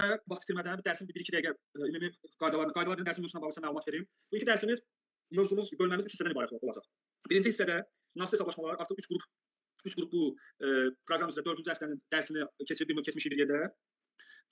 Vaxt itirmədən dərsin bir-iki dəqiqə ümumi qaydalardan dərsin mövzusuna bağlı sizə məlumat verim. Bu iki dərsimiz bölməmiz 3 hissədən ibarət olacaq. Birinci hissədə nağdsız hesablaşmalar artıq 3 qrup bu proqram üzrə 4-cü həftənin dərsini keçmişik bir yerdə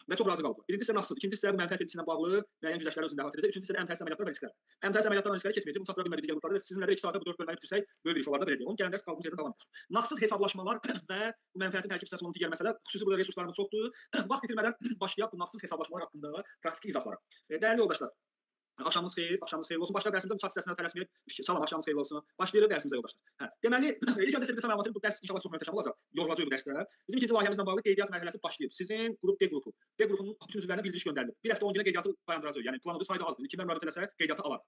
və çox razı qaldım. Birinci hissə nağdsız, ikinci hissə mənfəət vergisi ilə bağlı müəyyən güzəştləri özündə əhatə edəcək. Üçüncü hissə əmtəz əməliyyatlar və risklər. Əmtəz əməliyyatlar və riskləri keçməyəcək. Bu çatdıra bilmədik digər qruplarda sizinlə də 2 saatda bu 4 bölməni bitirsək böyük bir iş olar da belə deyim. Onun gələn dərs qaldığımız yerdən davam edəcək. Nağdsız hesablaşmalar və bu mənfəətin tərkib hissəsi olan digər məsələ, xüsusi burada resurslarımız çoxdur. Vaxt itirmədən başlayaq bu nağdsız hesablaşmalar haqqında praktiki izahlara. Dəyərli yoldaşlar, axşamınız xeyir olsun. Başlayaq dərsimizə uçaq hissəsinə tələsməyək. Salam, axşamınız xeyir olsun. Başlayırıq dərsimizə yoldaşlar. Deməli, ilk öncə sizə məlumat verim, bu dərs inşallah çox möhtəşəm olacaq. Yorulacaq bu dərsdə. Bizim ikinci layihəmizlə bağlı qeydiyyat mərhələsi başlayıb. Sizin qrup D qrupu. D qrupunun bütün üzvlərinə bildiriş göndərilib. Bir həftə 10 günə qeydiyyatı dayandıracağıq. Yəni planımız sayda azdır. Kimdən müraciət eləsə qeydiyyatı alar.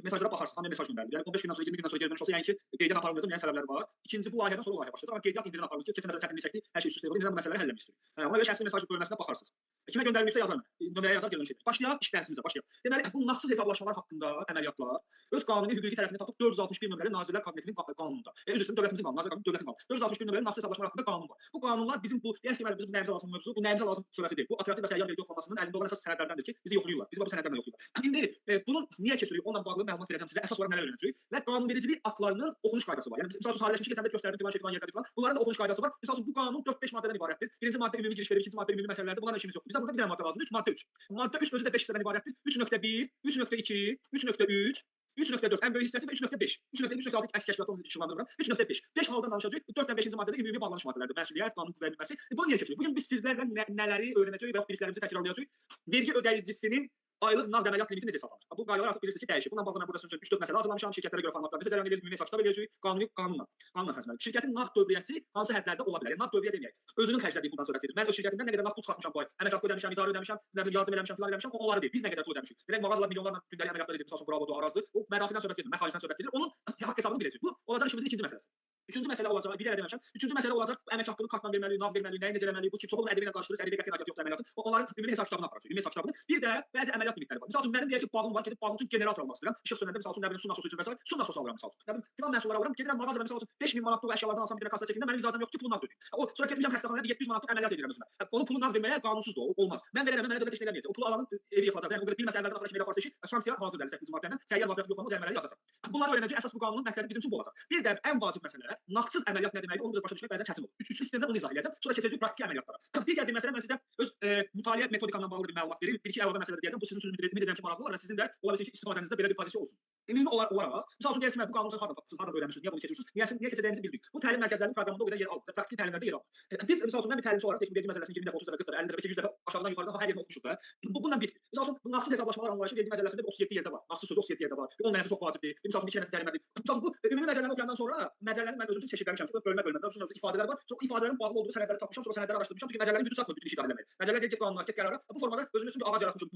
Mesajlara baxarsınız, hamıya mesaj göndərilir. Yəni 15 gündən sonra 20 gündən sonra geri dönüş olsa, yəni ki, qeydiyyat aparılmayacaq, müəyyən səbəbləri var. İkinci bu layihədən sonra layihə başlayacaq. Amma qeydiyyat indidən aparılır ki, keçən dəfə çətinlik çəkdik, hər şey üst-üstə qoyuldu. İndi bu məsələləri həll etmək istəyirik. Ona görə şəxsi mesaj bölməsinə baxarsınız. Kimə göndərilmişsə yazarım. Nömrəyə yazar, gəlin şey. Başlayaq iş dərsimizə, başlayaq. Deməli, bu nağdsız hesablaşmalar haqqında əməliyyatlar öz qanuni hüquqi tərəfini tapıb 461 nömrəli Nazirlər Kabinetinin qanununda. Üzr dövlətimizin qanunu, Nazirlər Kabinetinin dövlətin qanunu. 461 nömrəli nağdsız hesablaşmalar haqqında qanun var. Bu qanunlar bizim bu deyək ki, biz bu nəyimizə lazım mövzu, bu nəyimizə lazım söhbəti deyil. Bu operativ və səyyar vergi yoxlamasının əlində olan əsas sənədlərdəndir ki, bizi yoxlayırlar. Bizi bu sənədlərlə yoxlayırlar. İndi bunun niyə keçirik? Onunla bağlı məlumat verəcəm sizə. Əsas olaraq nələr öyrənəcəyik və qanunvericilik aktlarının oxunuş qaydası var. Yəni məsələn sadələşmiş keçəndə göstərdim filan şey filan yerdə filan. Bunların da oxunuş qaydası var. Məsələn bu qanun 4-5 maddədən ibarətdir. Birinci maddə ümumi giriş verir, ikinci maddə ümumi məsələlərdir. Bunlarla işimiz yoxdur. Bizə burada bir dənə maddə lazımdır. 3 maddə 3. Maddə 3 özü də 5 hissədən ibarətdir. 3.1, 3.2, 3.3, 3.4 ən böyük hissəsi və 3.5. 3.3, 3.6 əks kəşfiyyatı onu işıqlandırıram. 3.5. 5 haldan danışacağıq. 4-dən 5-ci maddədə ümumi bağlanış maddələrdir. Məsuliyyət, qanun qüvvəyə minməsi. Bunu niyə keçirik? Bugün biz sizlərlə nələri öyrənəcəyik və biliklərimizi təkrarlayacağıq? Vergi ödəyicisinin aylıq nağd əməliyyat limiti necə hesablanır? Bu qaydalar artıq bilirsiniz ki, dəyişir. Bununla bağlı mən burada sizin üçün 3-4 məsələ hazırlamışam. Şirkətlərə görə formatlar bizə cərəyan edilir, ümumi hesab kitab eləyəcəyik, qanunla təsdiqlənir. Şirkətin nağd dövriyyəsi hansı hədlərdə ola bilər? Yəni nağd dövriyə deməyək. Özünün xərclədiyi puldan söhbət edir. Mən öz şirkətimdən nə qədər nağd pul çıxartmışam bu ay. Əmək haqqı ödəmişəm, icarə ödəmişəm, yardım eləmişəm, filan eləmişəm, onları deyil. Biz nə qədər pul ödəmişik. Deyək mağazalar milyonlarla gündəlik əməliyyatlar edir, məsələn, bravo, arazdır. O mədaxildən söhbət edir, məxaricdən söhbət edir. Onun haqq hesabını biləcəyik. Bu olacaq işimizin ikinci məsələsi. Üçüncü məsələ olacaq, bir deməmişəm. Üçüncü məsələ olacaq əmək haqqını kartla verməliyik, nağd verməliyik, nəyi necə eləməliyik, bu ki, çoxlu ədəbi ilə qarşılayırıq, ədəbi qətiyyən aidiyyəti yoxdur əməliyyatın. Onların ümumi hesab kitabını aparacağıq, ümumi hesab kitabını. Bir də bəzi əməliyyat limitləri var. Məsələn, mənim deyək ki, bağım var, gedib bağım üçün generator almaq istəyirəm. İşıq sönəndə məsələn, nə bilim, su nasosu üçün məsələn, su nasosu alıram məsələn. Nə bilim, filan məhsullar alıram, gedirəm mağazada məsələn 5000 manatlıq əşyalardan alsam bir dənə kassa çəkində mənim icazəm yoxdur ki, pulu nağd ödəyim. O sonra getmişəm xəstəxanaya 700 manatlıq əməliyyat edirəm özümə. Onun pulunu nağd verməyə qanunsuzdur, o olmaz. Mən belə eləməm, mənə dövlət heç nə eləməyəcək. O pulu alanın evi yıxılacaq. Yəni o qədər bilməsə əvvəldən axıra kimi elə aparsa ki, sanksiya hazırdır 8-ci maddədən, səyyar vaqiət yoxlama cərimələri yazacaq. Bunları öyrənəcək əsas bu qanunun məqsədi bizim üçün bu olacaq. Bir də ən vacib məsələ nağdsız əməliyyat nə deməkdir? Onu da başa düşmək bəzən çətin olur. Üçüncü sistemdə onu izah edəcəm. Sonra keçəcəyik praktiki əməliyyatlara. Digər bir məsələ mən sizə öz mütaliə metodikamla bağlı bir məlumat verim. Bir-iki əlavə məsələlər deyəcəm. Bu sizin üçün ümid edirəm ki, maraqlı olar və sizin də ola bilsin ki, istifadənizdə belə bir pozisiya olsun. Ümumi olaraq, məsəl üçün deyirəm, bu qanunu harda öyrənmişsiniz, niyə bunu keçirsiniz? Niyə keçəcəyinizi bildik. Bu təlim mərkəzlərinin proqramında o qədər yer aldı. Praktiki təlimlərdə yer aldı. Biz məsəl üçün mən bir təlimçi olaraq vergi məsələsini 20 dəfə, 30 dəfə, 40 dəfə, 50 dəfə, 100 dəfə aşağıdan yuxarıdan hər yerini oxumuşuq da. Bununla bir. Məsəl üçün bu nağdsız hesablaşmalar anlayışı vergi məsələsində 37 yerdə var. Nağdsız sözü 37 yerdə var. Onun nəzəri çox vacibdir. Məsəl üçün bir kənəsi cərimədir. Məsəl üçün bu ümumi məsələləri oxuyandan sonra məcəllərini mən özüm üçün çeşidləmişəm. Bölmə, özüm ifadələr var. Sonra ifadələrin bağlı olduğu sənədləri tapmışam, sonra sənədləri araşdırmışam. Çünki məcəllərin gücü çatmır bütün işi idarə etməyə. Məcəllələr get qanunlar, get qərarlar. Bu formada özüm üçün bir ağac yaratmışam.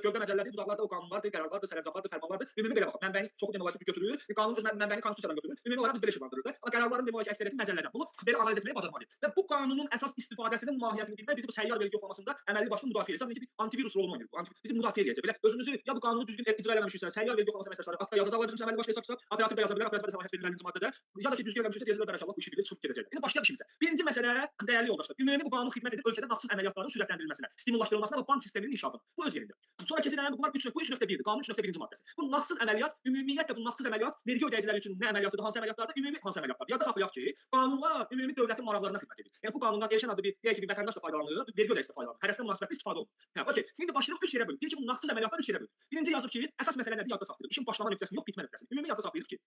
Gövdə məcəllələri, budaqlarda o qanunlardır, qərarlardır, sərəncamlardır, fərmanlardır. Ümumi belə baxaq. Mənbəyin çoxu demək olar ki, götürülür. Qanun öz mənbəyini konstitusiyadan götürülür. Ümumi olaraq biz belə işləndiririk də. Amma qərarların demək olar ki, əksəriyyəti məcəllədən. Bunu belə analiz etməyi bacarmalıyıq. Və bu qanunun əsas istifadəsinin mahiyyətini bilmək bizi bu səyyar vergi yoxlamasında əməlli başlı müdafiə edir. Sadəcə bir antivirus rolunu oynayır. Bu bizi müdafiə edəcək. Belə özünüzü ya bu qanunu düzgün icra eləməmişiksə, səyyar vergi yoxlaması əməkdaşları akta yazacaqlar bizim əməlli başlı hesab kitab, operativ də yaza bilər, operativ səlahiyyət verilən maddədə. Ya da ki düzgün eləmişiksə, deyəcəklər inşallah bu işi bilir, çıxıb gedəcək. İndi başlayaq işimizə. Birinci məsələ dəyərli yoldaşlar. Ümumi bu qanun xidmət edir ölkədə nağdsız əməliyyatların sürətləndirilməsinə, stimullaşdırılmasına və bank sisteminin inkişafına. Bu öz yerində. Sonra keçirilən bunlar 3.1-dir. Qanun 3.1-ci maddəsi. Bu nağdsız əməliyyat ümumiyyətlə bu nağdsız əməliyyat vergi ödəyiciləri üçün nə əməliyyatıdır, hansı əməliyyatlardır, ümumi hansı əməliyyatlardır. Yadda saxlayaq ki, qanunlar ümumi dövlətin maraqlarına xidmət edir. Yəni bu qanundan gəlişən adı bir deyək ki, bir vətəndaş da faydalanır, vergi ödəyicisi də faydalanır. Hərəsindən münasibətli istifadə olunur. Hə, okey. İndi başlayırıq 3 yerə bölürük. Deyək ki, bu nağdsız əməliyyatlar 3 yerə bölünür. Birinci yazır ki, əsas məsələ nədir? Yadda saxlayırıq. İşin başlama nöqtəsini yox, bitmə nöqtəsini. Ümumi yadda saxlayırıq ki,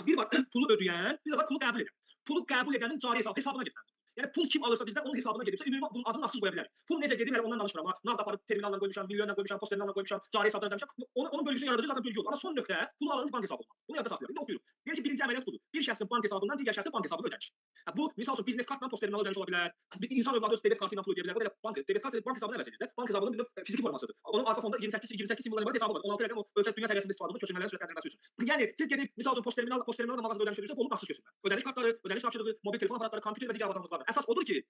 bir var pulu ödəyən, bir də var pulu qəbul edən. Pulu qəbul edənin cari hesabına getməlidir. Yəni pul kim alırsa bizdən onun hesabına gedibsə ümumi bunun adını nağdsız qoya bilərik. Pul necə gedir, hələ ondan danışmıram. Nağd aparıb terminalla qoymuşam, milyonla qoymuşam, post terminalla qoymuşam, cari hesabdan ödəmişəm. Onun bölgüsünü yaradacaq zaten bölgü olur. Amma son nöqtə pulu alanın bank hesabı olmalı. Bunu yadda saxlayırıq. İndi oxuyuruq. Deyir ki, birinci əməliyyat budur. Bir şəxsin bank hesabından digər şəxsin bank hesabına ödəniş. Bu misal üçün biznes kartla post terminalla ödəniş ola bilər. Bir insan övladı öz debet kartı ilə pul ödəyə bilər. Bu da debet kartı bank hesabına əvəz edir də. Bank hesabının bir fiziki formasıdır. Onun arxa fonda 28 simvolları var, hesabı var. 16 rəqəm o ölkə dünya səviyyəsində istifadə olunur, köçürmələrin sürətləndirilməsi üçün. Yəni siz gedib misal üçün post terminalla mağazada ödəniş edirsə, bu nağdsız köçürmə. Ödəniş kartları, ödəniş tapşırığı, mobil telefon aparatları, kompüter və digər avadanlıqlar olmalıdır. Əsas odur ki,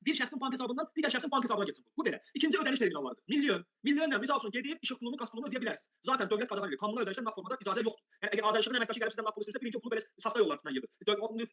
bir şəxsin bank hesabından digər şəxsin bank hesabına getsin. Bu belə. İkinci ödəniş terminallarıdır. Milyonla misal üçün gedib işıq pulunu, qaz pulunu ödəyə bilərsiniz. Zaten dövlət qadağan edir. Kommunal ödənişlər nağd formada icazə yoxdur. Yəni əgər Azərbaycan əməkdaşı gəlib sizdən nağd pulu istəyirsə, birinci pulu belə saxta yollar üstündən yığır.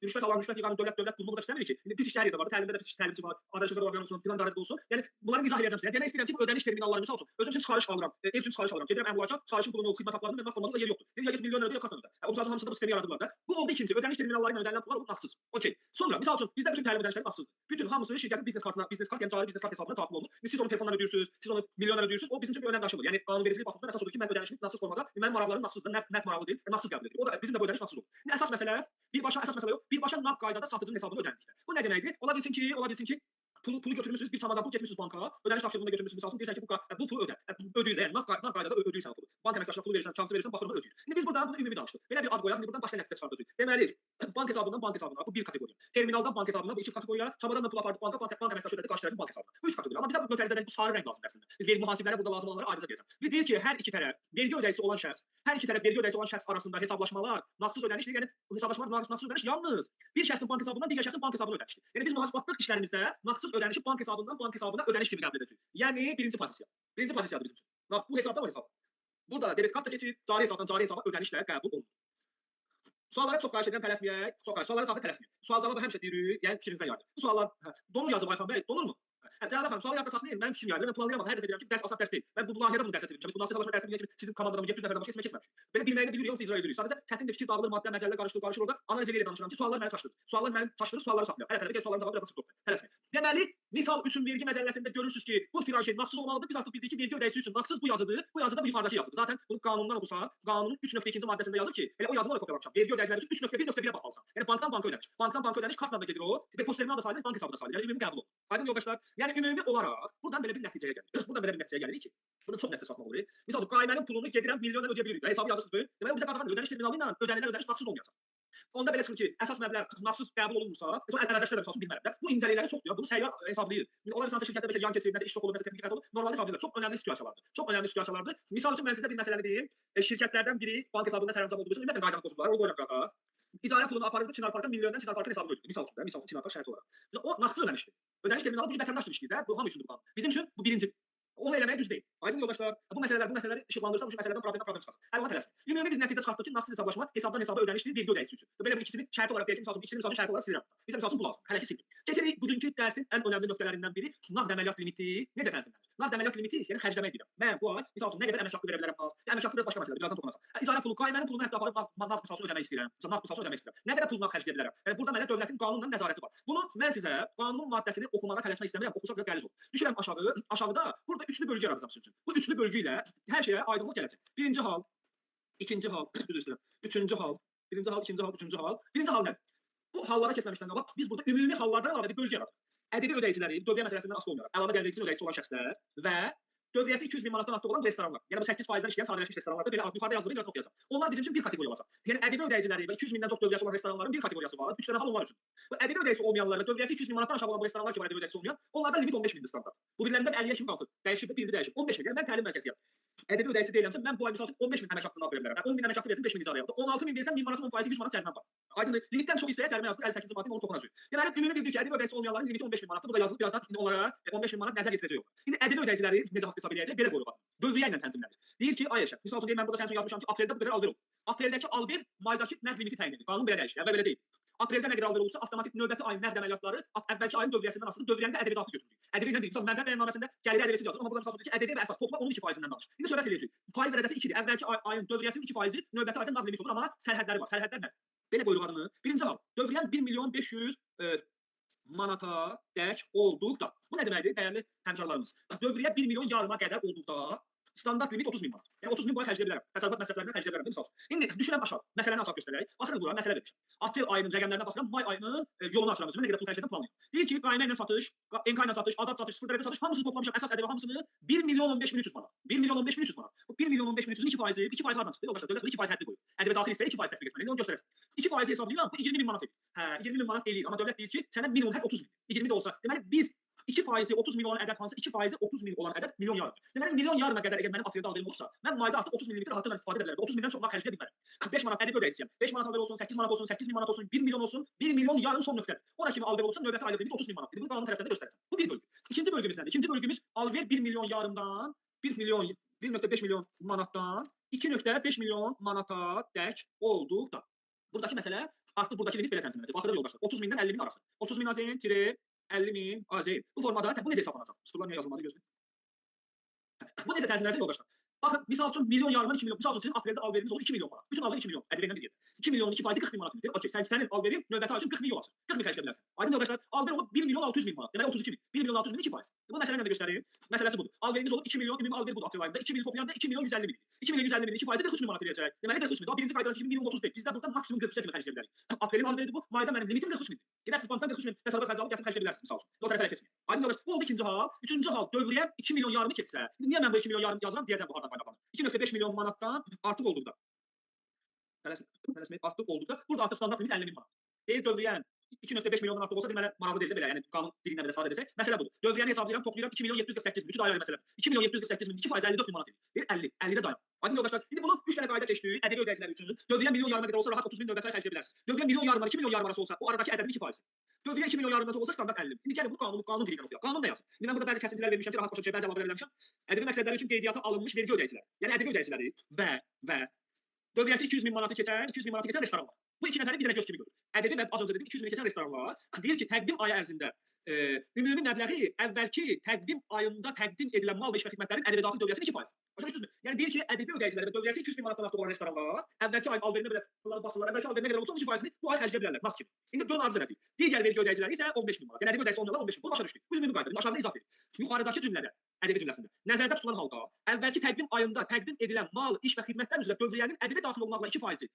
Rüşvət alan, rüşvət yığan dövlət pulunu da istəmir ki. İndi biz iş şəhərində var, təlimdə də biz təlimçi var, Azərbaycan orqanı olsun, filan idarədə olsun. Yəni bunları izah edəcəm sizə. Demək istəyirəm ki, bu ödəniş terminalları misal üçün özüm üçün çıxarış alıram, ev üçün çıxarış alıram. Gedirəm əmlaka, çıxarışın pulunu, xidmət haqlarını və nağd formada yer yoxdur. Ya get milyon ödəyə, ya kartla ödə. O zaman hamısında bu sistemi yaradıblar da. Bu oldu ikinci. Ödəniş terminalları ilə ödənilən pullar bu nağdsız. Okey. Sonra misal üçün bizdə bütün təlim ödənişləri nağdsızdır. Bütün hamısı şirkətin biznes kartına, biznes kart, yəni cari biznes kart hesabına daxil olunur. Siz onu telefonla ödəyirsiniz, siz onu milyonla ödəyirsiniz. O bizim üçün bir önəm daşımır. Yəni qanunvericiliyi baxımından əsas odur ki, mən ödənişimi nağdsız formada, mənim maraqlarım nağdsızdır, nəqd maraqlı deyil, nağdsız qəbul edilir. O da bizim də bu ödəniş nağdsız olur. İndi əsas məsələ, əsas məsələ yox, birbaşa nağd qaydada satıcının hesabına ödənilmişdir. Bu nə deməkdir? Ola bilsin ki, pulu götürmüsünüz, bir çamadan pul getmişsiniz banka, ödəniş tapşırığında götürmüsünüz, misal üçün deyirsən ki, bu pulu ödə. Ödəyir də, yəni nağd qaydada ödəyirsən pulu. Bank əməkdaşına pulu verirsən, kağızı verirsən, baxırında ödəyir. İndi biz buradan bunu ümumi danışdıq. Belə bir ad qoyaq, indi buradan başqa nəticə çıxardırıq. Deməli, bank hesabından bank hesabına bu bir kateqoriya. Terminaldan bank hesabına bu iki kateqoriya, çamadan pul apardıq banka, bank əməkdaşı ödədi, qarşı tərəfin bank hesabına. Bu üç kateqoriya. Amma bizə bu nöqtələrdə bu sarı rəng lazımdır əslində. Biz vergi mühasibələri burada lazım olanları ayrıca deyəcəm. Bir deyir ki, hər iki tərəf vergi ödəyicisi olan şəxs, arasında hesablaşmalar nağdsız ödənişdir. Yəni hesablaşmalar nağdsız ödəniş yalnız bir şəxsin bank hesabından digər şəxsin bank hesabına ödənişdir. Yəni biz mühasibatlıq işlərimizdə nağdsız ödənişi bank hesabından bank hesabına ödəniş kimi qəbul edəcəyik. Yəni birinci pozisiya. Birinci pozisiyadır bizim üçün. Bu hesabda var hesab. Burada debet kart da keçir, cari hesabdan cari hesaba ödənişlə qəbul olunur. Suallara çox xahiş edirəm, tələsməyək. Suallara sakit tələsməyin. Sual-cavabı həmişə deyirik, yəni fikrinizdən yardım. Bu suallar donur yazıb Ayxan bəy, donurmu? Cəlal xanım, sualı yadda saxlayın. Mən fikrim yardım, mən planlayıram, hər dəfə deyirəm ki, dərs asan dərs deyil. Mən bu layihədə bunu dərsə verirəm. Biz bu nasıl hesablaşma dərsi kimi sizin komandadan 700 nəfərdən başqa keçməmişik. Belə bilməyini bilirik, yoxsa icra edirik. Sadəcə çətin bir fikir dağılır, maddə, məsələlər qarışır orada. Analiz edərək danışıram ki, suallar məni çaşdırır. Sualları saxlayıram. Hər tərəfə sualların cavabı biraz sıxlıq. Tələsməyin. Deməli, misal üçün vergi məcəlləsində görürsüz ki, bu firaje nağdsız olmalıdır. Biz artıq bildik ki, vergi ödəyicisi üçün nağdsız bu yazıdır. Bu yazıda bu yuxarıdakı yazıdır. Zaten bunu qanundan oxusaq, qanunun 3.2-ci maddəsində yazır ki, elə o yazıları kopyalamışam. Vergi ödəyiciləri üçün 3.1.1-ə baxmalısan. Yəni bankdan banka ödəniş. Bankdan banka ödəniş kartla da gedir o. Depozit terminal da sayılır, bank hesabı da sayılır. Yəni ümumi qəbul olunur. Aydın yoldaşlar? Yəni ümumi olaraq buradan belə bir nəticəyə gəlirik. Burada çox nəticə satmaq olur. Misal üçün qaimənin pulunu gedirəm milyonla ödəyə bilirik. Hesabı yazırsınız. Deməli bizə qadağan ödəniş terminalı ilə ödənilən ödəniş nağdsız olmayacaq. Onda belə çıxır ki, əsas məbləğ nağdsız qəbul olunmursa, əvəzləşdirə də bilmərəm də. Bu incəlikləri çoxdur ya. Bunu səyyar hesablayır. Onlar sanki şirkətdə belə yan keçir, nəsə iş çox olur, nəsə texniki xəta olur. Normalde hesablayırlar. Çox önəmli situasiyalardır. Çox önəmli situasiyalardır. Misal üçün mən sizə bir məsələni deyim. Şirkətlərdən biri bank hesabında sərəncam olduğu üçün ümumiyyətlə qaydanı pozublar. O qoyuram qabağa. İcarə pulunu aparırdı Çinar Park'a milyondan Çinar Park'ın hesabına ödəyir. Misal üçün Çinar Park şərti olaraq. O nağdsız ödənişdir. Ödəniş terminalı bu vətəndaş üçün işləyir də. Bu hamı üçündür bu qanun. Bizim üçün bu birinci. Onu eləməyə düz deyil. Aydın yoldaşlar, bu məsələləri işıqlandırsa bu məsələdən problem çıxar. Əlbəttə tələsməyin. Ümumi biz nəticə çıxartdıq ki, nağdsız hesablaşma hesabdan hesaba ödənişdir vergi ödəyicisi üçün. Belə bir ikisini şərt olaraq deyək ki, ikisini şərt olaraq silirəm. Bizə məsəl üçün bu lazım. Hələ ki sildim. Keçirik bugünkü dərsin ən önəmli nöqtələrindən biri nağd əməliyyat limiti necə tənzimlənir? Nağd əməliyyat limiti yəni xərcləmə edirəm. Mən bu ay məsəl üçün nə qədər əmək haqqı verə bilərəm? Əmək haqqı biraz başqa məsələdir. Birazdan toxunacağam. İcarə pulu, qaimənin pulunu hətta aparıb nağd misal üçün ödəmək istəyirəm. Nağd misal üçün ödəmək istəyirəm. Nə qədər pul nağd xərcləyə bilərəm? Yəni burada mənə dövlətin qanunla nəzarəti var. Bunu mən sizə qanun maddəsini oxumağa tələsmək istəmirəm. Oxusaq biraz qəliz olur. Düşürəm aşağıda burada üçlü bölgü yaradacağım sizin üçün. Bu üçlü bölgü ilə hər şeyə aydınlıq gələcək. Birinci hal, ikinci hal, üzr istəyirəm. Üçüncü hal, birinci hal, ikinci hal, üçüncü hal. Birinci hal nədir? Bu hallara keçməmişdən qabaq biz burada ümumi hallardan əlavə bir bölgü yaradırıq. Ədəbi ödəyiciləri, dövriyə məsələsindən asılı olmayaraq, əlavə dövriyyəçinin ödəyicisi olan şəxslər və dövriyyəsi 200 min manatdan artıq olan restoranlar. Yəni bu 8%-dən işləyən sadələşmiş restoranlarda belə yuxarıda yazdığını biraz oxuyacağam. Onlar bizim üçün bir kateqoriya olacaq. Yəni ədəbi ödəyiciləri və 200 mindən çox dövriyyəsi olan restoranların bir kateqoriyası var. 3 dənə hal onlar üçün. Bu ədəbi ödəyicisi olmayanlarla dövriyyəsi 200 min manatdan aşağı olan bu restoranlar ki var ədəbi ödəyicisi olmayan, onlarda limit 15 mindir standart. Bu birlərindən 50-yə kimi qalxır. Dəyişib, biri dəyişib. 15 min. Yəni mən təlim mərkəziyəm. Ədəbi ödəyicisi deyiləmsə mən bu ay misal üçün 15 min əmək haqqından verə bilərəm. Yəni 10 min əmək haqqı verdim, 5 min icra yapdım. 16 min versəm 1000 manatın 10%, 100 manat cəriməm var. Aydın, limitdən çox hissəyə cərimə yazılır, 58 manatın onu toxunacaq. Deməli ümumi bir ədəbi ödəyicisi olmayanların limiti 15 min manatdır. Bu da yazılıb birazdan indi onlara 15 min manat nəzər yetirəcək yox. İndi ədəbi ödəyiciləri necə haqq hesab edəcək? Belə qoyulur. Dövriyyə ilə tənzimlənir. Deyir ki, ay Ayşə, misal üçün deyim mən burada sənin üçün yazmışam ki, apreldə bu qədər alver olur. Apreldəki alver maydakı nəqd limiti təyin edir. Qanun belə dəyişir. Əvvəl belə deyil. Apreldə nə qədər alver olursa, avtomatik növbəti ayın nəqd əməliyyatları əvvəlki ayın dövriyyəsindən asılıdır. Dövriyyəndə ədəbi daxil götürülür. Ədəbi ilə deyil. Məsələn, mənfəət bəyannaməsində gəliri ədəbisiz yazılır. Amma burada məsəl üçün ki, ədəbi və əsas toplam onun 2%-dən danışır. İndi söhbət eləyəcəyik. Faiz dərəcəsi 2-dir. Əvvəlki ayın dövriyyəsinin 2%, növbəti ayda nəqd limiti olur, amma sərhədləri var. Sərhədlər nə? Belə qoyulğanını. Birinci hal. Dövriyyən 1 milyon 500 manata dək olduqda. Bu nə deməkdir, dəyərli həmkarlarımız? Dövriyyə 1 milyon yarıma qədər olduqda standart limit 30 min manat. Yəni 30 min boy xərcləyə bilərəm. Təsərrüfat məsrəflərindən xərcləyə bilərəm, misal. İndi düşürəm aşağı. Məsələni aşağı göstərək. Baxırıq bura məsələ vermişəm. Aprel ayının rəqəmlərinə baxıram, may ayının yolunu açıram özümə, nə qədər pul xərcləyəcəm planlayıram. Deyir ki, qaymə ilə satış, NK ilə satış, azad satış, sıfır dərəcə satış hamısını toplamışam, əsas ədəbi hamısını 1 milyon 15 min 300 manat. 1 milyon 15 min 300 manat. Bu 1 milyon 15 min 300-ün 2% hardan çıxdı? Yoldaşlar, dövlət 2% həddi qoyur. Ədəbi daxil hissəyə 2% tətbiq etməli. İndi onu göstərəcəm. 2% hesablayıram, bu 20 min manat edir. Hə, 20 min manat eləyir. Amma dövlət deyir ki, sənə minimum hədd 30 min. 20 də olsa, deməli biz 2% 30 milyon olan ədəd hansı? 2% 30 milyon olan ədəd milyon yarım. Deməli milyon yarıma qədər əgər mənim atreldə alverim olsa, mən mayda artıq 30 mililitr rahatlıqla istifadə edə bilərəm. 30 milyon çox xərcləyə bilmərəm. 45 manat ədəbi ödəyəcəyəm. 5 manat alver olsun, 8 manat olsun, 8 min manat olsun, 1 milyon olsun, 1 milyon yarım son nöqtədir. Ora kimi alver olsa növbəti aylıq limit 30 min manat. Bunu qanun tərəflərində göstərəcəm. Bu bir bölgü. İkinci bölgümüz nədir? İkinci bölgümüz alver 1 milyon yarımdan 1 milyon 1.5 milyon manatdan 2.5 milyon manata dək olduqda. Buradakı məsələ artıq buradakı limit belə tənzimlənəcək. Baxırıq yoldaşlar. 30 mindən 50 min arası. 30 min AZN tire 50 min AZN. Bu formada bu necə hesablanacaq? Sıfırlar niyə yazılmadı gözləyin? Bu necə tənzimlənəcək yoldaşlar? Baxın, misal üçün milyon yarımdan 2 milyon. Misal üçün sizin apreldə alveriniz olur 2 milyon manat. Bütün alver 2 milyon. Ədəbiyyatdan bir yerdə. 2 milyonun 2% 40 min manatdır. Okey, sənin alverin növbəti ay üçün 40 min yol açır. 40 min xərcləyə bilərsən. Aydın yoldaşlar, alver olub 1 milyon 600 min manat. Deməli 32 min. 1 milyon 600 min 2%. Bu məsələni də göstərim. Məsələsi budur. Alveriniz olub 2 milyon, ümumi alver budur aprel ayında. 2 milyon toplayanda 2 milyon 150 min. 2 milyon 150 min 2% 43 min manat eləyəcək. Deməli 43 min. O birinci qaydada 2 milyon 30 deyil. Bizdə burada maksimum 43 min xərcləyə bilərik. Aprelin alveridir bu. Mayda mənim limitim 43 mindir. Gedərsiniz bankdan 43 min təsərrüfat xərci alıb gətirib xərcləyə bilərsiniz misal üçün. O tərəfə keçməyin. Aydın yoldaşlar, bu oldu ikinci hal. Üçüncü hal, dövriyə 2 milyon yarımı keçsə. Niyə mən bu 2 milyon yarım yazıram deyəcəm bu hardan qaynaqlanır. 2.5 milyon manatdan artıq olduqda. Artıq olduqda burada artıq standart limit 50 min manat. Deyir dövriyən 2.5 milyondan artıq olsa deməli maraqlı deyil də belə. Yəni qanun dilindən belə istifadə etsək. Məsələ budur. Dövriyəni hesablayıram, toplayıram 2 milyon 748 min. Üçü də ayrı məsələ. 2 milyon 748 min 2% 54 min manat edir. Deyir 50. 50-də dayan. Aydın yoldaşlar. İndi bunu 3 dənə qayda keçdik. Ədəbi ödəyiciləri üçün. Dövriyə milyon yarıma qədər olsa rahat 30 min növbəti ay xərcləyə bilərsiniz. Dövriyə milyon yarımdan 2 milyon yarım arası olsa o aradakı ədədin 2%. Dövriyə 2 milyon yarımdan olsa standart 50. İndi gəlin bu qanun dilindən oxuyaq. Qanun nə yazır? İndi mən burada bəzi kəsintilər vermişəm ki, rahat başa düşək, bəzi əlavələr vermişəm. Ədəbi məqsədləri üçün qeydiyyata alınmış vergi ödəyiciləri. Yəni ədəbi ödəyiciləri və dövriyəsi 200 min manatı keçən, 200 min manatı keçən restoran var. Bu iki nəfəri bir dənə göz kimi görür. Ədəbi və az öncə dedim 200 min keçən restoranlar deyir ki, təqdim ayı ərzində ümumi məbləği əvvəlki təqdim ayında təqdim edilən mal və iş və xidmətlərin ədəbi daxil dövriyəsi 2%. Başa düşdünüzmü? Yəni deyir ki, ədəbi ödəyiciləri və dövriyəsi 200 min manatdan artıq olan restoranlar əvvəlki ay alverinə belə bunları baxsınlar, əvvəlki alverinə qədər olsa 2%-ni bu ay xərcləyə bilərlər nağd kimi. İndi bunun ardıcı nədir? Digər vergi ödəyiciləri isə 15 min manat. Yəni ədəbi ödəyicisi onlardan 15 min. Bunu başa düşdük. Bu ümumi qaydadır. Aşağıda izah verir. Yuxarıdakı cümlədə ədəbi cümləsində nəzərdə tutulan halda əvvəlki təqdim ayında təqdim edilən mal, iş və xidmətlər üzrə dövriyyənin ədəbi daxil olmaqla 2%,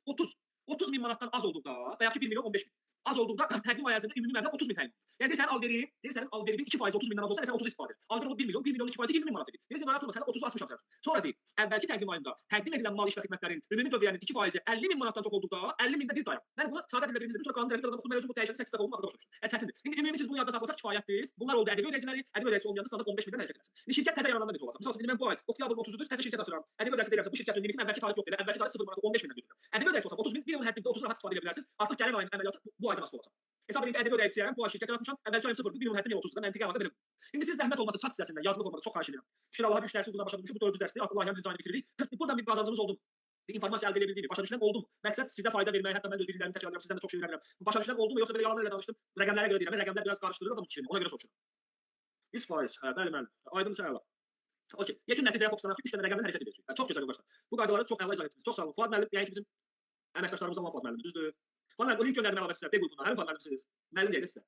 30 min manatdan az olduqda və ya ki 1 milyon 15 min az olduqda təqdim ay ərzində ümumi məbləğ 30 min təyin olunur. Yəni sənin alverin 2% 30 mindən az olsa sən 30 istifadə edir. Alver olub 1 milyon, 1 milyonun 2% 20 min manat edir. Yəni narahat olma, sən 30 60 alacaqsan. Sonra deyir, əvvəlki təqdim ayında təqdim edilən mal, iş və xidmətlərin ümumi dövriyyənin 2% 50 min manatdan çox olduqda 50 mində bir dayan. Mən bunu sadə dildə birinci dedim, sonra qanun tərəfindən oxudum, mən özüm bu dəyişəni 8 dəfə olmadı başa düşdüm. Çətindir. İndi ümumi siz bunu yadda saxlasaq kifayətdir. Bunlar oldu ədəbi ödəyiciləri, ədəbi ödəyicisi olmayanda standart 15 mindən hərəkət edəsən. İndi şirkət təzə yarananda necə olacaq? Məsələn, mən bu ay oktyabr 30-udur, təzə şirkət açıram. Ədəbi ödəyicisi deyirəm, bu şirkətin limiti əvvəlki tarix yoxdur. Əvvəlki tarix 0 manat 15 mindən götürürəm. Ədəbi ödəyicisi olsa 30 min, bir ilin həddində 30 rahat istifadə edə bilərsiniz. Artıq gəlir ayının əməliyyatı bu ayda nasıl olacaq? Hesab edin ki, ədəbi ödəyicisiyəm, bu ay şirkət yaratmışam, əvvəlki ayım 0-dır, bir ilin həddində 30-dur, məntiqi əlaqə belə. İndi siz zəhmət olmasa chat hissəsində yazılı formada çox xahiş edirəm. Şükür Allaha 3 dərsi bundan başa düşmüşük, bu 4-cü dərsdir. Artıq layihənin dizaynını bitiririk. Buradan bir qazancımız oldu. Bir informasiya əldə edə bildiyimi, başa düşülən oldu mu? Məqsəd sizə fayda vermək, hətta mən öz bildiklərimi təkrarlayıram, sizdən də çox şey öyrənirəm. Başa düşülən oldu mu, yoxsa belə yalanlarla danışdım, rəqəmlərə görə deyirəm, rəqəmlər biraz qarışdırır adamın fikrini, ona görə soruşuram. 100%, hə, bəli, aydınsa əla. Okey, yekun nəticəyə fokuslanaraq ki, 3 dənə rəqəmdən hərəkət edəcəyik. Çox gözəl yoldaşlar. Bu qaydaları çox əla izah etdiniz. Çox sağ olun. Fuad müəllim, yəni ki, bizim əməkdaşlarımızdan olan Fuad müəllim, düzdür? Fuad müəllim, o link göndərdim əlavə sizə, B qrupuna. Həmin Fuad müəllimsiniz. Müəllim deyəcək sizə.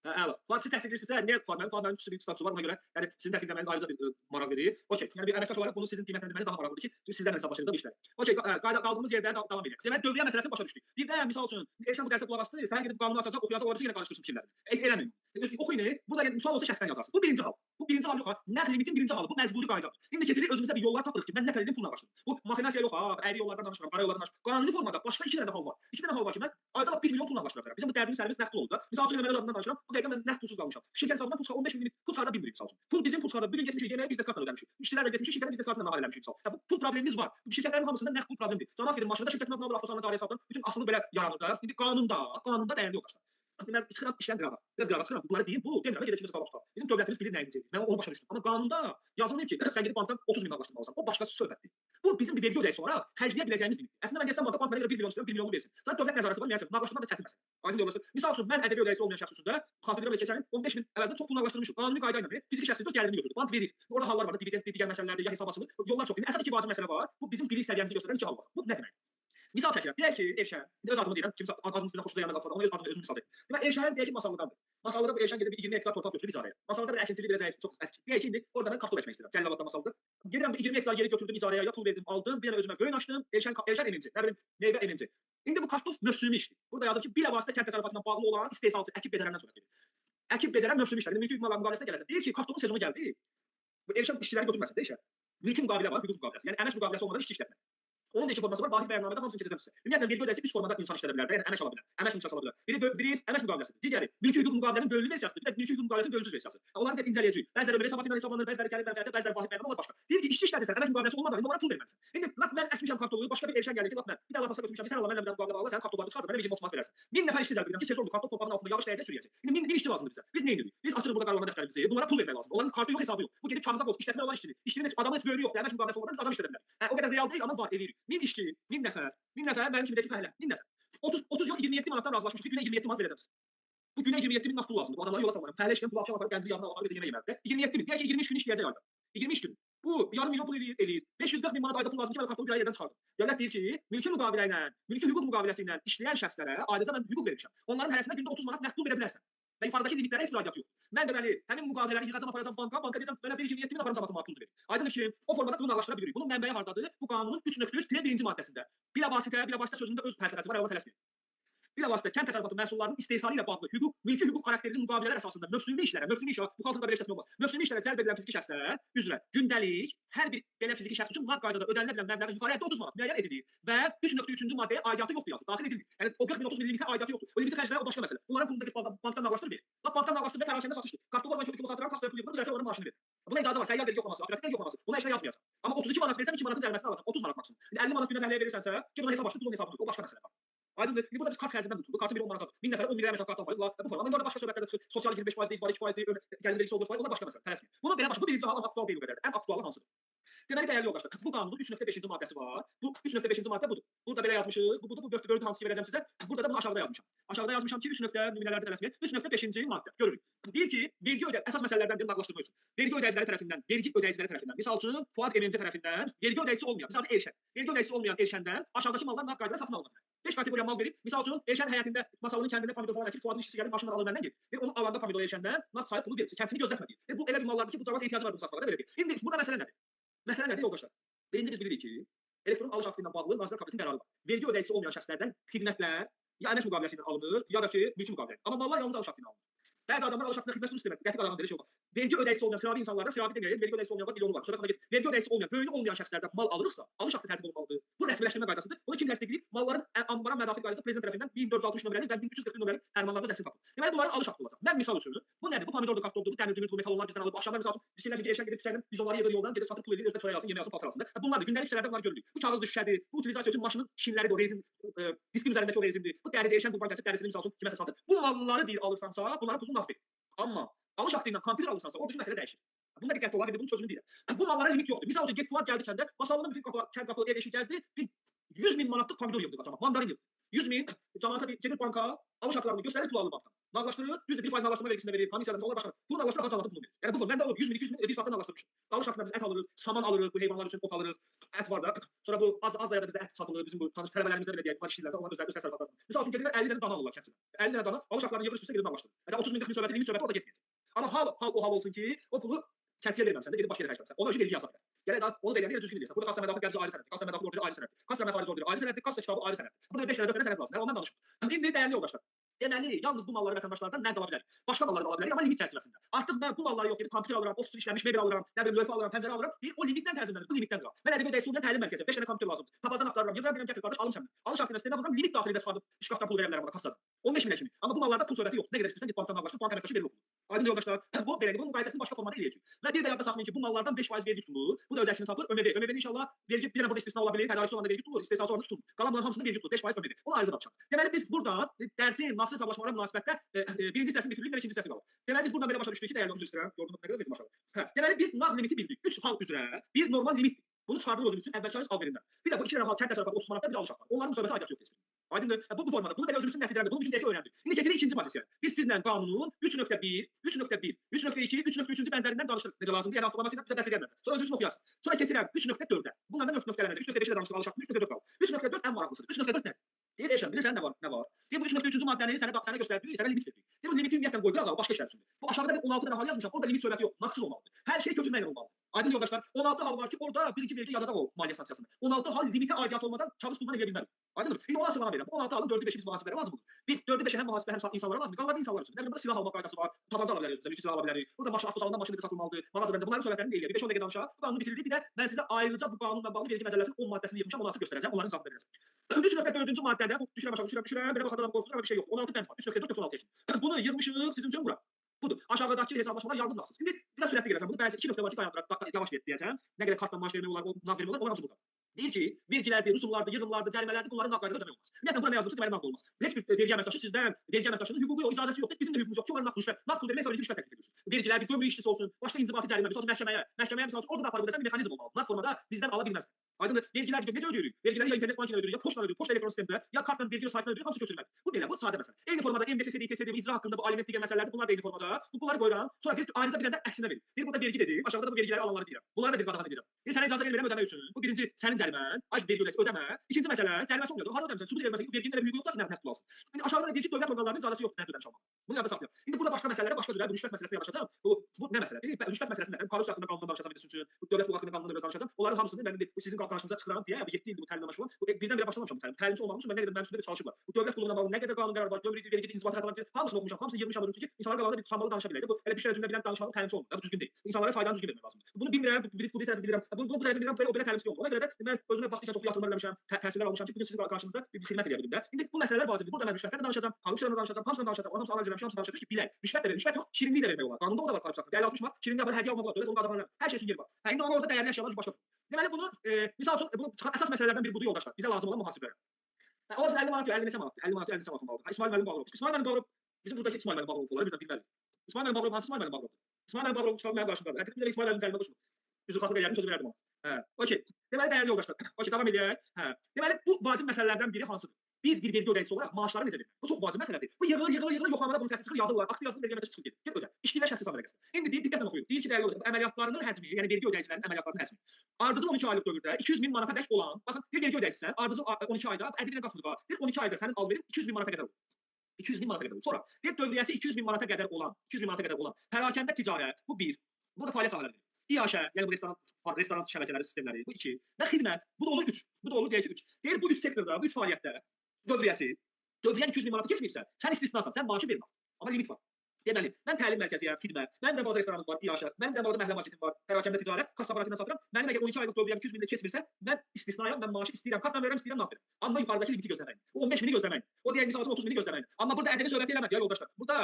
Əla. Fuad siz təsdiqləyirsinizsə, niyə Fuad müəllim xüsusi statusu var, ona görə yəni sizin təsdiqləməniz ayrıca bir maraq verir. Okey, yəni bir əməkdaş olaraq bunu sizin qiymətləndirməniz daha maraqlıdır ki, sizlərlə hesablaşırıq da bu işlər. Okey, qaldığımız yerdən davam edək. Deməli, dövriyyə məsələsini başa düşdük. Bir də misal üçün, Elşən bu dərsə qulaq asdı, sən gedib qanunu açacaq, oxuyacaq, orada yenə qarışdırsın fikirlərini. Eləməyin. Oxuyun, burada sual olsa şəxsən yazarsınız. Bu birinci hal. Bu birinci hal yox ha. Nəql limitin birinci halı. Bu məcburi qaydadır. İndi keçirik özümüzə bir yollar tapırıq ki, mən nə qədər pulla başlayım. Bu maxinasiya yox ha, əyri yollardan danışmıram, qara yollardan danışmıram. Qanuni formada başqa 2 dənə də hal var. 2 dənə hal var ki, mən ayda 1 milyon pulla başlayıram. Bizim bu dərdimiz sərvis nəqd oldu da. Misal üçün mən öz adımdan danışıram. Bu dəqiqə mən nəqd pulsuz qalmışam. Şirkət hesabından pul çıxar 15 min, pul çıxarda bilmirik misal üçün. Pul bizim pul çıxarda bu gün getmişik yeməyə biznes kartla ödəmişik. İşçilərlə getmişik, şirkətin biznes kartına nahar eləmişik misal. Bu pul problemimiz var. Bu şirkətlərin hamısında nəqd pul problemidir. Cəmaət gedir maşında şirkətin adına buraxıb sonra cari hesabdan bütün asılı belə yaranır da. İndi qanunda dəyərli yoxdur. Mən çıxıram işdən qırağa. Biraz qırağa çıxıram. Bunları deyim, bu demirəm, gedəcək qabaq tutar. Bizim dövlətimiz bilir nə edəcək. Mən onu başa düşdüm. Amma qanunda yazılmır ki, sən gedib bankdan 30 min bağışlamalısan. O başqası söhbətdir. Bu bizim bir vergi ödəyicisi olaraq xərcləyə biləcəyimiz limitdir. Əslində mən desəm banka mənə görə 1 milyon istəyirəm, 1 milyonu versin. Sən dövlət nəzarəti var, nəsə nağdlaşdırmaq da çətin məsələ. Aydın yoldaşlar. Misal üçün mən ədəbi ödəyicisi olmayan şəxs üçün də xatırlayıram və keçən il 15 min əvəzində çox pul nağdlaşdırmışıq. Qanuni qayda ilə fiziki şəxs öz gəlirini götürdü. Bank verir. Orada hallar var da, dividend, digər məsələlərdir, ya hesab açılır. Yollar çox. Əsas iki vacib məsələ var. Bu bizim bilik səviyyəmizi göstərən iki hal var. Bu nə deməkdir? Misal çəkirəm. Deyək ki, Elşən, öz adımı deyirəm, kimsə adınız bilə xoşunuza yanına qalsa, ona öz adımı özüm misal çəkirəm. Deməli, Elşən deyək ki, Masallıqdandır. Masallıqda bu Elşən gedib 20 hektar torpaq götürüb icarəyə. Masallıqda da əkinçiliyi biraz zəif, çox əski. Deyək ki, indi orada mən kartof əkmək istəyirəm. Cəlilabadda Masallıqda. Gedirəm 20 hektar yeri götürdüm icarəyə, ya pul verdim, aldım, bir dənə özümə göyün açdım. Elşən eminci, nə bilim, meyvə eminci. İndi bu kartof mövsümi işdir. Burada yazır ki, bilavasitə kənd təsərrüfatına bağlı olan istehsalçı əkib becərəndən sonra gedir. Əkib becərən mövsümi işlər. İndi mülki hüquq müqaviləsinə gələcək. Deyir ki, kartofun sezonu gəldi. Bu Elşən işçiləri götürməsin də işə. Mülki müqavilə var, hüquq müqaviləsi. Yəni əmək müqaviləsi olmadan işçi işlətmək. Onun da iki forması var. Vahid bəyannamədə hamısını keçəcəm sizə. Ümumiyyətlə vergi ödəyicisi 3 formada insan işlədə bilər. Yəni əmək ala bilər. Əmək inşası ala bilər. Biri əmək müqaviləsidir. Digəri mülki hüquq müqavilənin bölünmü versiyasıdır. Bir də mülki hüquq müqaviləsinin bölünsüz versiyası. Onları da incələyəcəyik. Bəziləri ömrə hesabatı ilə hesablanır, bəziləri gəlir mənfəətə, bəziləri vahid bəyannamə, onlar başqa. Deyir ki, işçi işlədirsən, əmək müqaviləsi olmadan indi onlara pul verməlisən. İndi lap mən əkmişəm kartonu, başqa bir erşən gəlir ki, lap mən bir də lafasa götürmüşəm ki, sən Allah mənlə bir müqavilə bağla, sənin kartonlarını çıxardır, mənə bir otomat verərsən. 1000 nəfər işçi cəlb edirəm ki, sezondur, karton torpağın altında yağış dəyəcək, sürüyəcək. İndi 1000 işçi lazımdır bizə. Biz nə edirik? Biz açırıq burada qaralama dəftərimizi, bunlara pul vermək lazımdır. Onların kartı yox, hesabı yox. Bu gedib kağıza qoyub işlətmə olan işçidir. İşçinin heç adamın heç böyrü yoxdur, əmək müqaviləsi olmadan biz adam işlədə bilərik. O qədər real deyil, amma var edirik. 1000 işçi, 1000 nəfər mənim kimdəki fəhlə, 1000 nəfər. 30 yox 27 manatdan razılaşmışıq ki, günə 27 manat verəcəm. Bu günə 27 min nağd pul lazımdır. Bu adamları yola salmaram. Fəhlə işləyən pul axşam aparıb qəndli yağını almalı, bir yemək yeməlidir. 27 min. Deyək ki, 23 gün işləyəcək ayda. 23 gün. Bu yarım milyon pul eləyir. 540 min manat ayda pul lazım ki, mən kartonu bir ay yerdən çıxardım. Dövlət deyir ki, mülki müqavilə ilə, mülki hüquq müqaviləsi ilə işləyən şəxslərə ayrıca mən hüquq vermişəm. Onların hərəsinə gündə 30 manat nəqd pul verə bilərsən. Və yuxarıdakı limitlərə heç bir aidiyyatı yoxdur. Mən deməli, həmin müqavilələri yığacam, aparacam banka deyəcəm, mənə 27 min aparım cəmatıma pul verir. Aydın ki, o formada bunu anlaşdıra bilirik. Bunun mənbəyi hardadır? Bu qanunun 3.3-1-ci maddəsində. Bilavasitə sözündə öz fəlsəfəsi var, ona tələsməyin. Bilavasitə kənd təsərrüfatı məhsullarının istehsalı ilə bağlı hüquq, mülki hüquq xarakterli müqavilələr əsasında mövsümi işlərə, mövsümi işə, bu xalqında belə işlətmə olmaz. Mövsümi işlərə cəlb edilən fiziki şəxslər üzrə gündəlik hər bir belə fiziki şəxs üçün nağd qaydada ödənilə bilən məbləğin yuxarı həddi 30 manat müəyyən edilir və 3.3-cü maddəyə aidiyyatı yoxdur yazılır, daxil edilir. Yəni o 40 min 30 min limitə aidiyyatı yoxdur. O limiti xərclər o başqa məsələ. Bunların pulunu da get bankdan nağdlaşdır ver. Bax bankdan nağdlaşdır və perakəndə satışdır. Kartda olan kilo satıran kasaya pul yığılır, düzəltə onların maaşını verir. Buna icazə var, səyyar vergi yoxlaması, operativ vergi yoxlaması. Buna heç nə yazmayacaq. Amma 32 manat versən 2 manatın cəriməsini alacaqsan, 30 manat maksimum. İndi 50 manat günə fəhləyə verirsənsə, ki buna hesab başlayır, pulun hesabıdır. O başqa məsələ. Aydındır. İndi burada biz kart xərcindən tuturuq. Kartı bir 10 manata. 1000 nəfərə 10 min liraya kart alırlar. Bu forma. İndi orada başqa söhbətlər çıxır. Sosial 25% deyil, 2% deyil, gəlir vergisi olur. Onlar başqa məsələ. Tələsməyin. Bunu belə başqa. Bu birinci hal aktual deyil o qədər. Ən aktualı hansıdır? Deməli dəyərli yoldaşlar, bu qanunun 3.5-ci maddəsi var. Bu 3.5-ci maddə budur. Burada belə yazmışıq. Bu budur. Bu Word hansı ki verəcəm sizə. Burada da bunu aşağıda yazmışam. Aşağıda yazmışam ki 3 nöqtə nümunələrdə tələsməyin. 3.5-ci maddə. Görürük. Deyir ki, vergi əsas məsələlərdən biri nağdlaşdırma üçün. Vergi ödəyiciləri tərəfindən, misal üçün Fuad MMC tərəfindən vergi ödəyicisi olmayan, misal üçün Elşən. Vergi ödəyicisi olmayan Elşəndən aşağıdakı mallar nağd qaydada satın alınır. 5 kateqoriya mal verib, misal üçün Elşən həyətində, Masalının kəndində pomidor falan əkib, Fuadın işçisi gəlib maşınla alır məndən gedir. Onu alanda pomidor Elşəndən nağd sayıb pulu verir. Kəndini gözlətmə deyir. Bu elə bir mallardır ki, bu cavab ehtiyacı var bunu satmağa da belə deyir. İndi burada məsələ nədir? Məsələ nədir yoldaşlar? Birinci biz bilirik ki, elektron alış aktı ilə bağlı Nazirlər Kabinetinin qərarı var. Vergi ödəyicisi olmayan şəxslərdən xidmətlər ya əmək müqaviləsi ilə alınır, ya da ki, mülki müqavilə. Amma mallar yalnız alış aktı ilə alınır. Bəzi adamlar alış aktına xidmət istəmir. Qəti qadağan verir şey olmaz. Vergi ödəyicisi olmayan sıravi insanlarda sıravi deməyin, vergi ödəyicisi olmayanlar milyonu var. Sonra kana get. Vergi ödəyicisi olmayan, böyüyü olmayan şəxslərdən mal alırsa, alış aktı tərtib olunmalıdır. Bu rəsmiləşdirmə qaydasıdır. Bunu kim təsdiqləyir? Malların ambara mədaxil qaydası prezident tərəfindən 1463 nömrəli və 1341 nömrəli fərmanlarda rəsmi tapılır. Deməli bunların alış aktı olacaq. Mən misal üçün, bu nədir? Bu pomidordur, kartofdur, bu dəmirdir, bu metal onlar bizdən alıb axşamlar misal üçün fikirlər ki, eşən gedib düşərdən biz onları yığır yoldan, gedib satıb pul edir, özünə çörək alsın, yemək alsın, paltar alsın. Bunlar da gündəlik işlərdə bunlar görülür. Bu kağız düşüşədir, bu utilizasiya üçün maşının şinləridir, o rezin diskin üzərindəki o rezindir. Bu dəri dəyişən qurban kəsib dərisini misal üçün kiməsə satır. Bu malları deyir alırsansa, bunların pulunu nağd ver. Amma alış aktı ilə kompüter alırsansa, orada məsələ dəyişir. Bunda diqqətli ola bilin, bunun sözünü deyirəm. Bu mallara limit yoxdur. Misal üçün get Fuad gəldi kəndə, Masalının bütün kənd qapılı ev eşiyi gəzdi, bir 100 min manatlıq pomidor yığdı qaçama, mandarin yığdı. 100 min cəmaata gedir banka, alış aktlarını göstərir, pul alır bankdan. Nağdlaşdırır, düzdür 1% nağdlaşdırma vergisini verir, komissiyadan sonra başqa. Pulu nağdlaşdırır, cəmaata pulu verir. Yəni bu məndə olur 100 min, 200 min, bir saatdan nağdlaşdırmışıq. Alış aktında biz ət alırıq, saman alırıq, bu heyvanlar üçün ot alırıq, ət var da. Sonra bu az da bizdə ət satılır, bizim bu tanış tələbələrimizdə belə deyək, var işçilərdə, onlar özləri öz təsərrüfatlarında. Misal üçün gedirlər 50 dənə dana alırlar kəndsindən. 50 dənə dana alış aktlarını yığır üstə gedib nağdlaşdırır. Yəni 30 min 40 min söhbəti, limit söhbəti orada getməyəcək. Amma hal o hal olsun ki, o pulu kəndçiyə verməmsən də gedib başqa yerə xərcləmsən. Ona üçün vergi yazar. Yəni da onu belirləyir, düzgün edirsən. Burada kassa mədaxil qəbzi ayrı sənəddir, kassa mədaxil orderi ayrı sənəddir, kassa məxaric orderi ayrı sənəddir, kassa kitabı ayrı sənəddir. Burada 5 dənə 4 dənə sənəd lazımdır. Yəni ondan danışırıq. İndi dəyərli yoldaşlar. Deməli, yalnız bu malları vətəndaşlardan nəqd ala bilərik. Başqa malları da ala bilərik, amma limit çərçivəsində. Artıq mən bu malları yox, gedib kompüter alıram, ofis işləmiş mebel alıram, nə bilim lövhə alıram, pəncərə alıram. Deyir, o limitdən tənzimlənir, bu limitdən qal. Mən ədəbi ödəyicisi olmayan təlim mərkəzi, 5 dənə kompüter lazımdır. Tapazdan axtarıram, yığıram, deyirəm gətir qardaş, alım səndən. Alış haqqında sistemə vururam, limit daxilində çıxardıb şkafdan pul verə bilərəm burada kassadan. 15 minə kimi. Amma bu mallarda pul söhbəti yoxdur. Nə qədər istəsən get bankdan nağdlaşdır, bank əməkdaşı verir o pulu. Aydın yoldaşlar, bu belədir. Bunun müqayisəsini başqa formada eləyəcəyik. Və bir də yadda saxlayın ki, bu mallardan 5% vergi tutulur. Bu da öz əksini tapır. ÖMV inşallah vergi bir dənə burada istisna ola bilər. Tədarükçü olanda vergi tutulur, istehsalçı olanda tutulur. Qalanların hamısında vergi tutulur. 5% ÖMV. Onu ayrıca danışaq. Deməli biz burada dərsin nağdsız hesablaşmalara münasibətdə birinci hissəsini bitirdik və ikinci hissəsi qalır. Deməli biz buradan belə başa düşdük ki, dəyərli üzr istəyirəm. Gördüyünüz nə qədər verdim aşağı. Hə. Deməli biz nağd limiti bildik. 3 hal üzrə bir normal limitdir. Bunu çıxardırıq özümüz üçün əvvəlki ayız al verindən. Bir də bu 2 dənə hal kənd təsərrüfatı 30 manatda bir alış haqqı var. Onların söhbəti aidiyyatı yoxdur. Aydındır. Bu formada. Bunu belə özümüzün nəticələrində, bunu bütün dəqiq öyrəndik. İndi keçirik ikinci maddəyə. Biz sizlə qanunun 3.1, 3.1, 3.2, 3.3-cü bəndlərindən danışırıq. Necə lazımdır? Yəni avtomatlaşma bizə bəhs edilməz. Sonra özünüz oxuyasınız. Sonra keçirəm 3.4-ə. Bunlardan nöqtələnəcək. 3.5-də danışdıq alış haqqı, 3.4 qalır. 3.4 ən maraqlısıdır. 3.4 nədir? Deyir Elşən, bilirsən nə var? Nə var? Deyir bu 3.3-cü maddəni sənə göstərdik, sənə limit verdik. Deyir bu limiti ümumiyyətlə qoy, qırağa başqa işlər üçündür. Bu aşağıda bir 16 dənə hal yazmışam. Orada limit söhbəti yox, nağdsız olmalıdır. Hər şey köçürməklə olmalıdır. Aydın yoldaşlar, 16 hal var ki orada birinci vergi yazacaq o maliyyə sanksiyasında. 16 hal limitə aidiyyat olmadan kağız pulla edə bilmərik. Aydındır. İndi ona açıqlama verirəm. 16 halın 4-ü 5-i biz mühasibələrə lazımdır. Bir 4-ü 5-i həm mühasibə həm insanlara lazımdır. Qalan insanlar üçün. Nə bilim burada silah almaq qaydası var. Tabanca ala bilərik, mülki silah ala bilərik. Burada maşın avtosalondan maşın necə satılmalıdır? Mağaza bəncə bunların söhbətlərini deyilir. 5-10 dəqiqə danışaq. Bu qanunu bitirildi. Bir də mən sizə ayrıca bu qanunla bağlı vergi məcəlləsinin 10 maddəsini yığmışam, onları göstərəcəm. Onların izahını verəcəm. 3.4-cü maddədə bu düşürəm. Belə baxadan qorxuram, bir şey yox. 16 bənd var. 3.4-4.16 üçün. Bunu yığmışıq sizin üçün bura. Budur. Aşağıdakı hesablaşmalar yalnız nasıl? İndi biraz sürətli gələcəm. Bunu bəzi 2 nöqtə var ki, dayandıraq, yavaş get deyəcəm. Nə qədər kartla maaş vermək olar, o nağd vermək olar, onlar hamısı burada. Deyir ki, vergilərdir, rüsumlardır, yığımlardır, cərimələrdir, bunların nağd qaydada ödəmək olmaz. Ümumiyyətlə bura nə yazılmışsa deməli nağd olmaz. Heç bir vergi əməkdaşı sizdən vergi əməkdaşının hüququ yox, icazəsi yoxdur. Bizim də hüququmuz yoxdur. Onların nağd rüşvət, nağd pul vermək isə rüşvət təklif edirsiniz. Vergilər bir gömrük işçisi olsun, başqa inzibati cərimə, məsələn məhkəməyə məsələn orada da aparıb desəm bir mexanizm olmalı. Nağd formada bizdən ala bilməz. Aydındır. Vergilər necə ödəyirik? Vergiləri ya internet bankıyla ödəyirik, ya poçtla ödəyirik, poçta elektron sistemdə, ya kartla vergi saytına ödəyirik, hamısı köçürülməli. Bu belə, bu sadə məsələ. Eyni formada MDSS, ITSD, icra haqqında bu aliment digər məsələlərdir. Bunlar da eyni formada. Bunları qoyuram. Sonra bir ayrıca bir dənə də əksinə verir. Bir burada vergi dedim, aşağıda da bu vergiləri alanları deyirəm. Bunları da bir qadağan edirəm. Sənə icazə vermirəm ödəmək üçün. Bu birinci sənin cərimən, vergi ödəsə ödəmə. İkinci məsələ, cəriməsi olmayacaq. Hara ödəmirsən? Sübut verməsə bu verginin elə bir hüququ yoxdur ki, nəqd pul alsın. İndi aşağıda da deyir ki, dövlət orqanlarının icazəsi yoxdur nəqd ödəmiş almaq. Bunu yadda saxlayın. İndi burada başqa məsələlərə, başqa cürə rüşvət məsələsində yanaşacağam. Bu nə məsələdir? Rüşvət məsələsində korrupsiya haqqında qanundan danışacağam sizin üçün. Bu dövlət hüququ haqqında qanundan biraz danışacağam. Onların hamısını mən indi sizin qarşınıza çıxıram deyə 7 ildir bu təlimlə məşğulam. Bu birdən-birə başlamamışam bu təlim. Təlimçi olmağım üçün mən nə qədər mənim üstümdə çalışıblar. Bu dövlət qulluğuna bağlı nə qədər qanun qərar var, gömrük vergi inzibati xətalar hamısını oxumuşam, hamısını yığmışam özüm üçün ki, insanlar qabağında bir tutanmalı danışa biləydi. Bu elə bir şey özündə bilən danışmağın təlimçi olmur. Bu düzgün deyil. İnsanlara faydanı düzgün vermək lazımdır. Bunu bilmirəm, bu tərəfi bilirəm. Bunu bu tərəfi bilirəm, belə o belə təlimçi olmur. Ona görə də mən özümə vaxt ikən çox yatırımlar eləmişəm, təhsillər almışam ki, bu gün sizin qarşınızda bir xidmət edə bilim də. İndi bu məsələlər vacibdir. Burada mən rüşvətdən danışacağam, korrupsiyadan danışacağam, hamısından danışacağam. Hamısını analiz edirəm, hamısını danışacağam ki, bilək. Rüşvət də verir, rüşvət yox, şirinlik də vermək olar. Qanunda o da var korrupsiya haqqında. 50-60 manat şirinlik var, hədiyyə almaq olar, dövlət onu qadağanlayır. Hər şey üçün yeri var. Hə, indi orada dəyərli əşyalar başqa. Deməli bunu misal üçün bu əsas məsələlərdən biri budur yoldaşlar. Bizə lazım olan mühasibə. Orada 50 manat, 50 neçə manat, 50 manat, 50 neçə manat olmalıdır. İsmail müəllim Bağırov. İsmail müəllim Bağırov bizim buradakı İsmail müəllim Bağırov olar, bir də bilməli. İsmail müəllim Bağırov hansı İsmail müəllim Bağırovdur? İsmail müəllim Bağırov çıxıb mənim qarşımdadır. Həqiqətən də İsmail müəllim gəlmə qoşulur. Üzü xatırı gəldim, sözü verdim ona. Hə, okey. Deməli dəyərli yoldaşlar. Okey, davam edək. Hə. Deməli bu vacib məsələlərdən biri hansıdır? Biz bir vergi ödəyicisi olaraq maaşları necə veririk? Bu çox vacib məsələdir. Bu yığılır, yoxlamada bunun səsi çıxır, yazılır, aktiv yazılır, vergi əməkdaşı çıxıb gedir. Get ödə. İşçilər şəxsi hesab verəsən. İndi deyir, diqqətlə oxuyun. Deyir ki, dəyərli yoldaşlar, əməliyyatlarının həcmi, yəni vergi ödəyicilərinin əməliyyatlarının həcmi. Ardıcıl 12 aylıq dövrdə 200 min manata dək olan, baxın, bir vergi ödəyicisən, ardıcıl 12 ayda ədəbiyyat qatılığı var. Deyir 12 ayda sənin alverin 200 min manata qədər olur. 200 min manata qədər olur. Sonra bir dövriyyəsi 200 min manata qədər olan, pərakəndə ticarət, bu bir. Burada fəaliyyət sahələridir. İAŞ, yəni bu restoran şəbəkələri sistemləri, bu 2 və xidmət, bu da olur 3. Bu da olur deyək ki 3. Deyir bu 3 sektorda, bu 3 fəaliyyətdə dövriyyən 200 min manata keçməyibsə, sən istisnasan, sən maaşı vermə. Amma limit var. Deməli, mən təlim mərkəziyəm, xidmət, mənim də bazar restoranım var, İAŞ, mənim də bazar məhəllə marketim var, pərakəndə ticarət, kassa aparatı ilə satıram. Mənim əgər 12 aylıq dövriyyəm 200 minlə keçmirsə, mən istisnayam, mən maaşı istəyirəm, kartla verirəm, istəyirəm nağd verirəm. Amma yuxarıdakı limiti gözləməyin. O 15 mini gözləməyin. O deyək misal üçün 30 mini gözləməyin. Amma burada ədəbi söhbəti eləmədi ya yoldaşlar. Burada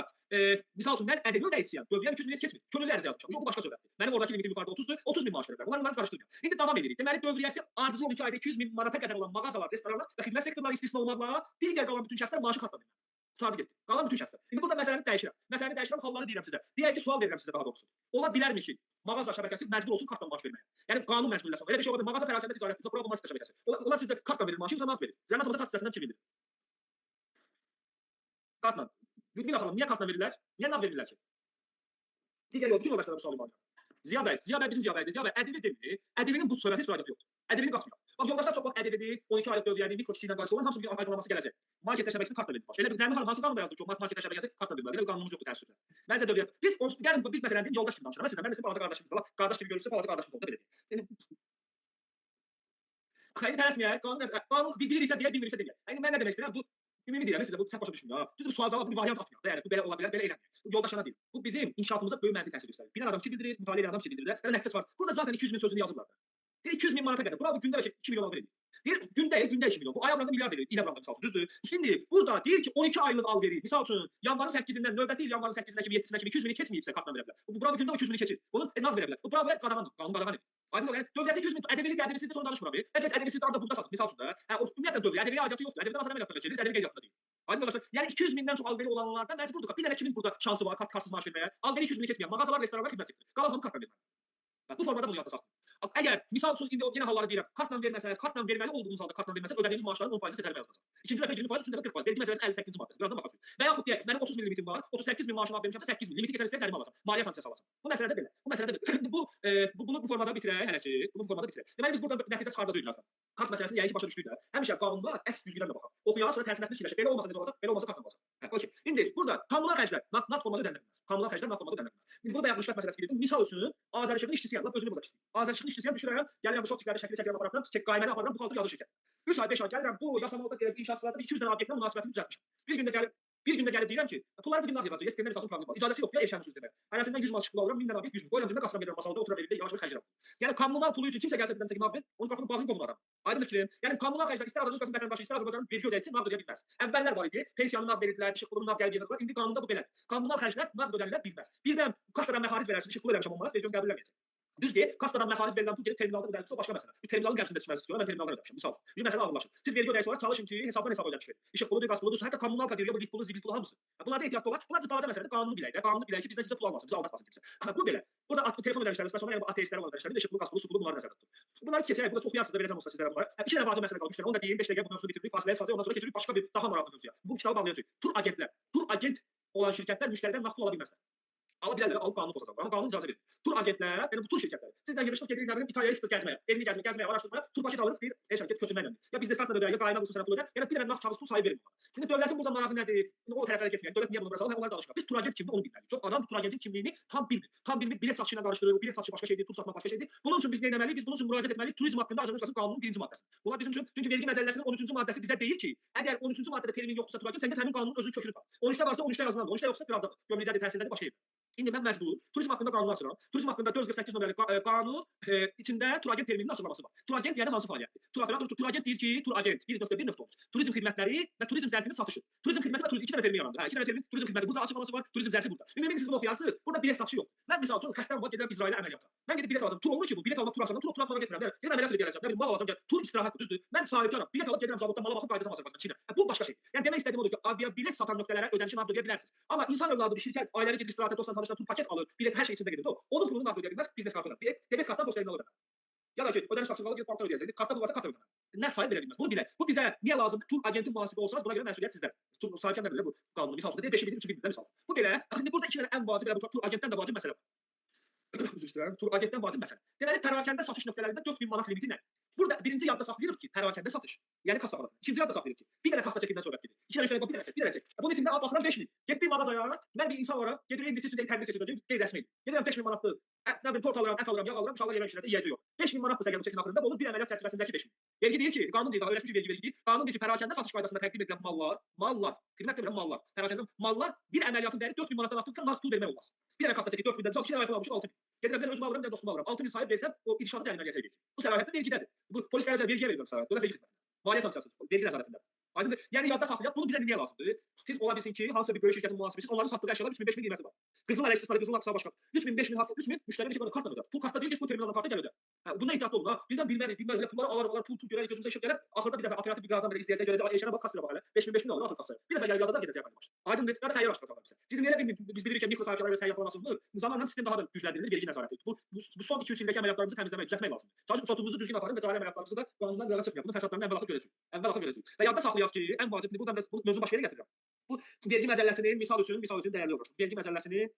misal üçün mən ədəbi ödəyicisiyəm. Dövriyyəm 200 minə keçmir. Könüllü ərizə yazmışam. Bu başqa söhbətdir. Mənim oradakı limitim yuxarıda 30-dur, 30 min maaş verirəm. Onları qarışdırmıram. İndi davam edirik. Deməli dövriyyəsi ardıcıl 12 ayda 200 min manata qədər olan mağazalar, restoranlar və xidmət sektorları istisna olmaqla digər qalan bütün şəxslər maaşı kartla verir. Tutardı getdi. Qalan bütün şəxslər. İndi burada məsələni dəyişirəm. Məsələni dəyişirəm, halları deyirəm sizə. Deyək ki, sual verirəm sizə daha doğrusu. Ola bilərmi ki, mağaza şəbəkəsi məcbur olsun kartla maaş verməyə? Yəni qanun məcburiyyəti. Elə bir şey olmadı. Mağaza pərakəndə ticarət, prova market şəbəkəsi. Onlar sizə kartla verir, maaşı zəmanət verir. Zəmanət olsa sat hissəsindən kim verir? Kartla. Bilin bakalım, niyə kartla verirlər? Niyə nağd verirlər ki? Digər yol, bütün yoldaşlara bu sualı var. Ziya bəy bizim Ziya bəydir. Ziya bəy ədəbi demir. Ədəbinin bu söhbəti heç bir aidiyyatı yoxdur. Ədəbini qatmıyor. Bax yoldaşlar çox vaxt ədəbidir, 12 aylıq dövriyyədir, mikro kiçiklə qarşı olan hamısı bir aydınlanması gələcək. Marketlər şəbəkəsi kartla verir. Elə bir Nəmin xanım hansı qanunda yazdı ki, o marketlər şəbəkəsi kartla verir. Elə bir qanunumuz yoxdur təəssüflə. Məncə dövriyyət. Biz gəlin bir məsələni deyim, yoldaş kimi danışıram. Məsələn, mən sizin balaca qardaşınızla, qardaş kimi görürsünüz, balaca qardaşınız oldu belə deyim. Yəni xeyli tələsməyək, qanun bilirsə deyək, bilmirsə deyək. Yəni mən nə demək istəyirəm? Bu ümumi deyirəm sizə, bu səhv başa düşməyin ha. Düzdür, sual-cavab bir variant atmayaq da, yəni bu belə ola bilər, belə eləməyək. Bu yoldaşına deyil. Bu bizim inkişafımıza böyük mənfi təsir göstərir. Bilən adam fikir bildirir, mütaliə edən adam fikir bildirir. Yəni nəticəsi var. Burada zaten 200 min sözünü yazıblar. Deyir 200 min manata qədər. Bura bu gündə 2 milyon verir. Deyir gündə 2 milyon. Bu ay oranında milyar verir. İlə oranında misal üçün, düzdür? Şimdi burada deyir ki 12 aylıq al verir. Misal üçün yanvarın 8-dən növbəti il yanvarın 8-dən kimi 7-sinə kimi 200 mini keçməyibsə kartla verə bilər. Bu bravo gündə 200 mini keçir. Bunu nağd verə bilər. Bu bravo qadağandır. Qanun qadağan edir. Aydın olar. Dövriyyəsi 200 min, ədəbiyyəsi sonra danışmıram. Bəlkə ədəbiyyəsi ancaq burada satır. Misal üçün də. Hə, o ümumiyyətlə dövriyyə, ədəbiyyə aidiyyatı yoxdur. Ədəbiyyədə məsələn əməliyyatlar keçirilir, ədəbiyyə qeydiyyatında deyil. Aydın olar. Yəni 200 mindən çox alveri olanlardan məcburdur. Bir dənə kimin burada şansı var, kartsız maaş verməyə? Alveri 200 mini keçməyən mağazalar, restoranlar, xidmət sektoru. Qalan hamı kartla verməli. Bu formada bunu yadda saxlayın. Əgər misal üçün indi yenə halları deyirəm, kartla verməsəniz, kartla verməli olduğunuz halda kartla verməsəniz ödədiyiniz maaşların 10% seçəli bəyaz olacaq. İkinci dəfə 20% üstündə 40%. Vergi məcəlləsi 58-ci maddəsi. Birazdan baxacağıq. Və yaxud deyək, mənim 30 min limitim var, 38 min maaşını vermişəmsə 8 min limiti keçən cərimə alacağam. Maliyyə sanksiyası alacağam. Bu məsələdə belə. Bu məsələdə belə. Bunu bu formada bitirək hələ ki. Bunu bu formada bitirək. Deməli biz burada nəticə çıxardacağıq birazdan. Kart məsələsini yəqin ki başa düşdük də. Həmişə qanunlar əks düzgünlərlə baxaq. Oxuyandan sonra təsirləşmə fikirləşək. Belə olmasa necə olacaq? Belə olmasa kartla olacaq. Hə, okey. İndi burada kommunal xərclər nağd formada ödənilməz. Kommunal xərclər nağd formada ödənilməz. İndi burada bayaq rüşvət məsələsi gedir. Misal üçün Azərişıqın işçisiyəm. Lap özünü burada pisdir. Azərişıqın işçisiyəm düşürəm. Gəlirəm bu şotikləri şəkillərə aparıram. Qayməni aparıram. Bu xaltı yazır şirkət. 3 ay 5 ay gəlirəm. Bu yasamalda inşaatçılarda 200 dənə obyektlə münasibətini düzəltmişəm. Bir gündə gəlib deyirəm ki, pulları bu gün nağd yazacağıq. Sistemdə məsələn problem var. İcazəsi yoxdur ya eşyanın sözləmə. Hərəsindən 100 manat çıxıb alıram, 1000 dənə obyekt 100 min. Qoyuram cibimə kasına verirəm, masalda otura verirəm, yavaş-yavaş xərcləyirəm. Yəni kommunal pulu üçün kimsə gəlsə bir dənə nağd ver, onun qapını bağlayıb qovunaram. Aydın fikrim. Yəni kommunal xərclər istər Azərbaycan vətəndaşı, istər Azərbaycanın vergi ödəyicisi nağd ödəyə bilməz. Əvvəllər var idi, pensiyanı nağd verirdilər, işıq pulunu nağd verirdilər. İndi qanunda bu belədir. Kommunal xərclər nağd ödənilə bilməz. Birdən kassadan məxaric verərsən, işıq pulu vermişəm 10 manat, vergi qəbul eləməyəcək. Düzdür, kassadan məxaric verilən pul gedib terminalda ödənilir, o başqa məsələ. Biz terminalın qəbzində düşməsi istiyorlar, mən terminalda ödəmişəm. Misal üçün, bir məsələ ağırlaşır. Siz vergi ödəyicisi olaraq çalışın ki, hesabdan hesaba ödəniş verin. İşıq puludur, qaz puludur, hətta kommunalka deyir, ya bu lit pulu, zibil pulu hamısı. Bunlarda ehtiyatlı olaq. Bunlar balaca məsələdir, qanunu bilək də, qanunu bilək ki, bizdən kimsə pul almasın, bizi aldatmasın kimsə. Bu belə. Burada telefon ödənişləri, stasionlar, yəni bu ATS-lər olan ödənişlərdə işıq pulu, qaz pulu, su pulu bunları nəzərdə tutun. Bunları keçək, burada çox yaxşı da verəcəm usta sizlərə bunları. İki dənə vacib məsələ qaldı, 3 dənə, onu da deyim, 5 dəqiqə bu mövzunu bitiririk, fasiləyə salacağıq, ondan sonra keçirik başqa bir daha maraqlı mövzuya. Bu kitabı bağlayacağıq. Tur agentlər. Tur agent olan şirkətlər müştəridən nağd pul ala bilməzlər. Ala bilərlər, alıb qanunu pozacaq. Amma qanun icazə verir. Tur agentlər, yəni bu tur şirkətləri. Sizdən yığışdıq gedirik nə bilim İtaliyaya sıfır gəzməyə, evini gəzməyə, araşdırmaya, tur paket alırıq, bir şirkət köçürməklə. Ya biznes kartla ödəyir, ya qayma qursu sənə pul ödər, ya bir dənə nağd kağız pul sayı verir buna. Şimdi dövlətin burada marağı nədir? O tərəflərə getməyək. Dövlət niyə bunu bıraxır? Onları danışırıq. Biz tur agent kimdir onu bilməliyik. Çox adam tur agentin kimliyini tam bilmir. Tam bilmir, bilet satışı ilə qarışdırır, bilet satışı başqa şeydir, tur satmaq başqa şeydir. Bunun üçün biz nə etməliyik? Biz bunun üçün müraciət etməliyik turizm haqqında Azərbaycan qanunun 1-ci maddəsi. Bunlar bizim üçün çünki vergi məcəlləsinin 13-cü maddəsi bizə deyir ki, əgər 13-cü maddədə termin yoxdursa tur agent, sən get həmin qanunun özünü kökünü tap. 13-də varsa 13-də yazılan, 13-də yoxsa qıraqdadır. Gömrükdədir, təhsildədir, başqa yerdə. İndi mən məcbur turizm haqqında qanunu açıram. Turizm haqqında 448 nömrəli qanun içində turagent termininin açıqlaması var. Turagent yəni hansı fəaliyyətdir? Turagent deyir ki, turagent 1.1.30. Turizm xidmətləri və turizm zərfinin satışı. Turizm xidməti və turizm iki dənə termin yarandı. Hə, iki dənə termin turizm xidməti burada açıqlaması var, turizm zərfi burada. Ümumi siz bunu oxuyarsınız. Burada bilet satışı yoxdur. Mən misal üçün xəstəm var, gedirəm İsrailə əməliyyata. Mən gedib bilet alacağam. Tur olur ki, bu bilet almaq tur açandan tur atmağa getmirəm. Gəlirəm əməliyyat gələcəm. Nə bilim mal alacağam, gəl. Tur istirahətdir, düzdür. Mən sahibkaram. Bilet alıb gedirəm zavoddan mala baxıb qayıdacağam Azərbaycana, Çinə. Bu başqa şey. Yəni demək istədiyim odur ki, aviabilet satan nöqtələrə ödənişi nağd ödəyə bilərsiniz. Amma insan övladı bir şirkət ailəli gedir istirahətə dostlar tanışlar tur paket alır. Bilet hər şey içində gedir. Onun pulunu nağd ödəyə bilməz, biznes kartı ödər. Debet kartdan post terminal ödər. Ya da ki, ödəniş tapşırığı alıb gedib bankdan ödəyəcək. Kartda varsa kart ödər. Nə sayı verə bilməz. Bunu bilək. Bu bizə niyə lazımdır? Tur agentin mühasibi olsanız buna görə məsuliyyət sizdə. Tur sahibkar nədir bu qanunu? Misal üçün 5 bilin, 3 bilin misal. Bu belə. İndi burada iki dənə ən vacib elə bu tur agentdən də vacib məsələ var. Üzr istəyirəm. Tur agentdən vacib məsələ. Deməli, pərakəndə satış nöqtələrində 4000 manat limiti nə? Burada birinci yadda saxlayırıq ki, pərakəndə satış. Yəni kassa aparatı. İkinci yadda saxlayırıq ki, bir dənə kassa çekindən söhbət gedir. İki dənə şöyə bir dənə çək. Bunun içində baxıram 5000. Getdim mağazaya, mən bir insan olaraq gedirəm investisiya üçün təbliğ seçəcəm, qeyri-rəsmi. Gedirəm 5000 manatlı, nə bilim tort alıram, ət alıram, yağ alıram, uşaqlar yemək işləsə yeyəcək yox. 5000 manat səgər çekin axırında olur bir əməliyyat çərçivəsindəki 5000. Vergi deyir ki, qanun deyir, daha öyrəşmiş vergi deyir. Qanun deyir ki, pərakəndə satış qaydasında təqdim edilən mallar, xidmət demirəm mallar. Pərakəndə mallar bir əməliyyatın dəyəri 4000 manatdan artıqsa nağd pul vermək olmaz. Bir dənə kassa çeki 4000-dən çox, 2 dənə iPhone almışıq 6000. Gedirəm mən özümə alıram, bir də dostuma alıram. 6000 sayıb versəm o inşaatı cərimə gələcək vergi. Bu sərayətdə vergidədir. Bu polis qərar vergiyə verir sərayət. Dövlət vergi xidmətinə. Maliyyə sanksiyası, vergi nəzarətində. Aydındır. Yəni yadda saxlayaq, bunu bizə niyə lazımdır? Siz ola bilsin ki, hansısa bir böyük şirkətin mühasibəsiz, onların satdığı əşyalar 3000 5000 qiyməti var. Qızıl Aleksisləri, qızıl aksa başqa. 3000 5000 haqlı 3000 müştəri bir kartla ödər. Pul kartda deyir ki, bu terminaldan kartla gəl ödə. Bundan ehtiyatlı olun ha. Birdən bilmərik, elə pulları alar, pul görər gözümüzə işıq gələr. Axırda bir dəfə operativ bir qadağan belə izləyəcək, görəcək, eşyanə bax kassaya bax elə. 5000 alır artıq kassaya. Bir dəfə gəlib yazacaq gedəcək başa. Aydındır. Yəni səyyar aşkarlar bizə. Sizin elə biz bilirik ki, mikro sahibkarlar və səyyar formasıdır. Zamanla sistem daha da gücləndirilir, vergi nəzarəti. Bu son 2-3 ildəki əməliyyatlarımızı təmizləmək, düzəltmək lazımdır. Sadəcə satımımızı düzgün aparın və cari əməliyyatlarımızı da qanundan qırağa çıxmayaq. Bunun fəsadlarını əvvəl axır görəcəyik. Əvvəl axır görəcəyik. Və yadda saxlayaq ki, ən vacibini buradan biraz mövzu başqa yerə gətirirəm. Bu vergi məcəlləsinin misal üçün dəyərli olur. Vergi məcəlləsinin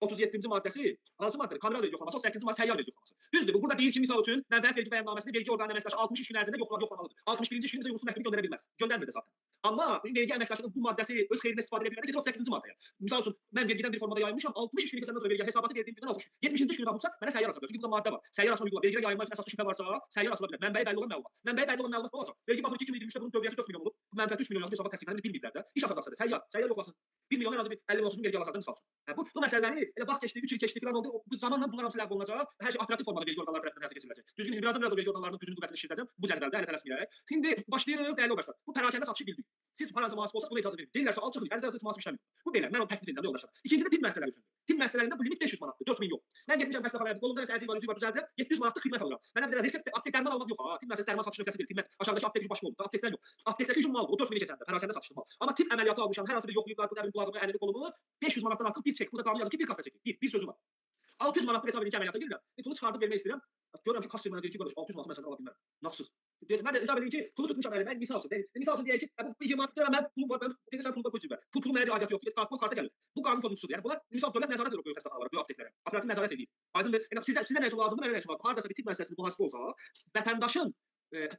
37-ci maddəsi hansı maddədir? Kameral vergi yoxlaması, 38-ci maddə səyyar vergi yoxlaması. Düzdür, bu burada deyir ki, misal üçün mənfəət vergi bəyannaməsində vergi orqanı əməkdaşı 60 iş günü ərzində yoxlamalıdır. 61-ci iş günü yoxsul məhkəməyə göndərə bilməz. Göndərmir də zaten. Amma vergi əməkdaşının bu maddəsi öz xeyrinə istifadə edə bilməlidir. Keçir 38-ci maddəyə. Misal üçün mən vergidən bir formada yayılmışam, 60 iş günü keçəndən sonra vergi hesabatı verdiyim gündən 60. 70-ci iş günü baxımsa mənə səyyar asılır. Çünki burada maddə var. Səyyar asma uyğular. Vergiyə yayılma üçün əsaslı şübhə varsa, səyyar asıla bilər. Mənbəyi bəlli olan məlumat. Mənbəyi bəlli olan məlumat olacaq. Vergi baxır ki, 2023-də bunun dövriyyəsi 4 milyon olub. Bu mənfəət 3 milyon yazıb hesaba təsdiqlənir bilmirlər də. İş asasıdır. Səyyar yoxlasın. 1 milyon ərazı bir 50-30 vergi alacaqdır misal üçün. Bu məsələləri elə vaxt keçdi, 3 il keçdi filan oldu. Bu zamanla bunlar hamısı ləğv olunacaq. Hər şey operativ formada vergi orqanları tərəfindən həyata keçiriləcək. Düzgün birazdan vergi orqanlarının gücünü qüvvətini şişirdəcəm. Bu cədvəldə hələ tələsməyək. İndi başlayırıq dəyərli dostlar. Bu pərakəndə satışı bildik. Siz haransa mühasibə olsa buna icazə verin. Deyirlərsə al çıxın. Ərizə mühasibə işləmir. Bu deyirlər. Mən onu təklif edirəm yoldaşlar. İkincisi də tibb məsələləri üçündür. Tibb məsələlərində bu limit 500 manatdır, 4000 yox. Mən getmişəm xəstəxanaya, qolumda nəsə əziyi var, üzüyü var, düzəldirəm. 700 manatlıq xidmət alıram. Mənə deyirlər resept, aptek dərman almaq yox ha. Tibb məsələsi dərman satışı nöqtəsi deyil. Xidmət aşağıdakı aptek başqa olur. Aptekdən yox. Aptekdəki üçün mal, o 4000 keçəndə pərakəndə satışlı mal. Amma tibb əməliyyatı almışam, hər hansı bir yoxlayıblar, bu nə bilim qulağımı, əlimi, kolumu 500 manatdan artıq bir çek. Burada qanun yazır ki, bir kassa çekin. Bir sözü var. 600 manatlıq hesab edin ki, əməliyyata girirəm. Pulu çıxardıb vermək istəyirəm. Görürəm ki, kassadan deyir ki, qardaş 600 manat məsələn ala bilmərəm. Nağdsız. Mən də hesab edin ki, pulu tutmuşam əlimə. Misal üçün deyək ki, bu 20 manat mən pulum var, mən pulum var bu cibə. Pulun mənə aidiyyatı yoxdur. Karta gəlir. Bu qanun pozuntusudur. Yəni bunlar misal dövlət nəzarət edir böyük xəstəxanalara, böyük apteklərə. Operativ nəzarət edir. Aydındır. Yəni sizə nə üçün lazımdır, mənə nə üçün lazımdır? Hardasa bir tibb müəssisəsində mühasibə olsa, vətəndaşın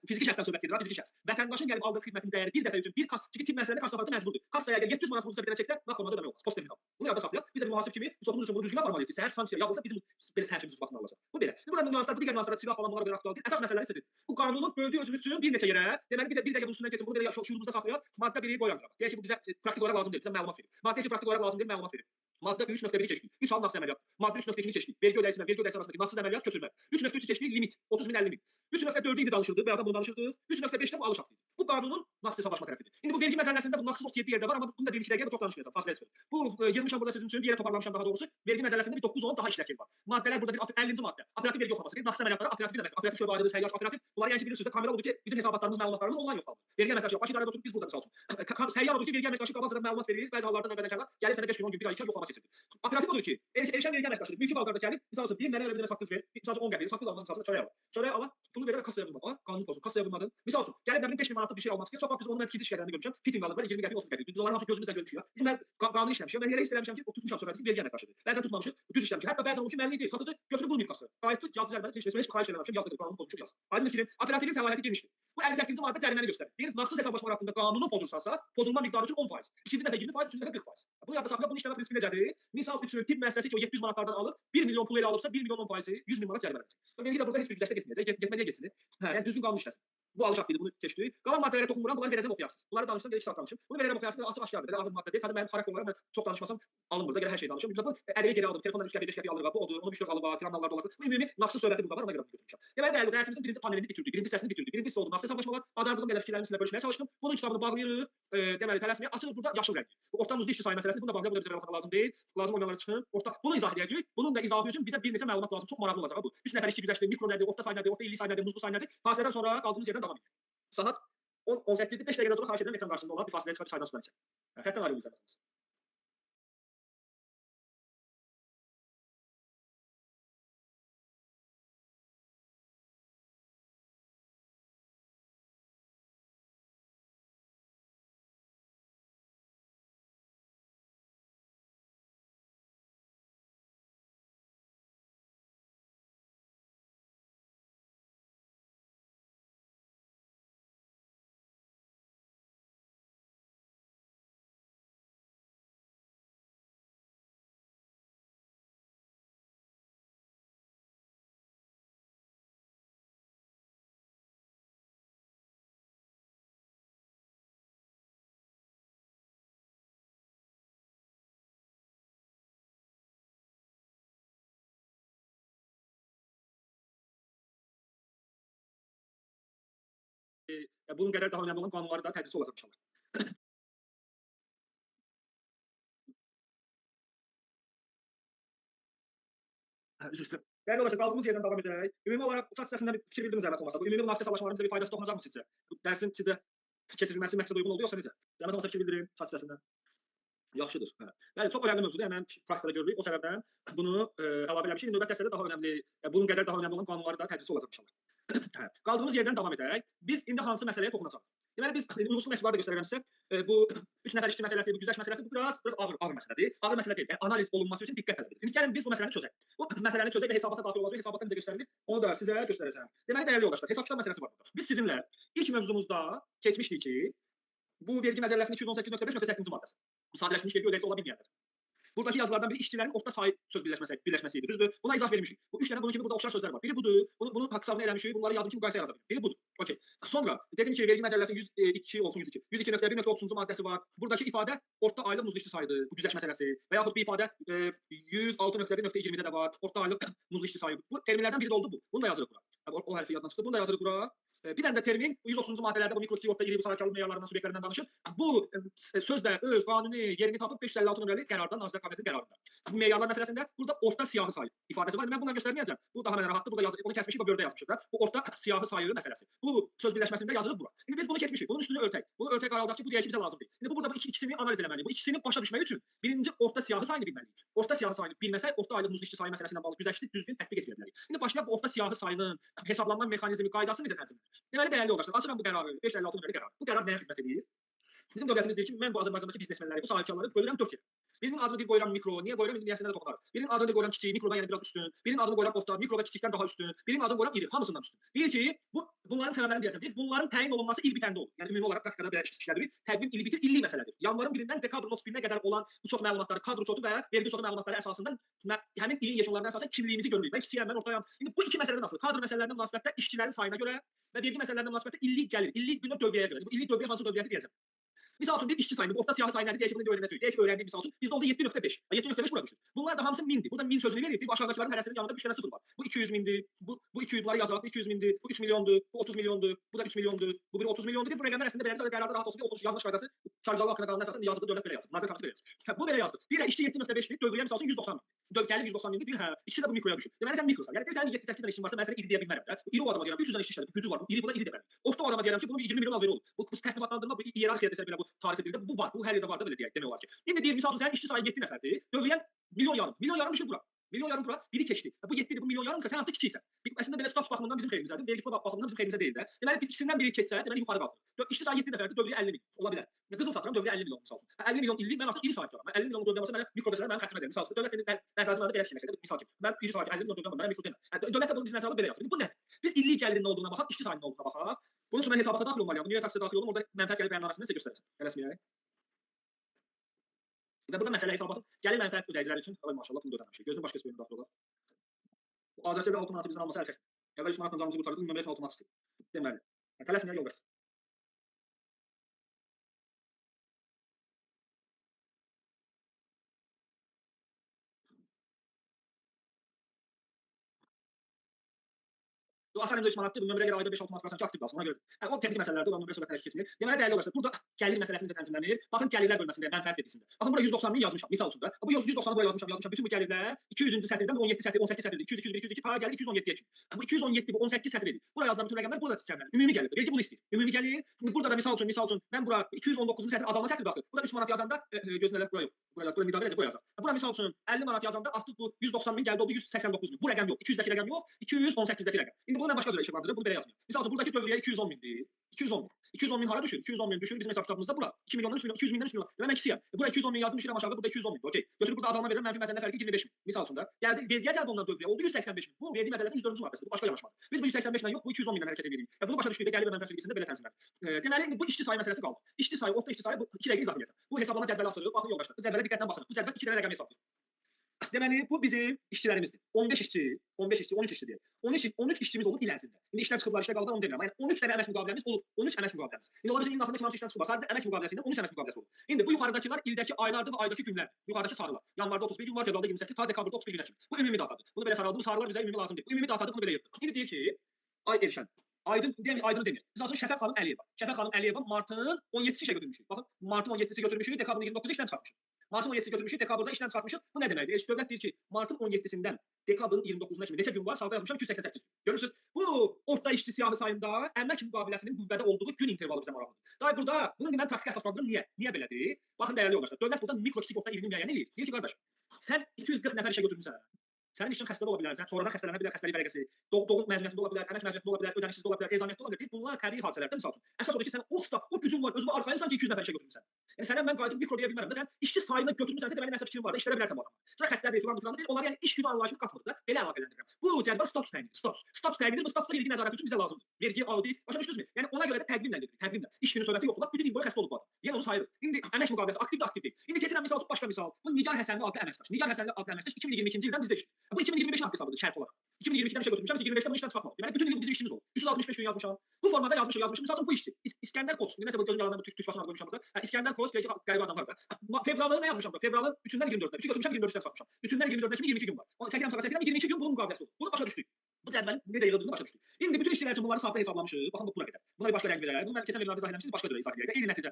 fiziki şəxsdən söhbət gedir, fiziki şəxs. Vətəndaşın gəlib aldığı xidmətin dəyəri bir dəfə üçün bir tibb müəssisəsində kassa aparatı məcburdur. Kassaya əgər 700 manat pulu bir dənə çəksə, nə formada ödəmək olmaz. Post terminal. Bunu yadda saxlayaq. Biz də mühasib kimi bunun üçün bunu düzgün aparmalıyıq ki, səhər sanksiya yazılsa bizim belə səhər düzgün alacaq. Bu belə. Burada nüanslar, bu digər nüanslar, silah falan bunlara görə aktual deyil. Əsas məsələləri istədik. Bu qanunun böldüyü özümüz üçün bir neçə yerə, deməli bir dəqiqə bunun üstündən keçin, bunu belə şuurumuzda saxlayaq. Maddə 1-i qoyaq. Deyək ki, bu bizə praktik olaraq lazım deyil, bizə məlumat verir. Maddə 2 praktik olaraq lazım deyil, məlumat verir. Maddə 3.1-i keçdik. 3 hal nağdsız əməliyyat. Maddə 3.2-ni keçdik. Vergi ödəyicisi ilə vergi ödəyicisi arasındakı nağdsız əməliyyat köçürmə. 3.3-ü keçdik, limit 30 min 50 min. 3.4-ü indi danışırdıq, bayaqdan bunu danışırdıq. 3.5-də bu alış haqqıdır. Bu qanunun nağdsız hesablaşma tərəfidir. İndi bu vergi məcəlləsində bu nağdsız 37 yerdə var, amma bunu da 1-2 dəqiqə çox danışmayacağam, fasilə çıxır. Bu girmişəm burada sizin üçün, bir yerə toparlamışam daha doğrusu. Vergi məcəlləsində bir 9-10 daha işlək yer var. Maddələr burada bir 50-ci maddə. Operativ vergi yoxlaması. Nağdsız əməliyyatlara operativ demək. Operativ şöbə ayrıdır, səyyar operativ. Bunları yəni ki bilirsiniz, kamera odur ki, bizim hesabatlarımız, məlumatlarımız onlayn yoxlanılır. Vergi əməkdaşı baş idarədə oturub biz burada misal üçün. Səyyar odur ki, vergi əməkdaşı qabaqcadan məlumat verir, bəzi hallarda növbədənkar gəlir sənə 5 gün 10 gün bir ay 2 ay yoxlama keçirir. Operativ odur ki, erişən vergi əməkdaşıdır. Mülki balqarda gəlir, misal üçün deyir, mənə elə bir dənə saqqız ver, misal üçün 10 qəpik, saqqız almaq imkanı çörək alır. Çörək alır, pulu verir və kassaya vurmaq. Qanun pozuntusu, kassaya vurmadın. Misal üçün, gəlib nə bilim 5 min manatlıq bir şey almaq istəyir, çox vaxt biz onu mən fitiş şirkətlərində görmüşəm, fiting alır, 20 qəpik, 30 qəpik. Biz onları hamısı gözümüzlə görmüşük ya. Biz mən qanunu işləmişəm, mən elə istəmişəm ki, o tutmuşam söhbəti vergi əməkdaşıdır. Bəzən tutmamışıq, düz işləmişik. Hətta bəzən olur ki, mənlik deyil, satıcı götürüb vurmayıb kassa. Qayıtdı, yazdı zərbədə, heç xahiş eləməmişəm, yazdı, qanunu pozmuşuq yaz. Aydın fikrim, operativin səlahiyyəti genişdir. Bu 58-ci maddə cəriməni göstərir. Deyir, nağdsız hesablaşma haqqında qanunu pozulsa, pozulma miqdarı üçün 10%. İkinci dəfə 20%, üçüncü dəfə 40%. Bunu yadda saxlayaq, bunun işləmə prinsipi necədir? Misal üçün tibb müəssisəsi ki, o 700 manatlardan alıb 1 milyon pulu ilə alıbsa, 1 milyon 10%, 100 min manat cərimələnəcək. Vergi də burada heç bir güzəştə getməyəcək, getməliyə getsin. Hə, yəni düzgün qanun işləsin. Bu alış haqqıdır, bunu keçdik. Qalan maddələrə toxunmuram, bunları verəcəm oxuyarsınız. Bunları danışsam, 2 saat danışım. Bunu verərəm oxuyarsınız, açıq aşkardır. Belə ağır maddə deyil. Sadəcə mənim xarakter olaraq mən çox danışmasam alınmır da, gələ hər şey danışım. Bu ədəyə geri aldım. Telefondan 3 qəpik, 5 qəpik alırıq, bu odur. Onu 3 alıp var, filanlar dolar. Bu ümumi nağdsız söhbəti bu qədər, ona görə bunu götürmüşəm. Deməli, dəyərli dərsimizin birinci panelini bitirdik, birinci hissəsini bitirdik. Birinci hissə oldu nağdsız hesablaşmalar. Azərbaycan belə fikirlərimi sizinlə bölüşməyə çalışdım. Bunun kitabını bağlayırıq. Deməli, tələsməyə açırıq burada yaşıl rəng. Bu orta uzun işçi sayı məsələsini bunu da bağlayaq, bu da bizə baxmaq lazım deyil. Lazım olmayanlara çıxın. Orta bunu izah edəcəyik. Bunun da izahı üçün bizə bir neçə məlumat lazım. Çox maraqlı olacaq bu. 3 nəfər işçi güzəşti, mikro nədir, orta say nədir, orta illik say nədir, muzlu say nədir? Fasilədən sonra qaldığımız yerdən davam edir. Saat 18-dir, 5 dəqiqədən sonra xahiş edirəm ekran qarşısında olan bir fasiləyə çıxıb saydan sonra içək. Xəttdən ayrılmayacaq. Bunun qədər daha önəmli olan qanunları da tədrisi olacaq inşallah. Üzr istəyirəm. Dəyərli dostlar, qaldığımız yerdən davam edək. Ümumi olaraq chat səsindən bir fikir bildiniz zəhmət olmasa. Bu ümumi nağdsız hesablaşmaların bizə bir faydası toxunacaqmı sizcə? Bu dərsin sizcə keçirilməsi məqsədə uyğun oldu yoxsa necə? Zəhmət olmasa fikir bildirin chat səsindən. Yaxşıdır. Hə. Bəli, çox önəmli mövzudur. Həmin praktikada görürük. O səbəbdən bunu əlavə eləmişik. Növbəti dərslərdə daha önəmli, bunun qədər daha önəmli olan qanunları da tədrisi olacaq inşallah. Hə. Qaldığımız yerdən davam edək. Biz indi hansı məsələyə toxunacağıq? Deməli biz uyğunsuz məktubları da göstərərəm sizə. Bu 3 nəfər işçi məsələsi, bu güzəşt məsələsi bu biraz ağır məsələdir. Ağır məsələ deyil. Analiz olunması üçün diqqət tələb edir. İndi gəlin biz bu məsələni çözək. Bu məsələni çözək və hesabata daxil olacaq. Hesabatda necə göstərilir? Onu da sizə göstərəcəm. Deməli dəyərli yoldaşlar, hesab-kitab məsələsi var burada. Biz sizinlə ilk mövzumuzda keçmişdik ki, bu vergi məcəlləsinin 218.5.8-ci maddəsi. Bu sadələşdirilmiş vergi ödəyicisi ola bilməyənlər. Buradakı yazılardan biri işçilərin orta sayı söz birləşməsi idi. Düzdür? Buna izah vermişik. Bu 3 dənə bunun kimi burada oxşar sözlər var. Biri budur. Bunu haqq-hesabını eləmişik. Bunları yazdım ki, müqayisə yarada bilir. Biri budur. Okay. Sonra dedim ki, vergi məcəlləsinin 102 olsun 102. 102.1.30-cu maddəsi var. Buradakı ifadə orta aylıq muzlu işçi sayıdır. Bu güzəşt məsələsi. Və yaxud bir ifadə 106.1.20-də də var. Orta aylıq muzlu işçi sayı. Bu terminlərdən biri də oldu bu. Bunu da yazırıq bura. O hərfi yaddan çıxdı. Bunu da yazırıq bura. Bir dənə də termin 130-cu maddələrdə bu mikrosigorta ili bu sahibkarlıq meyarlarından, subyektlərindən danışır. Bu söz də öz qanuni yerini tapıb 556 nömrəli qərarda, Nazirlər Kabinetinin qərarında. Bu meyarlar məsələsində burada orta siyahı sayı ifadəsi var. Mən bundan göstərməyəcəm. Bu daha mənə rahatdır. Burada yazılıb, onu kəsmişik, bu böldə yazmışıq da. Bu orta siyahı sayı məsələsi. Bu söz birləşməsində yazılıb bura. İndi biz bunu keçmişik. Bunun üstünü örtək. Bunu örtək qaraldaq ki, bu deyək ki, bizə lazım deyil. İndi bu burada bu ikisini analiz etməliyik. Bu ikisini başa düşmək üçün birinci orta siyahı sayını bilməliyik. Orta siyahı sayını bilməsək, orta aylıq muzlu işçi sayı məsələsindən bağlı güzəştli düzgün tətbiq etə bilərik. İndi başlayaq bu orta siyahı sayının hesablanma mexanizmi, qaydası necə tənzimlənir? Deməli, dəyərli yoldaşlar, açıram bu qərarı, 556 nömrəli qərar. Bu qərar nəyə xidmət edir? Bizim dövlətimiz deyir ki, mən bu Azərbaycandakı biznesmenləri, bu sahibkarları bölürəm 4 yerə. Birinin adını deyib qoyuram mikro, niyə qoyuram? İndi deyəsən də toxunarıq. Birinin adını qoyuram kiçik, mikrodan yəni biraz üstün. Birinin adını qoyuram orta, mikroda kiçikdən daha üstün. Birinin adını qoyuram iri, hamısından üstün. Deyir ki, bunların səbəblərini deyəsən, deyir, bunların təyin olunması il bitəndə olur. Yəni ümumi olaraq praktikada belə işlədilir. Təqvim ili bitir, illik məsələdir. Yanvarın 1-dən dekabrın 31-nə qədər olan bu çox məlumatları, kadro çotu və vergi çotu məlumatları əsasında həmin ilin yekunlarına əsasən kimliyimizi görürük. Mən kiçiyəm, mən ortayam. İndi bu iki məsələdən asılı. Kadro məsələlərinə münasibətdə işçilərin sayına görə və vergi məsələlərinə münasibətdə illik gəlir. İllik günə dövriyyəyə görə. Bu illik dövriyə hansı dövriyyədir deyəcəm. Misal üçün bir işçi sayını, bu orta siyahı sayı nədir deyək ki, bunu öyrənəcəyik. Deyək ki, öyrəndik misal üçün. Bizdə oldu 7.5. 7.5 bura düşür. Bunlar da hamısı mindir. Burada min sözünü verir. Bu aşağıdakıların hərəsinin yanında 3 dənə sıfır var. Bu 200 mindir. Bu 200 bunları yazaq. 200 mindir. Bu 3 milyondur. Bu 30 milyondur. Bu da 3 milyondur. Bu biri 30 milyondur. Bu rəqəmlər əslində belə qərarda rahat olsun deyə oxunmuş yazılış qaydası Çarzalı haqqında qanuna əsasən yazılı dövlət belə yazıb. Nazirlər Kabineti belə yazıb. Bu belə yazdı. Bir də işçi 7.5-dir. Dövriyyə misal üçün 190 min. Gəlir 190 mindir. Deyir hə. İkisi də bu mikroya düşür. Deməli sən mikrosan. Yəni sənin 7-8 dənə işin varsa mən sənə iri deyə bilmərəm də. İri o adama deyirəm 300 dənə iş işlədir. Gücü var. Bu iri buna iri deməli. Orta o adama deyirəm ki, bunun 20 milyon alır olur. Bu təsnifatlandırma, bu iyerarxiya desə belə bu tarif edilir. Bu var. Bu hər yerdə var da belə deyək demək olar ki. İndi deyir misal üçün sənin işçi sayı 7 nəfərdir. Dövriyən milyon yarım. Milyon yarım düşür bura. Milyon yarım bura. Biri keçdi. Bu 7-dir, bu milyon yarımsa sən artıq kiçiksən. Əslində belə status baxımından bizim xeyrimizədir. Vergi baxımından bizim xeyrimizə deyil də. Deməli biz ikisindən biri keçsə, deməli yuxarı qalxır. İşçi sayı 7 nəfərdir, dövriyyə 50 min. Ola bilər. Qızıl satıram, dövriyyə 50 milyon misal üçün. 50 milyon illik mən artıq iri sahibkarım. Mən 50 milyon dövriyyə olsa mənə mikro desə mənim xərcimə deyil. Misal üçün dövlət nəzarəti mənə belə fikirləşir. Misal üçün mən iri sahibkarım 50 milyon dövriyyə mənə mikro demə. Dövlət də bunu biz nəzərdə belə yazır. Bu nədir? Biz illik gəlirinin nə olduğuna baxaq, işçi sayının nə olduğuna baxaq. Bunun üçün mən hesabata daxil olmalıyam. Dünya taksiyə daxil olum, orada mənfəət gəlir bəyannaməsində sizə göstərəcəm. Rəsmiyyəyə. Və burada məsələ hesabatı gəlir mənfəət ödəyiciləri üçün maşallah pul ödəməmişik. Gözün başqa bir daxil olar. Azərbaycan 6 manatı bizdən alması əl çəkdi. Əvvəl 3 manatdan canımızı qurtardı, nömrəsi 6 manat istəyir. Deməli, tələsməyə yol ver. Asan imza 3 manatdır, bu nömrəyə görə ayda 5-6 manat versən ki, aktiv qalsın, ona görə. Yəni o texnik məsələlərdir, o nömrə söhbətləri keçmir. Deməli dəyərli yoldaşlar, burada gəlir məsələsi necə tənzimlənir? Baxın gəlirlər bölməsində mənfəət vergisində. Baxın bura 190 min yazmışam, misal üçün də. Bu 190-ı bura yazmışam. Bütün bu gəlirlər 200-cü sətirdən 17 sətir, 18 sətirdir. 200, 201, 202 para gəlir 217-yə kimi. Bu 217 bu 18 sətir edir. Bura yazılan bütün rəqəmlər burada çiçənlənir. Ümumi gəlir. Vergi bunu istəyir. Ümumi gəlir. Şimdi burada da misal üçün mən bura 219-cu sətir azalma sətir daxil. Burada 3 manat yazanda gözlələr bura yox. Bura müqavilə edəcək, bura yazar. Bura misal üçün 50 manat yazanda artıq bu 190 min gəldi oldu 189 min. Bu rəqəm yox. 200-dəki rəqəm yox, 218-dəki rəqəm. İndi bunu mən başqa cürə işarələndirirəm. Bunu belə yazmıyorum. Misal üçün buradakı dövriyyə 210 mindir. 210 min. 210 min hara düşür? 210 min düşür bizim hesab kitabımızda bura. 2 milyondan 3 milyon, 200 mindən 3 milyon. Demək mən ikisiyəm. Bura 210 min yazdım, düşürəm aşağıda, burada 210 min. Okey. Götürüb burada azalma verirəm, mənfi məsələndə fərqi 25 min. Misal üçün də gəldi vergiyə cəlb olunan dövriyyə oldu 185 min. Bu vergi məsələsinin 104-cü maddəsidir. Bu başqa yanaşmadır. Biz bu 185 ilə yox, bu 210 minlə hərəkət edirik. Və bunu başa düşdükdə gəlir və mənfi vergisində belə tənzimlənir. Deməli indi bu işçi sayı məsələsi qaldı. İşçi sayı, orta işçi sayı bu 2 dəqiqə izah edəcəm. Bu hesablama cədvəli asılır. Baxın yoldaşlar, bu cədvələ diqqətlə baxın. Bu cədvəl 2 dənə rəqəm hesablayır. Deməli bu bizim işçilərimizdir. 15 işçi, 13 işçi deyək. 13 işçimiz olub il ərzində. İndi işlər çıxıblar, işlə qaldılar onu demirəm. Yəni 13 dənə əmək müqaviləmiz olub. 13 əmək müqaviləmiz. İndi ola bilsin ilin axırında kimsə işdən çıxıblar. Sadəcə əmək müqaviləsi ilə 13 əmək müqaviləsi olub. İndi bu yuxarıdakılar ildəki aylardır və aydakı günlərdir. Yuxarıdakı sarılar. Yanvarda 31 gün var, fevralda 28, ta dekabrda 31 günə kimi. Bu ümumi datadır. Bunu belə saraldım. Sarılar bizə ümumi lazım deyil. Bu ümumi datadır, bunu belə yığdıq. İndi deyir ki, ay Elşən, Aydın demir, Aydın demir. Biz azın Şəfəq xanım Əliyeva. Şəfəq xanım Əliyeva martın 17-si işə götürmüşük. Baxın, martın 17-si götürmüşük, dekabrın 29-u işdən çıxartmışıq. Martın 17-si götürmüşük, dekabrda işdən çıxartmışıq. Bu nə deməkdir? Dövlət deyir ki, martın 17-sindən dekabrın 29-una kimi neçə gün var? Sağda yazmışam 288 gün. Görürsüz? Bu orta işçi siyahı sayında əmək müqaviləsinin qüvvədə olduğu gün intervalı bizə maraqlıdır. Day burada bunu mən praktiki əsaslandırım. Niyə? Niyə belədir? Baxın dəyərli yoldaşlar. Dövlət burada mikro kiçik orta ilini müəyyən edir. Deyir ki, qardaş, sən 240 nəfər işə götürmüsən. Sənin işin xəstədə ola bilər, sən sonradan xəstələnə bilər, xəstəlik vərəqəsi, doğum məzuniyyətində ola bilər, əmək məzuniyyətində ola bilər, ödənişsizdə ola bilər, ezamiyyətdə ola bilər. Bunlar təbii hadisələrdir misal üçün. Əsas odur ki, sən o gücün var, özünü arxayınsan ki 200 nəfər işə götürmüsən. Yəni səndən mən qayıdıb mikro deyə bilmərəm də sən işçi sayını götürmüsənsə deməli nəsə fikrin var da, işlədə bilərsən bu adamı. Sonra xəstədir filan deyil, onlar yəni iş günü anlayışını qatmır da. Belə əlaqələndirirəm. Bu cədvəl status təyinidir, status. Status təyinidir, bu statusda vergi nəzarəti üçün bizə lazımdır. Vergi, audit, başa düşdünüzmü? Yəni ona görə də təqvimlə edilir, təqvimlə. İş günü söhbəti yoxdur. Bütün il boyu xəstə olub bu adam. Yəni onu sayırıq. İndi əmək müqaviləsi aktiv deyil. İndi keçirəm misal üçün başqa misal. Bu Nigar Həsənli adlı əməkdaş. Nigar Həsənli adlı əməkdaş 2022-ci ildən bizdə işləyir. Bu 2025-in haqq hesabıdır şərt olaraq. 2022-dən işə götürmüşəm, 2025-də bunu işdən çıxartmadım. Deməli bütün il bizim işimiz oldu. 165 gün yazmışam. Bu formada yazmışam. Misal üçün bu işçi İskəndər Koç. İndi nəsə gözüm yalandan bu türk fason qoymuşam burada. İskəndər Koç deyək ki, qəribə adam var da. Fevralını nə yazmışam da? Fevralın 3-dən 24-də. 3-ü götürmüşəm 24-də çıxartmışam. 3-dən 24-də kimi 22 gün var. Onu çəkirəm sağa çəkirəm 22 gün bunun müqaviləsi olur. Bunu başa düşdük. Bu cədvəlin necə yığıldığını başa düşdük. İndi bütün işçilər üçün bunları saatda hesablamışıq. Baxın bura qədər. Buna bir başqa rəng verək. Bunu mən keçən verilerde izah etmişdim, başqa cürə izah edək. Eyni nəticə.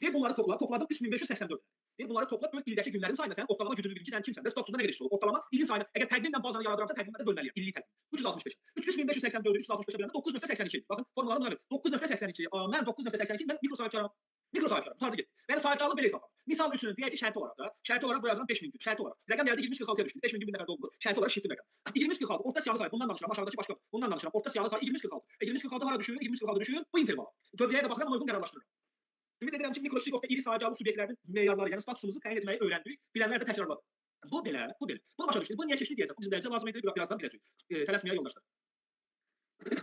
Deyir bunları topla, topladım 3584. Deyir bunları topla, böl ildəki günlərin sayına, sənin ortalama gücünü bil ki, sən kimsən? Stokçuda nə qədər işçi olur? Ortalama ilin sayına, əgər təqvimlə bazanı yaradıramsa təqvimlə də bölməliyəm. İllik təqvim. 365. 3584-ü 365-ə böləndə 9.82. Baxın, formulaları buna ver. 9.82. Mən 9.82 mən mikro sahibkarım. Mikro sahibkarım. Tutardı get. Yəni sahibkarlıq belə hesablanır. Misal üçün deyək ki, şərti olaraq da, şərti olaraq bu yazılan 5000 gün, şərti olaraq. Rəqəm gəldi 23.46-ya düşdü. 5000 gün bir nəfər doğuldu. Şərti olaraq şirkət rəqəm. 23.46. Orta siyahı sayı. Bundan danışıram. Aşağıdakı başqa. Bundan danışıram. Orta siyahı sayı 23.46. 23.46 hara düşür? 23.46 düşür. Bu intervala. Dövriyyəyə də baxıram, ona uyğun qərarlaşdırıram. Ümid edirəm ki, mikroçiqofda iri sahibkarlıq subyektlərinin meyarları, yəni statusumuzu təyin etməyi öyrəndik. Bilənlər də təkrarladı. Bu belə, bu belə. Bunu başa düşdük. Bu niyə keçdi deyəsən? Bu bizim dərəcə lazım idi. Birazdan biləcəyik. Tələsməyə yoldaşlar.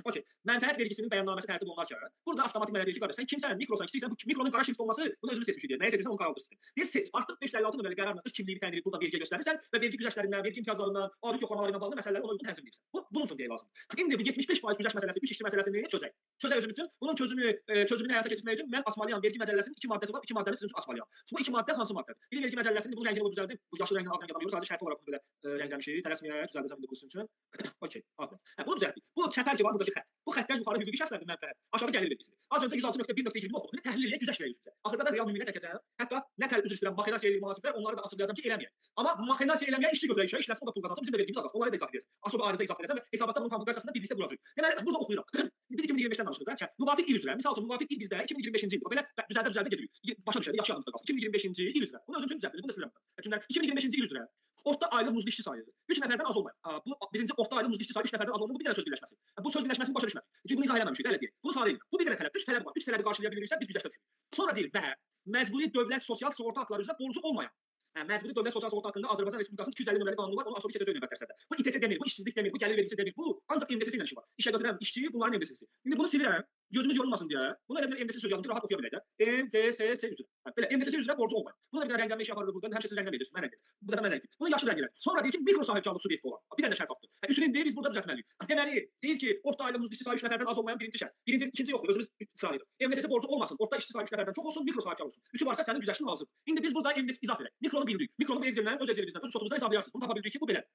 Okey. Mənfəət vergisinin bəyənnaməsi tərtib olunarkən, burada avtomatik mənə deyir ki, qardaş, sən kimsən, mikrosan, istəyirsən, bu mikronun qara şrift olması, bunu özümüz seçmişik deyir. Nəyə seçirsən, onu qaraldırsın. Deyir, seç. Artıq 556 nömrəli qərarla öz kimliyini təyin edib burada vergi göstərirsən və vergi güzəştlərindən, vergi imtiyazlarından, audit yoxlamalarına bağlı məsələləri ona uyğun tənzimləyirsən. Bunun üçün deyə lazım. İndi bu 75% güzəşt məsələsi, 3 işçi məsələsini çözək. Çözək özümüz üçün. Bunun çözümünü həyata keçirmək üçün mən açmalıyam. Vergi məcəlləsinin 2 maddəsi var. 2 maddəni sizin üçün açmalıyam. Bu 2 maddə hansı maddədir? Biri vergi məcəlləsinin bunun rəngini o düzəldib. Bu yaşıl rənglə ağ rəng adamıyoruz. Sadəcə şərti olaraq bunu belə rəngləmişik. Tələsməyə düzəldəcəm indi bu sizin üçün. Okey. Aferin. Bunu düzəltdik. Bu çəpər ki var buradakı xətt. Bu xəttdən yuxarı hüquqi şəxslərdir mənfəət. Aşağı gəlir vergisidir. Az öncə 106.1.2-ni oxudum. Təhlil eləyə güzəşt verəcəm. Axırda da real nümunə çəkəcəm. Hətta nə üzr istəyirəm, maxinasiya eləyib mühasiblər, onları da açıqlayacağam ki, eləməyək. Amma maxinasiya eləməyə işçi gözləyir, işləsin, o da pul qazansın, bizim də vergimiz azalsın. Onları da izah edəcəm. Açıq ayrıca izah edəcəm və hesabatda bunun konflikt əsasında birlikdə quracağıq. Deməli, burada oxuyuram. Biz 2025-dən danışırıq da. Müvafiq il üzrə, misal üçün müvafiq il bizdə 2025-ci ildir. Belə düzəldə gedirik. Başa düşərik, yaxşı yadımızda qalsın. 2025-ci il üzrə. Bunu özüm üçün düzəltdim. Bunu da silirəm. Çünki 2025-ci il üzrə orta aylıq muzlu işçi sayı 3 nəfərdən az olmayıb. Bu birinci orta aylıq muzlu işçi sayı 3 nəfərdən az olmalı. Bu bir dənə söz birləşməsi. Bu söz birləşməsini başa düşmədik. Çünki bunu izah eləməmişik, elə deyək. Bunu sarı elədik. Bu bir dənə tələb, 3 tələb var. 3 tələbi qarşılaya biliriksə biz güzəştə düşürük. Sonra deyir və məcburi dövlət sosial sığorta haqqları üzrə borcu olmayan. Məcburi dövlət sosial sığorta haqqında Azərbaycan Respublikasının 250 nömrəli qanunu var. Onu asılı keçəcək növbət dərsində. Bu İTS demir, bu işsizlik demir, bu gəlir vergisi demir. Bu ancaq MDS ilə işi var. İşə götürən işçi bunların MDS-si. İndi bunu silirəm. Gözümüz yorulmasın deyə. Buna elə bir MDS söz yazdım ki, rahat oxuya bilək də. MDS üzrə. Belə MDS üzrə borcu olmayan. Buna da bir rəngləmə işi aparılır burada. Həmişə siz rəngləmə edəcəksiniz. Mən rəng edəcəm. Bu da mən rəng edəcəm. Bunu yaşıl rəng edək. Sonra deyir ki, mikro sahibkarlıq subyekti olan. Bir dənə şərt tapdı. Üstün deyir biz burada düzəltməliyik. Deməli, deyir ki, orta aylıq muzlu işçi sayı 3 nəfərdən az olmayan birinci şərt. İkinci yoxdur. Özümüz israr edirik. MDS borcu olmasın. Orta işçi sayı 3 nəfərdən çox olsun, mikro sahibkar olsun. Üçü varsa sənin güzəştin lazım. İndi biz burada MDS izah edək. Mikronu bildik. Mikronu bu Excel'dən, öz Excel'imizdən, öz çoxumuzdan hesablayarsınız. Bunu tapa bildik ki, bu belədir.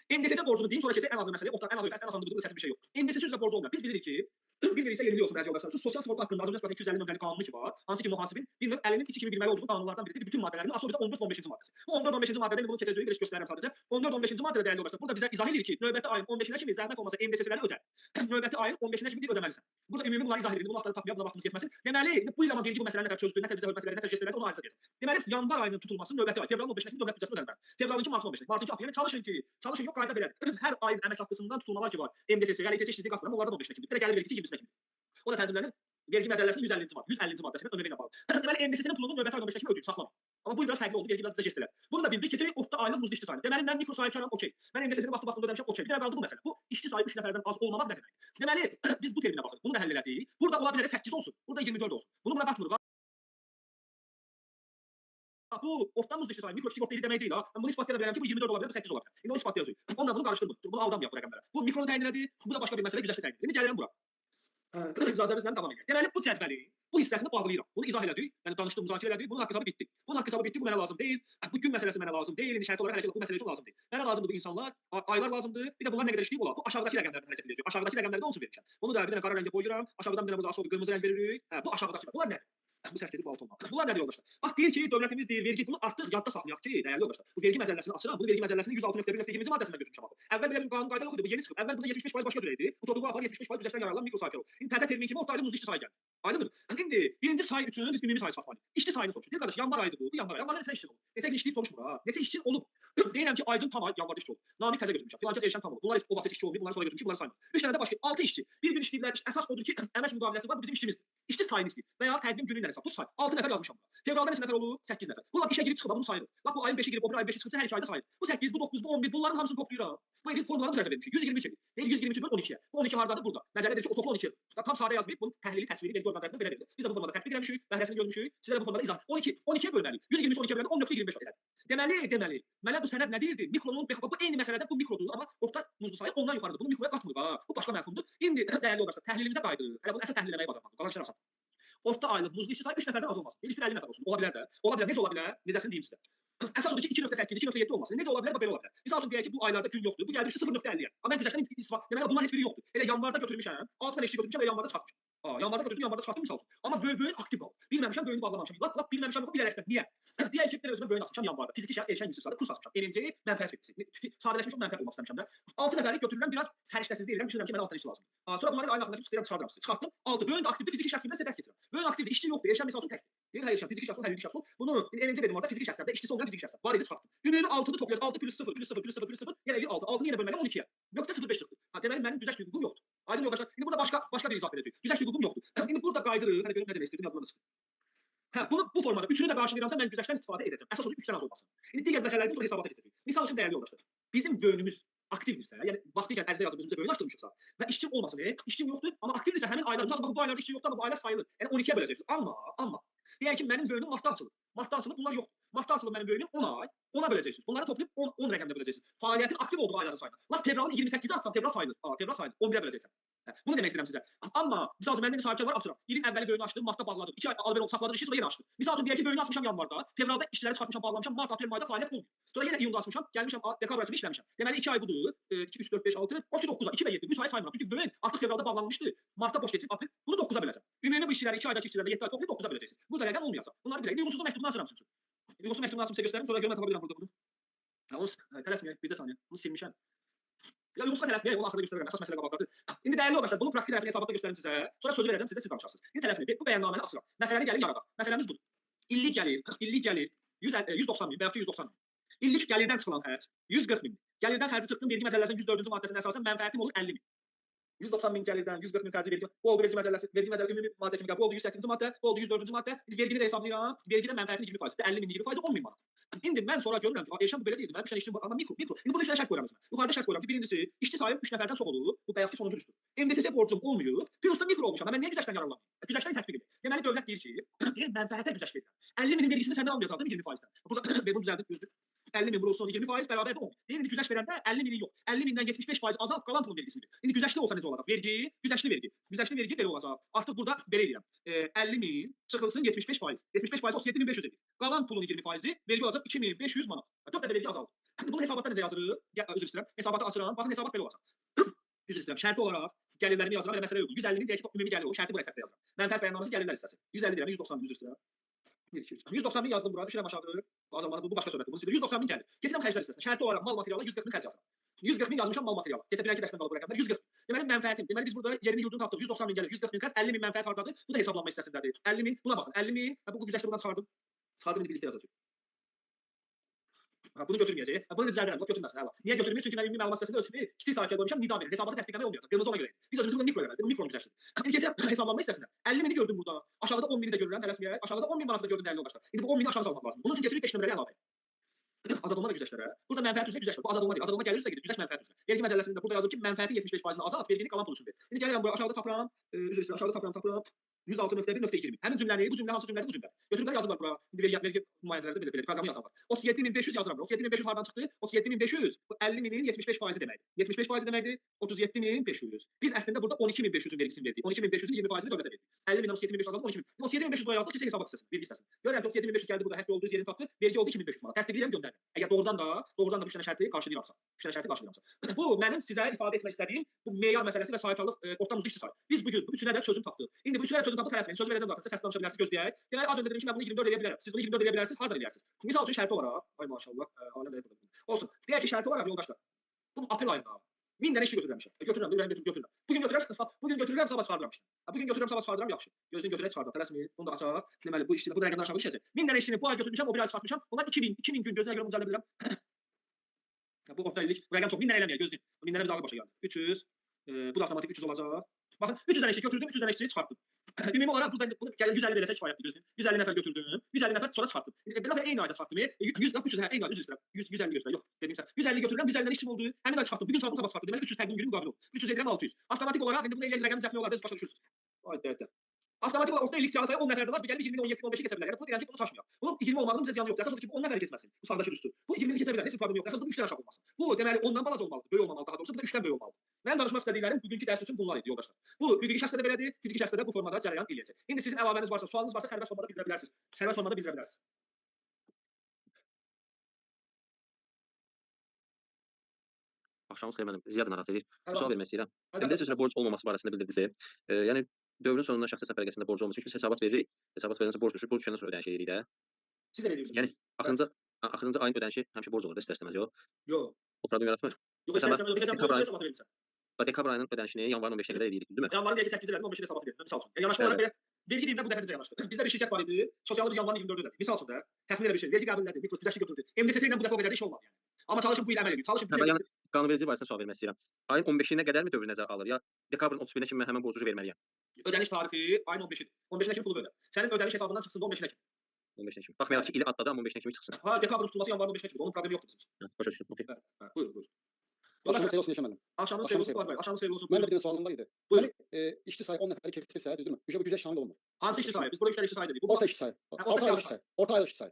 MDS borcunu deyim, sonra keçək ən ağır məsələyə. Orta ən ağır məsələ asanlığı bu bir şey yox. MDS üzrə borcu olmayan. Biz bilirik ki, bilmiriksə yerli olsun bəzi yoldaşlar. Sosial sığorta haqqında Azərbaycan 250 nömrəli qanunu ki var. Hansı ki mühasibin bir növ əlinin içi kimi bilməli olduğu qanunlardan biridir. Bütün maddələrini asılı bir də 14-15-ci maddəsi. Bu 14-15-ci maddədə bunu keçəcəyik, bir göstərirəm sadəcə. 14-15-ci maddədə dəyərli yoldaşlar. Burada bizə izah edir ki, növbəti ayın 15-nə kimi zəhmət olmasa MDS-ləri ödə. Növbəti ayın 15-nə kimi ödəməlisən. Burada ümumi bunları izah edir. Bunu vaxtları tapmayaq, buna vaxtımız getməsin. Deməli, bu il amma vergi bu məsələni nə tər çözdü, nə tər bizə hörmət elədi, nə tər jest elədi, onu ayrıca deyəcəm. Deməli, yanvar ayının tutulması növbəti ay, fevralın 15-nə kimi dövlət büdcəsində ödənməli. Fevralın martın 15-nə. Martın 2 yəni çalışın yox qayda belədir. Hər ayın əmək haqqısından tutulmalar ki var. MDS, realitet işsizlik haqqında onlardan 15-nə kimi. Bir də gəlir vergisi 20-nə kimi. O da tənzimlənir. Vergi məcəlləsinin 150-ci maddəsinin ömrü ilə bağlı. Deməli, MDS-nin pulunu növbəti ayın 15-nə kimi ödəyir, saxlama. Amma bu il biraz fərqli oldu, vergi biraz da jest elədi. Bunu da bildik, keçirik orta aylıq muzlu işçi sayını. Deməli, mən mikro sahibkaram, okey. Mən MDS-ni vaxtında ödəmişəm, okey. Bir dənə qaldı bu məsələ. Bu işçi sayı 3 nəfərdən az olmamaq nə demək? Deməli, biz bu terminə baxırıq. Bunu da həll elədik. Burada ola bilər 8 olsun, burada 24 olsun. Bunu buna baxmırıq. Bu orta muzlu işçi sayı mikro sigorta demək deyil ha. Mən bunu isbat edə bilərəm ki, bu 24 ola bilər, bu 8 ola bilər. İndi onu isbatlayacağıq. Onunla bunu qarışdırmırıq. Bunu aldanmayaq bu rəqəmlərə. Bu mikronu təyin elədi, bu da başqa bir məsələ güzəştə təyin edir. İndi gəlirəm bura. İcazənizlə davam edək. Deməli, bu cədvəli, bu hissəsini bağlayıram. Bunu izah elədik, yəni danışdıq, müzakirə elədik, bunun haqq hesabı bitdi. Bunun haqq hesabı bitdi, bu mənə lazım deyil. Bu gün məsələsi mənə lazım deyil, indi şərt olaraq hərəkət bu məsələ üçün lazım deyil. Mənə lazımdır bu insanlar, aylar lazımdır, bir də bunlar nə qədər işləyib olar. Bu aşağıdakı rəqəmlərdən hərəkət edəcək. Aşağıdakı rəqəmlərdə onsuz vermişəm. Bunu da bir dənə qara rəngə boyuram, aşağıdan bir dənə burada asılı qırmızı rəng veririk. Bu aşağıdakı. Bunlar nədir? Bu səhv edib bu alt olmalı. Bunlar nədir yoldaşlar? Bax deyir ki, dövlətimiz deyir, vergi bunu artıq yadda saxlayaq ki, dəyərli yoldaşlar. Bu vergi məcəlləsini açıram. Bunu vergi məcəlləsinin 106.1.2-ci maddəsində götürmüşəm abi. Əvvəl belə bir qanun qayda yox idi, bu yeni çıxıb. Əvvəl burada 75% başqa cür idi. Bu sorğu apar 75% güzəştdən yararlanan mikro sahibkar olur. İndi təzə termin kimi orta aylıq muzlu işçi sayı gəldi. Aydındır? İndi birinci say üçün biz ümumi sayı saxlamalıyıq. İşçi sayını soruşur. Deyir qardaş, yanvar ayıdır bu yanvar ayı. Yanvarda neçə işçi olub? Neçə işçi soruşmur ha? Neçə işçi olub? Deyirəm ki, Aydın Tamay yanvarda işçi olub. Namiq təzə götürmüşəm. Filankəs Elşən tam olub. Bunlar o vaxt işçi olmayıb, bunları sonra götürmüşük, bunları saymıram. 3 dənə də başqa 6 işçi. Bir gün işləyiblər. Əsas odur ki, əmək müqaviləsi var, bu bizim işçimizdir. İşçi sayını istəyir və ya təqvim günü ilə hesab. Bu say 6 nəfər yazmışam bura. Fevralda neçə nəfər olub? 8 nəfər. Bunlar işə girib çıxıb, bunu sayırıq. Bax bu ayın 5-i girib, o bir ayın 5-i çıxsa hər iki ayda sayırıq. Bu 8, bu 9, bu 11, bunların hamısını toplayıram. Bu edit formlarını tərəf vermişik. 123 edir. Deyir 123 böl 12-yə. Bu 12 hardadır burada. Məzələ deyir ki, o topla 12. Tam sadə yazmayıb, bunun təhlili təsviri vergi orqanlarında belə verilir. Biz də bu formada tətbiq etmişik, bəhrəsini görmüşük. Sizə də bu formada izah. 12-yə bölməliyik. 123 12-yə böləndə 10.25 edir. Deməli, mənə bu sənəd nə deyirdi? Mikronun bu eyni məsələdə bu mikrodur, amma orta muzlu sayı ondan yuxarıdır. Bunu mikroya qatmırıq ha. Bu başqa məfhumdur. İndi dəyərli yoldaşlar, təhlilimizə qayıdırıq. Hələ bunu əsas təhlil etməyi bacarmalıyıq. Qalan işlər asan. Orta aylıq muzlu işçi sayı 3 nəfərdən az olmasın. Birisi 50 nəfər olsun. Ola bilər də. Ola bilər. Necə ola bilər? Necəsini deyim sizə. Əsas odur ki 2.8, 2.7 olmasın. Necə ola bilər? Belə ola bilər. Misal üçün deyək ki, bu aylarda gün yoxdur. Bu gəldi 0.50-yə. Amma mən güzəştdən istifadə. Deməli bunların heç biri yoxdur. Elə yanvarda götürmüşəm. 6 dənə işçi götürmüşəm və yanvarda çıxartmışam. Yanvarda götürdüm, yanvarda çıxartdım misal üçün. Amma böyük aktiv qaldı. Bilməmişəm, böyüyünü bağlamamışam. Lap bilməmişəm yox, bilərəkdən. Niyə? Deyək ki, özümə böyüyün açmışam yanvarda. Fiziki şəxs erkən yüksək kurs açmışam. MMC mənfəət vergisi. Sadələşmiş mənfəət olmaq istəmişəm də. 6 nəfəri götürürəm, biraz səriştəsiz deyirəm, düşünürəm ki, mənə 6 dənə işçi lazımdır. Sonra bunların ayın axırında çıxıram, çıxardıram sizi. Çıxartdım. 6 böyün aktivdir, fiziki şəxs kimi sizə dərs keçirəm. Böyün aktivdir, işçi yoxdur, erkən misal üçün təkdir. Deyir, hər işəm, fiziki şəxs, hər şəxs. Bunu MMC dedim orada fiziki şəxslərdə, işçisi olmayan fiziki şəxslər. Var idi çıxartdım. Ümumi 6-nı toplayacağız. 6 plus 0 plus 0 plus 0 plus 0 yenə 6. 6-nı yenə bölməliyəm 12-yə. 0.05 çıxdı. Deməli mənim güzəşt hüququm yoxdur. Aydın yoldaşlar. İndi burada başqa bir izah verəcəyik. Güzəşt hüququm yoxdur. İndi burada qaydırıq, hani görüm nə demək istəyirdim yadımdan çıxdı. Bunu bu formada üçünü də qarşılayıramsa mən güzəştdən istifadə edəcəm. Əsas odur 3 dənə az olmasın. İndi digər məsələlərdən sonra hesabata keçəcəyik. Misal üçün dəyərli yoldaşlar. Bizim böyünümüz aktivdirsə, yəni vaxtı ikən ərizə yazıb özümüzə böyün açdırmışıqsa və işçim olmasın, işçim yoxdur, amma aktivdirsə həmin aylar, baxın bu aylarda işçi yoxdur, amma bu aylar sayılır. Yəni 12-yə böləcəksiniz. Amma deyək ki, mənim böyünüm martda açılır. Martda açılır, bunlar yoxdur. Martda açılır mənim böyünüm 10 ay. 10-a böləcəksiniz. Bunları toplayıb 10 rəqəmdə böləcəksiniz. Fəaliyyətin aktiv olduğu ayların sayını. Lap fevralın 28-i atsam, fevral sayılır. Fevral sayılır. 11-ə böləcəksən. Bunu demək istəyirəm sizə. Amma misal üçün məndə sahibkar var, açıram. İlin əvvəli böyünü açdım, martda bağladım. 2 ay alver saxladım işi, sonra yenə açdım. Misal üçün deyək ki, böyünü açmışam yanvarda, fevralda işçiləri çıxartmışam, bağlamışam, mart, aprel, mayda fəaliyyət olmuyor. Sonra yenə iyunda açmışam, gəlmişəm dekabr ayında işləmişəm. Deməli 2 ay budur. 2 3 4 5 6, 9 ay, 2 və 7, 3 ay saymıram. Çünki böyün artıq fevralda bağlanmışdı. Martda boş keçib, aprel. Bunu 9-a böləcəm. Ümumi bu işçiləri 2 aydakı işçilərlə 7 ay toplayıb 9-a böləcəksiniz. Bu da rəqəm olmayacaq. Bunları bilək. Uyğunsuzluq məktubunu açıram sizin üçün. Uyğunsuzluq məktubunu açıb sizə göstərim, sonra görüm mən tapa bilirəm burada bunu. Onu tələsməyək, bircə saniyə. Bunu silmişəm. Ya yolsuzluq tələsməyək, onu axırda göstərəcəm. Əsas məsələ qabaqdadır. İndi dəyərli yoldaşlar, bunu praktik tərəfini hesabatda göstərim sizə. Sonra sözü verəcəm sizə, siz danışarsınız. İndi tələsməyək. Bu bəyannaməni açıram. Məsələni gəlir yaradaq. Məsələmiz budur. İllik gəlir 190 min və ya 190 min. İllik gəlirdən çıxılan xərc 140 min. Gəlirdən xərci çıxdım, vergi məcəlləsinin 104-cü maddəsinə əsasən mənfəətim olur 50 min. 190 min gəlirdən 140 min xərci vergi. Bu oldu vergi məcəlləsi ümumi maddə kimi qəbul oldu 108-ci maddə, bu oldu 104-cü maddə. Vergini də hesablayıram. Vergidə mənfəətin 20%, 50 min 20%, 10 min manat. İndi mən sonra görürəm ki, Elşən bu belə deyildi. Mənim 3 dənə işçim var, amma mikro. İndi burada 3 dənə şərt qoyuram özümə. Yuxarıda şərt qoyuram ki, birincisi, işçi sayım 3 nəfərdən çox olur. Bu bayaqki sonuncu düstur. MDSS borcum olmuyor. Plus da mikro olmuşam. Mən niyə güzəştdən yararlanmıram? Güzəştdən tətbiq edir. Deməli dövlət deyir ki, mənfəətə güzəşt verirəm. 50 minin vergisini səndən almayacaqdım 20%-dən. Burada bunu düzəldim, düzdür. 50 min olsun 20% bərabər 10. Deyir indi güzəşt verəndə 50 minin yox. 50 mindən 75% azalt qalan pulun vergisini verir. İndi güzəştli olsa necə olacaq? Vergi, güzəştli vergi. Güzəştli vergi belə olacaq. Artıq burada belə edirəm. 50 min çıxılsın 75%. 75% 37500 edir. Qalan pulun 20%-i vergi olacaq 2500 manat. 4 dəfə vergi azaldı. Bunu hesabatda necə yazırıq? Üzr istəyirəm. Hesabatı açıram. Baxın hesabat belə olacaq. Üzr istəyirəm. Şərti olaraq gəlirlərimi yazıram və məsələ yoxdur. 150-nin deyək ki, ümumi gəlir o. Şərti bu hesabda yazıram. Mənfəət bəyannaməsi gəlirlər hissəsi. 150 deyirəm, 190 min üzr istəyirəm. 190 min yazdım bura. Düşürəm aşağı. Azalmanı bu başqa söhbətdir. Bunu sildim. 190 min gəlir. Keçirəm xərclər hissəsinə. Şərti olaraq mal materiala 140 min xərc yazıram. 140 min yazmışam mal materiala. Keçə bilən ki, dərsdən qalıb bu rəqəmlər 140. Deməli mənfəətim. Deməli biz burada yerini yurdunu tapdıq. 190 min gəlir. 140 min xərc, 50 min mənfəət hardadır? Bu da hesablanma hissəsindədir. 50 min. Buna baxın. 50 min. Bu güzəşti buradan çıxardım. Çıxardım indi birlikdə yazacağıq. Bunu götürməyəcək. Bunu düzəldirəm. Götürməsin. Əla. Niyə götürmür? Çünki mən ümumi məlumat hissəsində ölçümü kiçik sahifəyə qoymuşam, nida verir. Hesabatı təsdiqləmək olmayacaq. Qırmızı ona görə. Biz özümüzü bunu mikro elədik. Bu mikro güzəştdir. İndi keçək hesablanma hissəsinə. 50 mini gördüm burada. Aşağıda 10 mini də görürəm. Tələsməyək. Aşağıda 10 min manatı da gördüm dəyərli yoldaşlar. İndi bu 10 mini aşağı salmaq lazım. Bunun üçün keçirik 5 nömrəli əlavə. Azad olma və güzəştlərə. Burada mənfəət üzrə güzəşt var. Bu azad olma deyil. Azad olma gəlirsə gedir. Güzəşt mənfəət üzrə. Vergi məcəlləsində burada yazılır ki, mənfəətin 75%-ni azad, vergini qalan pul üçün ver. İndi gəlirəm buraya aşağıda tapıram. Üzr istəyirəm. Aşağıda tapıram. 106.1.20. Həmin cümləni, bu cümlə hansı cümlədir? Bu cümlə. Götürüblər yazıblar bura. İndi vergi nümayəndələri belə proqramı yazarlar. 37500 yazıram. 37500 hardan çıxdı? 37500 bu 50 minin 75%-i deməkdir. 75% deməkdir 37500. Biz əslində burada 12500-ün vergisini verdik. 12500-ün 20%-ni dövlətə verdik. 50 mindən 37500 azaldı 12000. 37500 buraya yazdıq ki, hesabat hissəsini, vergi hissəsini. Görürəm ki, 37500 gəldi burada həkk oldu, yerini tapdı. Vergi oldu 2500 manat. Təsdiqləyirəm, göndərirəm. Əgər doğrudan da 3 dənə şərti qarşılayıramsa. 3 dənə şərti qarşılayıramsa. Bu mənim sizə ifadə etmək istədiyim bu meyar məsələsi və sahibkarlıq orta uzun işçi sayı. Biz bu gün bu üçünə də çözüm tapdıq. İndi bu üçünə də çözüm tapdıq, tələsməyin. Söz verəcəm zaten. Siz səs danışa bilərsiniz, gözləyək. Deməli az öncə dedim ki, mən bunu 24 eləyə bilərəm. Siz bunu 24 eləyə bilərsiniz, hardan eləyərsiniz? Misal üçün şərti olaraq, ay maşallah, aləm belə burada. Olsun. Deyək ki, şərti olaraq yoldaşlar. Bu aprel ayında 1000 dənə işçi götürürəmişəm. Götürürəm, ürəyim götürürəm. Bugün götürürəm, sabah çıxardıram işini. Bugün götürürəm, sabah çıxardıram, yaxşı. Gözünü götürək çıxardıram. Tələsməyin. Bunu da açaq. Deməli bu işçilər bu rəqəmdən aşağı düşəcək. 1000 dənə işçini bu ay götürmüşəm, o bir ay çıxartmışam. Onlar 2000 gün gözünə görə bunu düzəldə bilirəm. Bu orta illik bu rəqəm çox 1000 dənə eləməyə gözləyin. 1000 dənə biz ağı başa gəldi. 300 bu da avtomatik 300 olacaq. Baxın 300 dənə işçi götürdüm, 300 dənə işçiyi çıxartdım. Ümumi olaraq burada bunu 150 də eləsək kifayətdir gözləyin. 150 nəfər götürdüm, 150 nəfər sonra çıxartdım. Belə eyni ayda çıxartdım. 100 300 eyni ayda üzr istəyirəm. 150 götürürəm. Yox, dedimsə 150 götürürəm, 150 dənə işçim oldu. Həmin ay çıxartdım. Bugün çıxartdım, sabah çıxartdım. Deməli 300 təqdim günü müqavilə oldu. 300 edirəm 600. Avtomatik olaraq indi bunu eləyən rəqəm düzəltmək olar da, siz başa düşürsünüz. Ayda. Avtomatik olaraq orta illik siyasi sayı 10 nəfərdən az, bir gəlib 20-ni 17-ni 15-i keçə bilər. Yəni bunu deyirəm ki, bunu çaşmıyaq. Bunun 20 olmağının bizə ziyanı yoxdur. Əsas odur ki, bu 10 nəfəri keçməsin. Bu sağdakı düzdür. Bu 20-ni keçə bilər, heç bir problem yoxdur. Əsas odur 3-dən aşağı olmasın. Bu deməli ondan balaca olmalıdır, böyük olmamalı daha doğrusu. Bu da 3-dən böyük olmalıdır. Mənim danışmaq istədiklərim bugünkü dərs üçün bunlar idi yoldaşlar. Bu hüquqi şəxsdə də belədir, fiziki şəxsdə də bu formada cərəyan eləyəcək. İndi sizin əlavəniz varsa, sualınız varsa sərbəst formada bildirə bilərsiniz. Sərbəst formada bildirə bilərsiniz. Axşamınız xeyir müəllim. Ziyadə narahat edir. Hər Sual vaxt. vermək istəyirəm. Hadi MDS üzrə borc olmaması barəsində bildirdiniz. Yəni dövrün sonunda şəxsi səfərgəsində borc olmuş üçün hesabat veririk. Hesabat veriləndə borc düşür, borc düşəndən sonra ödəniş edirik də. Siz elə edirsiniz. Yəni axırıncı ayın ödənişi həmişə borc olur da istər-istəməz yox. Yox. O problem yaratmır. Yox, istər-istəməz ödəyəcəm, hesabat verirsən. Dekabr ayının ödənişini yanvarın 15-nə qədər edirik, düzdürmü? Yanvarın deyək ki 8-i elədim, 15-i hesabat verirdim, misal üçün. Yəni yanaşma olaraq belə vergi dilimdə bu dəfə necə yanaşdı? Bizdə bir şirkət var idi, sosialda biz yanvarın 24-də ödədik. Misal üçün də təxmin elə bir şey, vergi qəbul elədi, mikro güzəştli götürdü. MDS ilə bu dəfə o qədər iş olmadı yəni. Amma çalışın bu il əməl edin. Çalışın bu il. Yəni qanunverici barəsində sual vermək istəyirəm. Ayın 15-nə qədərmi dövr nəzərə alır ya dekabrın 31-nə kimi mən həmin borcu verməliyəm? Ödəniş tarifi ayın 15-idir. 15-nə kimi pulu ödə. Sənin ödəniş hesabından çıxsın da 15-nə kimi. 15-nə kimi. Baxmayaraq ki, ili atladı, amma 15-nə kimi çıxsın. Ha, dekabrın tutulması yanvarın 15-nə kimi. Onun problemi yoxdur bizim üçün. Başa düşdüm. Okay. Buyurun, buyurun. Axşamınız xeyir olsun Yaşar müəllim. Axşamınız xeyir olsun Fuad bəy. Axşamınız xeyir olsun. Mənim də bir dənə sualım var idi. Buyurun. Deməli, işçi sayı 10 nəfəri keçirsə, düzdürmü? Bu güzəşt şamil olunmur. Hansı işçi sayı? Biz burada 3 dənə işçi sayı dedik. Bu Orta işçi sayı. Orta aylıq işçi sayı. Orta aylıq işçi sayı.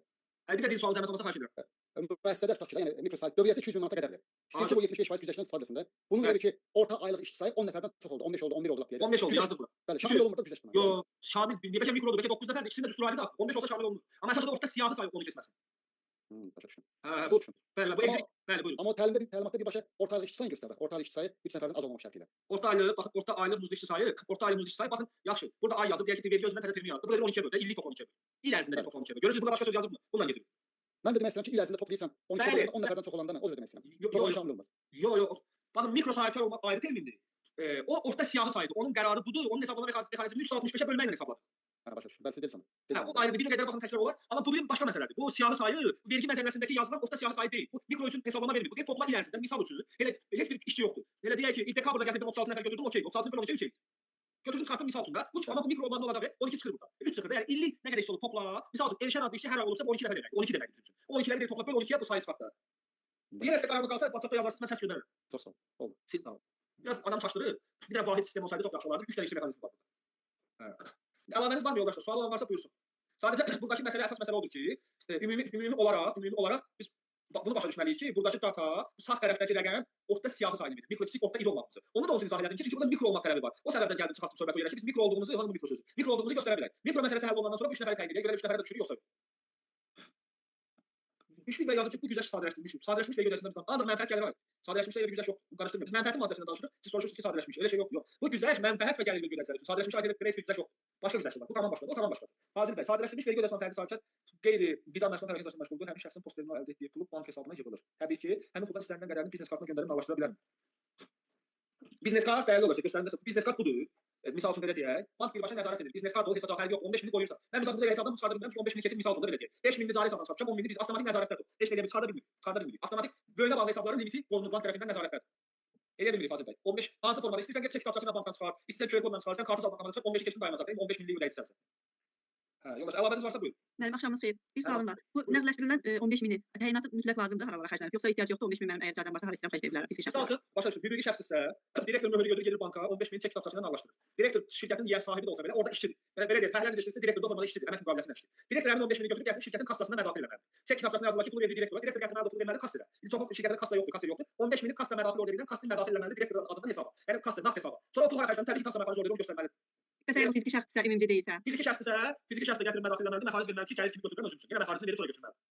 bir də deyin sualı zəhmət olmasa xahiş edirəm. Müəssisədə tutaq ki, yəni mikro sayı dövriyyəsi 200 min manata qədərdir. İstəyir ki, bu 75% güzəştdən istifadə etsin də. Bunun görə ki, orta aylıq işçi sayı 10 nəfərdən çox oldu, 15 oldu, 11 oldu deyək. 15 oldu, yazdım bura. Bəli, şamil olunmur da güzəştdən. Yox, şamil, bəlkə mikro oldu, bəlkə 9 nəfərdir, ikisinin də düstur ayrı da. 15 olsa şamil olunur. Amma əsas odur orta siyahı sayı onu keçməsin. Başa düşdüm. Hə, Başa düşdüm. bəli, bu eksik. Bəli, buyurun. Amma təlimatda birbaşa orta aylıq işçi sayını göstərir. Orta aylıq işçi sayı 3 nəfərdən az olmamaq şərti ilə. Orta aylıq, baxın, orta aylıq muzlu işçi sayı, orta aylıq muzlu işçi sayı, baxın, yaxşı. Burada ay yazıb, deyək ki, vergi özündən təzə termin yazıb. Burada 12-yə böl, illik toplam 12-yə böl. İl ərzində toplam 12-yə böl. Görürsünüz, burada başqa söz yazıb mı? Bununla gedir. Mən də demək istəyirəm ki, il ərzində toplayırsan 12 olanda 10 nəfərdən çox olanda nə? O da demək istəyirəm. O zaman şamil olmaz. Yox. Baxın, mikro sahibkar olmaq ayrı termindir. O orta siyahı sayıdır. Onun qərarı budur. Onun hesablama mexanizmini 365-ə bölməklə hesabladı. Hə, başa düşdüm. Bəli, deyirsən. Bu ayrı bir qədər baxın təkrar olar. Amma bu bir başqa məsələdir. Bu siyahı sayı vergi məsələsindəki yazılan orta siyahı sayı deyil. Bu mikro üçün hesablama vermir. Bu deyir toplam il ərzində misal üçün elə heç bir işçi yoxdur. Elə deyək ki, dekabrda gətirdim 36 nəfər götürdüm, okey. 36 bölü 12 3 il. Götürdüm çıxartdım misal üçün də. Bu amma bu mikro olmanda olacaq 12 çıxır burada. 3 çıxır da. Yəni illik nə qədər iş olur topla. Misal üçün Elşən adlı işçi hər ay olubsa 12 nəfər demək. 12 demək bizim üçün. O 12-ləri deyir topla böl 12-yə bu sayı çıxartdı. Yenə sizə qərarı qalsa WhatsApp-da yazarsınız, mən səs göndərirəm. Çox sağ ol. Oldu. Siz sağ olun. Biraz adam çaşdırır. Bir dənə vahid sistem olsaydı çox yaxşı olardı. 3 dənə işçi mexanizmi var burada. Əlavəniz varmı yoldaşlar? Sual olan varsa buyursun. Sadəcə buradakı məsələ əsas məsələ odur ki, ümumi olaraq biz bunu başa düşməliyik ki, buradakı data sağ tərəfdəki rəqəm orta siyahı sayını verir. Mikro kiçik orta iri olmağımızı. Onu da olsun izah elədim ki, çünki burada mikro olmaq tələbi var. O səbəbdən gəldim çıxartdım söhbət o yerə ki, biz mikro olduğumuzu, hansı mikro sözü? Mikro olduğumuzu göstərə bilərik. Mikro məsələsi həll olandan sonra 3 nəfəri təyin edirik, görə 3 nəfərə də düşürük yoxsa. Müşfiq bəy yazır ki, bu güzəşt sadələşdirilmiş. Sadələşmiş vergi ödəsində bizdən ancaq mənfəət gəlir var. Sadələşmiş vergi güzəşt yox. Qarışdırmırıq. Biz mənfəətin maddəsində danışırıq. Siz soruşursunuz ki, sadələşmiş. Elə şey yox. Bu güzəşt mənfəət və gəlir vergi ödəsi üçün. Sadələşmiş ayrı bir güzəşt yox. Başqa güzəşt var. Bu tamam başqadır. O tamam başqadır. Fazil bəy, sadələşdirilmiş vergi ödəsindən fərqli sabit qeyri-qida məhsulun tərəfindən əsasında məşğuldur. Həmin şəxsin posterinin əldə etdiyi pulu bank hesabına yığılır. Təbii ki, həmin puldan istənilən qədərini biznes kartına göndərib nağlaşdıra bilərmi? Biznes kart dəyərli olacaq. Göstərilməsi biznes kart budur. Misal üçün belə deyək, bank birbaşa nəzarət edir. Biznes kart olur, hesab fərqi yox, 15 mini qoyursan. Mən misal üçün belə hesabdan çıxardım, 15 mini kesin misal üçün belə deyək. 5 mini cari hesabdan çıxartacağam, 10 mini biz avtomatik nəzarətdədir. Heç belə bir çıxarda bilmirik. Avtomatik bölünə bağlı hesabların limiti qonunun bank tərəfindən nəzarətdədir. Eləyə bilmirik Fazil bəy. 15 hansı formada istəyirsən get çek kitabçasına bankdan çıxar, istəyirsən QR kodla çıxarsan, kartı bankdan çıxar, 15 keçin dayanacaq, 15 minlik ödəyicisi. Hə, yoldaş, əlavəniz varsa buyurun. Mənim axşamınız xeyir. Bir sualım var. Bu nəqdləşdirilən 15 mini təyinatı mütləq lazımdır haralara xərclənib. Yoxsa ehtiyac yoxdur 15 min mənim əgər icazəm varsa hara istəyirəm xərcləyə bilərəm fiziki şəxslər. Misal başa düşün, hüquqi şəxssə, direktor möhürü götürür gedir banka, 15 min çek kitabçasından nağlaşdırır. Direktor şirkətin yer sahibi də olsa belə orada işçidir. Belə deyək, fərqlənir işçisi direktor da formada işçidir, əmək müqaviləsində işçidir. Direktor həmin 15 mini götürüb gətirib şirkətin kassasına mədaxil eləməlidir. Çek kitabçasına yazılır ki, pulu verir direktora, direktor gətirməli pulu verməli kassaya. İndi çox şirkətin kassa yoxdur, kassa yoxdur. 15 mini kassa mədaxil order edən kassaya mədaxil eləməlidir direktorun adından hesaba. Yəni kassa nağd hesaba. Sonra o pul hara xərclənir, təbii ki, kassa məxarici order göstərməlidir. Bəs əgər bu fiziki şəxssə, MMC deyilsə, fiziki şəxsdə gətirib mədaxil eləməlidir, məxaric verməlidir ki, gəlir kimi götürürəm özüm üçün. Yəni məxaricini verib sonra götürməlidir.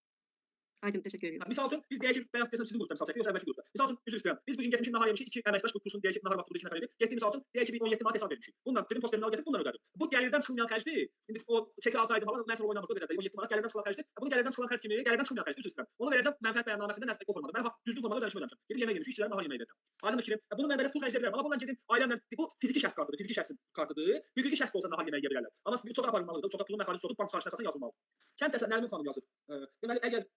aydın təşəkkür edirəm. Misal üçün biz deyək ki, bayaq desəm sizin qrupda misal çəkək, yoxsa əvvəlki qrupda. Misal üçün üzr istəyirəm. Biz bu gün getmişik nahar yemişik, 2 əməkdaş qrupun deyək ki, nahar vaxtında 2 nəfər idi. Getdiyimiz misal üçün deyək ki, 17 manat hesab vermişik. Bundan dedim posterini al gətir, bundan ödədim. Bu gəlirdən çıxmayan xərcdir. İndi o çeki alsaydım falan mən sonra oynamırdı ödədim. 17 manat gəlirdən çıxan xərcdir. Bunu gəlirdən çıxan xərc kimi, gəlirdən çıxmayan xərcdir, üzr istəyirəm. Onu verəcəm mənfəət bəyannaməsində nəzərdə o formada. Mən düzgün formada ödənişimi ödəmişəm. Gedib yemək yemişik, işçilərin nahar yeməyi edirəm. Aydın fikrim. Bunu mən belə pul xərcləyə bilərəm. Amma bundan gedim ailəmlə bu fiziki şəxs kartıdır, fiziki şəxsin kartıdır. Hüquqi şəxs olsa nahar yeməyi yeyə bilərlər. Amma bir çox aparılmalıdır. Çox pulun məxarici soxub bank çıxarışına əsasında yazılmalıdır. Kənd təsərrüfatı Nərmin xanım yazır. Deməli əgər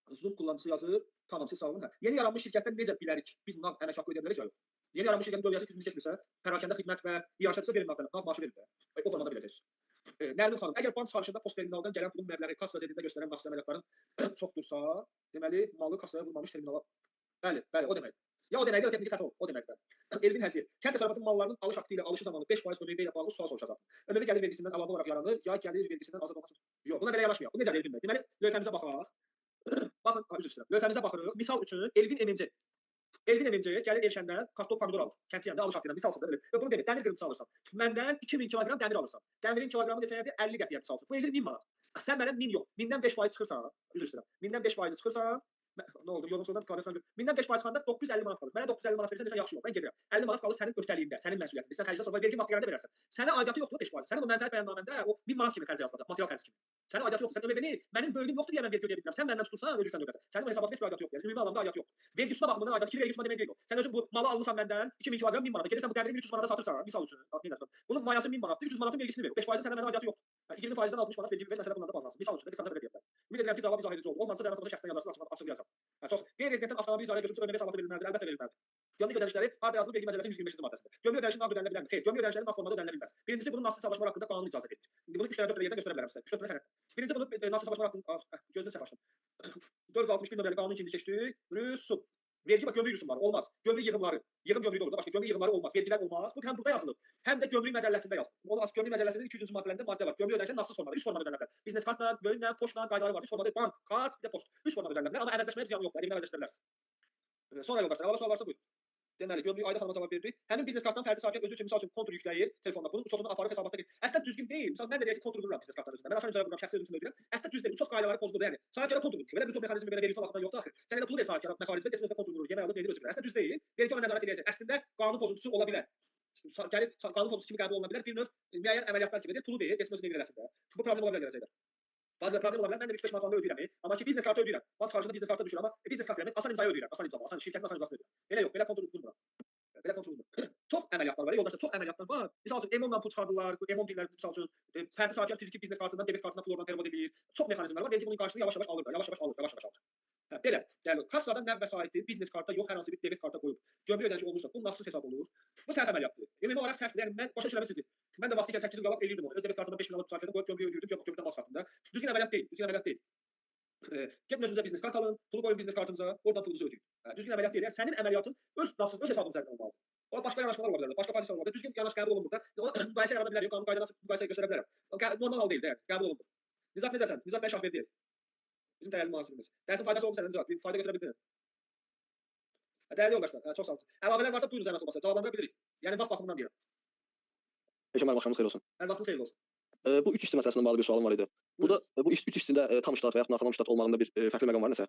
Zoom kullanıcısı yazıb, tamam siz sağ olun. Yeni yaranmış şirkətdən necə bilərik? Biz nağd əmək haqqı ödəyə bilərik ya yox. Yeni yaranmış şirkətin dövriyyəsi 200 min keçmirsə, pərakəndə xidmət və iaşəçisə verin nağd maaşı verin də. O formada biləcəksiniz. Nərmin xanım, əgər bank çıxarışında post terminaldan gələn pulun məbləği kassa zədində göstərən məxsus əməliyyatların çoxdursa, deməli malı kassaya vurmamış terminala. Bəli, o deməkdir. Ya o deməkdir, ya texniki xəta o deməkdir. Elvin Həsir. Kənd təsərrüfatı mallarının alış haqqı ilə alışı zamanı 5% ödəmə ilə bağlı sual soruşacaq. Ümumi gəlir vergisindən əlavə olaraq yaranır, ya gəlir vergisindən azad olmaq. Yox, buna belə yanaşmayaq. Bu necədir Elvin bəy? Deməli, lövhəmizə baxaq. Baxın, üzr istəyirəm. Lövhəmizə baxırıq. Misal üçün Elvin MMC. Elvin MMC gəlir Elşəndən kartof pomidor alır. Kəndçiyəndə alış haqqı ilə misal üçün belə. Yox, bunu demir. Dəmir qırıntısı alırsan. Məndən 2000 kiloqram dəmir alırsan. Dəmirin kiloqramı neçəyədir? 50 qəpiyə misal üçün. Bu eləyir 1000 manat. Sən mənə 1000 yox. 1000-dən 5% çıxırsan. Üzr istəyirəm. 1000-dən 5% çıxırsan. Nə oldu? Yolun sonunda qardaşlar gör. 1000-dən 5% çıxanda 950 manat qalır. Mənə 950 manat verirsən, desən yaxşı yox. Mən gedirəm. 50 manat qalır sənin öhdəliyində, sənin məsuliyyətində. Sən xərclə sonra vergi materialında verərsən. Sənə aidiyyatı yoxdur 5%. Sənin o mənfəət bəyannaməndə o 1000 manat kimi xərc yazılacaq, material xərci kimi. Sənin aidiyyatı yoxdur. Sən ÖMV-ni mənim böyüyüm yoxdur deyə mən vergi ödəyə bilmirəm. Sən məndən tutursan, ödəyirsən ödətə. Sənin o hesabatda heç bir aidiyyatı yoxdur. Yəni ümumi anlamda aidiyyatı yoxdur. Vergi tutma baxımından aidiyyatı vergi tutma demək deyil o. Sən özün bu malı almısan məndən 2000 kiloqram 1000 manata. Gedirsən bu dəmiri 300 manata satırsan, misal üçün. Bunun mayası 1000 manatdır, 300 manatın vergisini ver. 5% sənin mənə aidiyyatı yoxdur. 20%-dən 60 manat vergi ver, məsələ bundan da bağlansın. Misal üçün qısaca belə deyirəm. Ümid edirəm ki, cavab izah edici oldu. Olmazsa zəhmət olmasa şəxsən yazarsın, açıqlayacağam. Çox. Qeyri-rezidentdən avtomobil icarəyə götürülmüş ÖMV hesabatı verilməlidir, əlbəttə verilməlidir. Gömrük ödənişləri harda yazılır vergi məcəlləsinin 125-ci maddəsində. Gömrük ödənişinin nağd ödənilə bilərmi? Xeyr, gömrük ödənişləri nağd formada ödənilə bilməz. Birincisi bunun nağdsız hesablaşma haqqında qanun icazə verir. İndi bunu 3 dənə 4 yerdən göstərə bilərəm sizə. 3 dənə sənəd. Birinci bunu nağdsız hesablaşma haqqında gözünü səhv açdım. 461 nömrəli qanun ikinci keçdik. Rüsum. Vergi bax gömrük rüsumları olmaz. Gömrük yığımları. Yığım gömrüyü olur da başqa gömrük yığımları olmaz. Vergilər olmaz. Bu həm burada yazılır. Həm də gömrük məcəlləsində yazılır. Onun gömrük məcəlləsində 200-cü maddələrində maddə var. Gömrük ödənişləri nağdsız formada, 3 formada ödənilə bilər. Biznes kartla, böyünlə, poçtla qaydaları var. 3 formada bank, kart, bir də poçt. 3 formada ödənilə bilər. Amma əvəzləşməyə ziyanı yoxdur. Əlində əvəzləşdirə bilərsiniz. Sonra yoldaşlar, əlavə sual varsa buyurun. Deməli, gömrük Ayda xanıma cavab verdi. Həmin biznes kartdan fərdi sakin özü üçün misal üçün kontur yükləyir telefonda. Bunun uçotunu aparıb hesabatda qeyd. Əslində düzgün deyil. Məsələn, mən də deyək ki, kontur vururam biznes kartları üzrə. Mən aşağı yuxarı vururam, şəxsi özüm üçün ödəyirəm. Əslində düz deyil. Uçot qaydaları pozulur. Yəni, sahibkara kontur vurur. Belə bir uçot mexanizmi belə vergi baxımından yoxdur axı. Sən elə pulu ver sahibkara mexanizmi, desin özdə kontur vurur. Yemək alıb nedir özü bilir. Əslində düz deyil. Vergi ona nəzarət edəcək. Əslində qanun pozuntusu ola bilər. Gəlib qanun pozuntusu kimi qəbul oluna bilər. Bir növ müəyyən əməliyyatlar kimidir. Pulu verir, desin özü nedir eləsin də. Bu problem ola bilər gələcəkdə. Bazı problem ola bilər. Mən də 3-5 manat ödəyirəm. Amma ki biznes kartı ödəyirəm. Bazı xaricində biznes kartı düşür amma biznes kartı vermək asan imzayı ödəyirəm. Asan imza, asan şirkətin asan imzasını ödəyirəm. Belə yox, belə kontur vurmuram. Belə kontrol olunur. Çox əməliyyatlar var, yoldaşlar, çox əməliyyatlar var. Misal üçün EMON-dan pul çıxardılar, EMON deyirlər, misal üçün fərdi sahibkar fiziki biznes kartından debet kartına pul oradan perevod edir. Çox mexanizmlər var, vergi bunun qarşılığını yavaş-yavaş alır, yavaş-yavaş alır. Hə, belə, yəni kassadan nəv vəsaiti biznes kartda yox, hər hansı bir debet kartda qoyub gömrük ödənişi olursa, bu nağdsız hesab olur. Bu səhv əməliyyatdır. Ümumi olaraq səhvdir. Yəni mən başa düşürəm sizi. Mən də vaxtı ikən 8 il qabaq eləyirdim onu. Öz debet kartıma 5000 alıb sahibkardan qoyub gömrük ödəyirdim, gömrükdən mal çıxartdım da. Düzgün əməliyyat deyil, düzgün əməliyyat deyil. Gedin özünüzə biznes kart alın, pulu qoyun biznes kartınıza, oradan pulunuzu ödəyin. Düzgün əməliyyat deyil. Yəni sənin əməliyyatın öz nağdsız, öz hesabın üzərindən olmalıdır. O başqa yanaşmalar ola bilər, başqa pozisiyalar ola bilər. Düzgün yanaş qəbul olunmur da. Müqayisə yarada bilər, qanun qaydalarına müqayisə göstərə bilərəm. Normal hal deyil də, qəbul olunmur. Nizam necəsən? Nizam bəy Şahverdiyev. Bizim dəyərli mühasibimiz. Dərsin faydası oldu sənin Nizam? Bir fayda götürə bildin? Dəyərli yoldaşlar, çox sağ olun. Əlavələr varsa buyurun zəhmət olmasa, cavablandıra bilirik. Yəni vaxt baxımından deyirəm. Peşəman vaxtınız xeyir olsun. Hər vaxtınız xeyirli olsun. Bu 3 işçi məsələsindən bağlı bir sualım var idi. Bu da bu 3 işçində tam ştat və ya natamam ştat olmağında bir fərqli məqam var nəsə?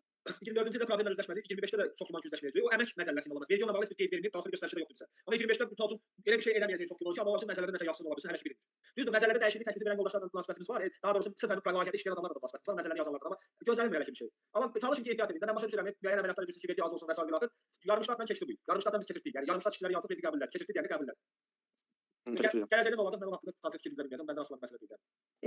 24-cü ildə problemlər üzləşmədik, 25-də də çox güman ki, üzləşməyəcək. O əmək məsələsi ilə olmaz. Vergi ona bağlı heç bir qeyd verilmir, daxili göstərişdə yoxdur bizə. Amma 25-də bu üçün elə bir şey eləməyəcək çox güman ki, amma o üçün məsələdə nəsə yaxşılıq ola bilsin, hər şey bilinir. Düzdür, məsələdə dəyişiklik təklif edən yoldaşlarla münasibətimiz var. Daha doğrusu sıfır proqramiyada işləyən adamlarla da münasibətimiz var, məsələləri yazanlarla amma gözlənilmir elə bir şey. Amma çalışın ki, ehtiyat edin. Mən başa düşürəm, müəyyən əməliyyatlar edirsiniz ki, vergi az olsun və sair bilaxır. Yarımştatla keçdi bu. Yarımştatdan biz keçirdik. Yəni yarımştat işçiləri yazıb vergi qəbullər, keçirdik yəni qəbullər. Gələcəkdə nə olacaq mən o haqqında konkret fikir bildirməyəcəm. Məndən asılı məsələ deyil.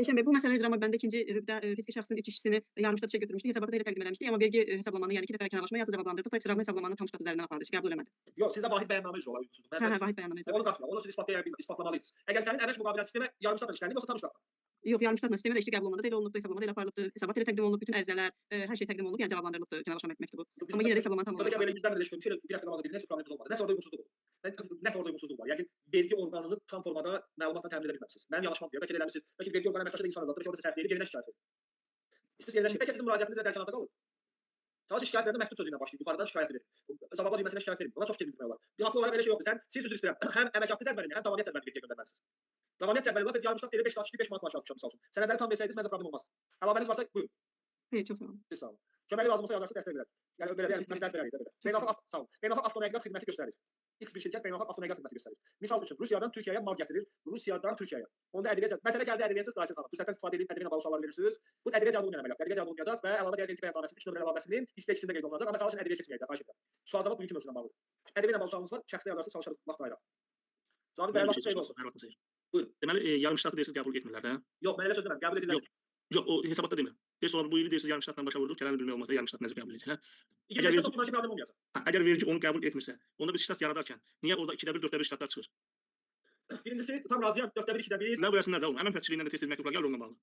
Elşən bəy, bu məsələ üzrə məndə ikinci hüquqda fiziki şəxsin 3 işçisini yarımştat işə götürmüşdük. Hesabatda elə təqdim eləmişdik, amma vergi hesablamanı, yəni 2 dəfə kənarlaşma yazı cavablandırdıq. Taksiraqlı hesablamanı tam ştat üzərindən apardı, qəbul eləmədi. Yox, sizə vahid bəyannamə üzrə ola bilirsiniz. Hə, vahid bəyannamə üzrə. Onu qatma, onu siz isbatlamalıydınız. Əgər sənin əmək müqavilə sistemi yarımştatla işlənir, yoxsa tam ştatla? Yox, yarımştatla sistemi də işçi qəbul olunanda da elə olunubdu, hesablamada elə aparılıbdı, hesabat elə təqdim olunub, bütün ərizələr, hər şey təqdim olunub, yəni cavablandırılıbdı kənarlaşma məktubu. Amma yenə də hesablama tam olunub. Belə 100-dən belə işləmiş, elə bir həftə qabaqda bir nəsə problemimiz olmadı. Nəsə orada uyğunsuzluq oldu. Nəsə orada uyğunsuzluq var. Yəni vergi orqanını tam formada məlumatla təmin edə bilməmisiniz. Mənim yanlışmam deyil. Bəlkə də eləmisiniz. Bəlkə vergi orqanı əməkdaşı da insan adamdır. Bəlkə orada səhv deyil, yerinə şikayət edin. İstəyirsiniz yerləşin. Bəlkə sizin müraciətiniz də dərsanatda qalır. Sadəcə şikayət verəndə məktub sözü ilə başlayın. Yuxarıdan şikayət edin. Cavabla düyməsinə şikayət edin. Ona çox fikir bildirmək olar. Bir haqlı olaraq belə şey yoxdur. Siz üzr istəyirəm. Həm əmək haqqı cədvəlini, həm davamiyyət cədvəlini vergiyə göndərməlisiniz. Davamiyyət cədvəli lap yarımştat deyir 5 saat işləyib 5 manat maaş almışam misal üçün. Sənədləri tam versəydiniz məncə problem olmaz. Əlavəniz varsa buyurun. Xeyr, çox sağ olun. Siz sağ olun. Köməkli lazım olsa yazarsa dəstək verərik. Yəni belə məsləhət verərik də belə. Beynəlxalq sağ olun. Beynəlxalq avtonəqliyyat xidməti göstərir. X bir şirkət beynəlxalq avtonəqliyyat xidməti göstərir. Misal üçün Rusiyadan Türkiyəyə mal gətirir. Rusiyadan Türkiyəyə. Onda ədəbiyyat məsələ gəldi ədəbiyyat Qaysir xanım. Fürsətdən istifadə edib ədəbiyyat bağlı suallar verirsiniz. Bu ədəbiyyat cavabı olmayan əməliyyat. Ədəbiyyat cavabı olmayacaq və əlavə digər vergi bəyannaməsinin 3 nömrə əlavəsinin hissə ikisində qeyd olunacaq. Amma çalışın ədəbiyyat keçməyək də, xahiş edirəm. Sual cavab bugünkü mövzudan bağlıdır. Ədəbiyyatla bağlı sualınız var, şəxsi yazarsınız, çalışarıq vaxt ayıraq. Cavabı bəyan olsun. Buyurun. Deməli, yarımştatı deyirsiniz, qəbul etmirlər də? Yox, mən elə söz demirəm, qəbul edirlər. Yox, o hesabatda demirəm. Deyirsiz, bu ili deyirsiniz, yarımştatla başa vururuq, kələni bilmək olmazsa yarımştat necə qəbul edilir, hə? Problem olmayacaq. Əgər vergi onu qəbul etmirsə, onda biz ştat yaradarkən niyə orada 2-də 1, 4-də 1 ştatlar çıxır? Birincisi, tam razıyam, 4-də 1, 2-də 1. Nə verəsinlər də oğlum, əmək müfəttişliyindən də tez-tez məktublar gəlir onunla bağlı.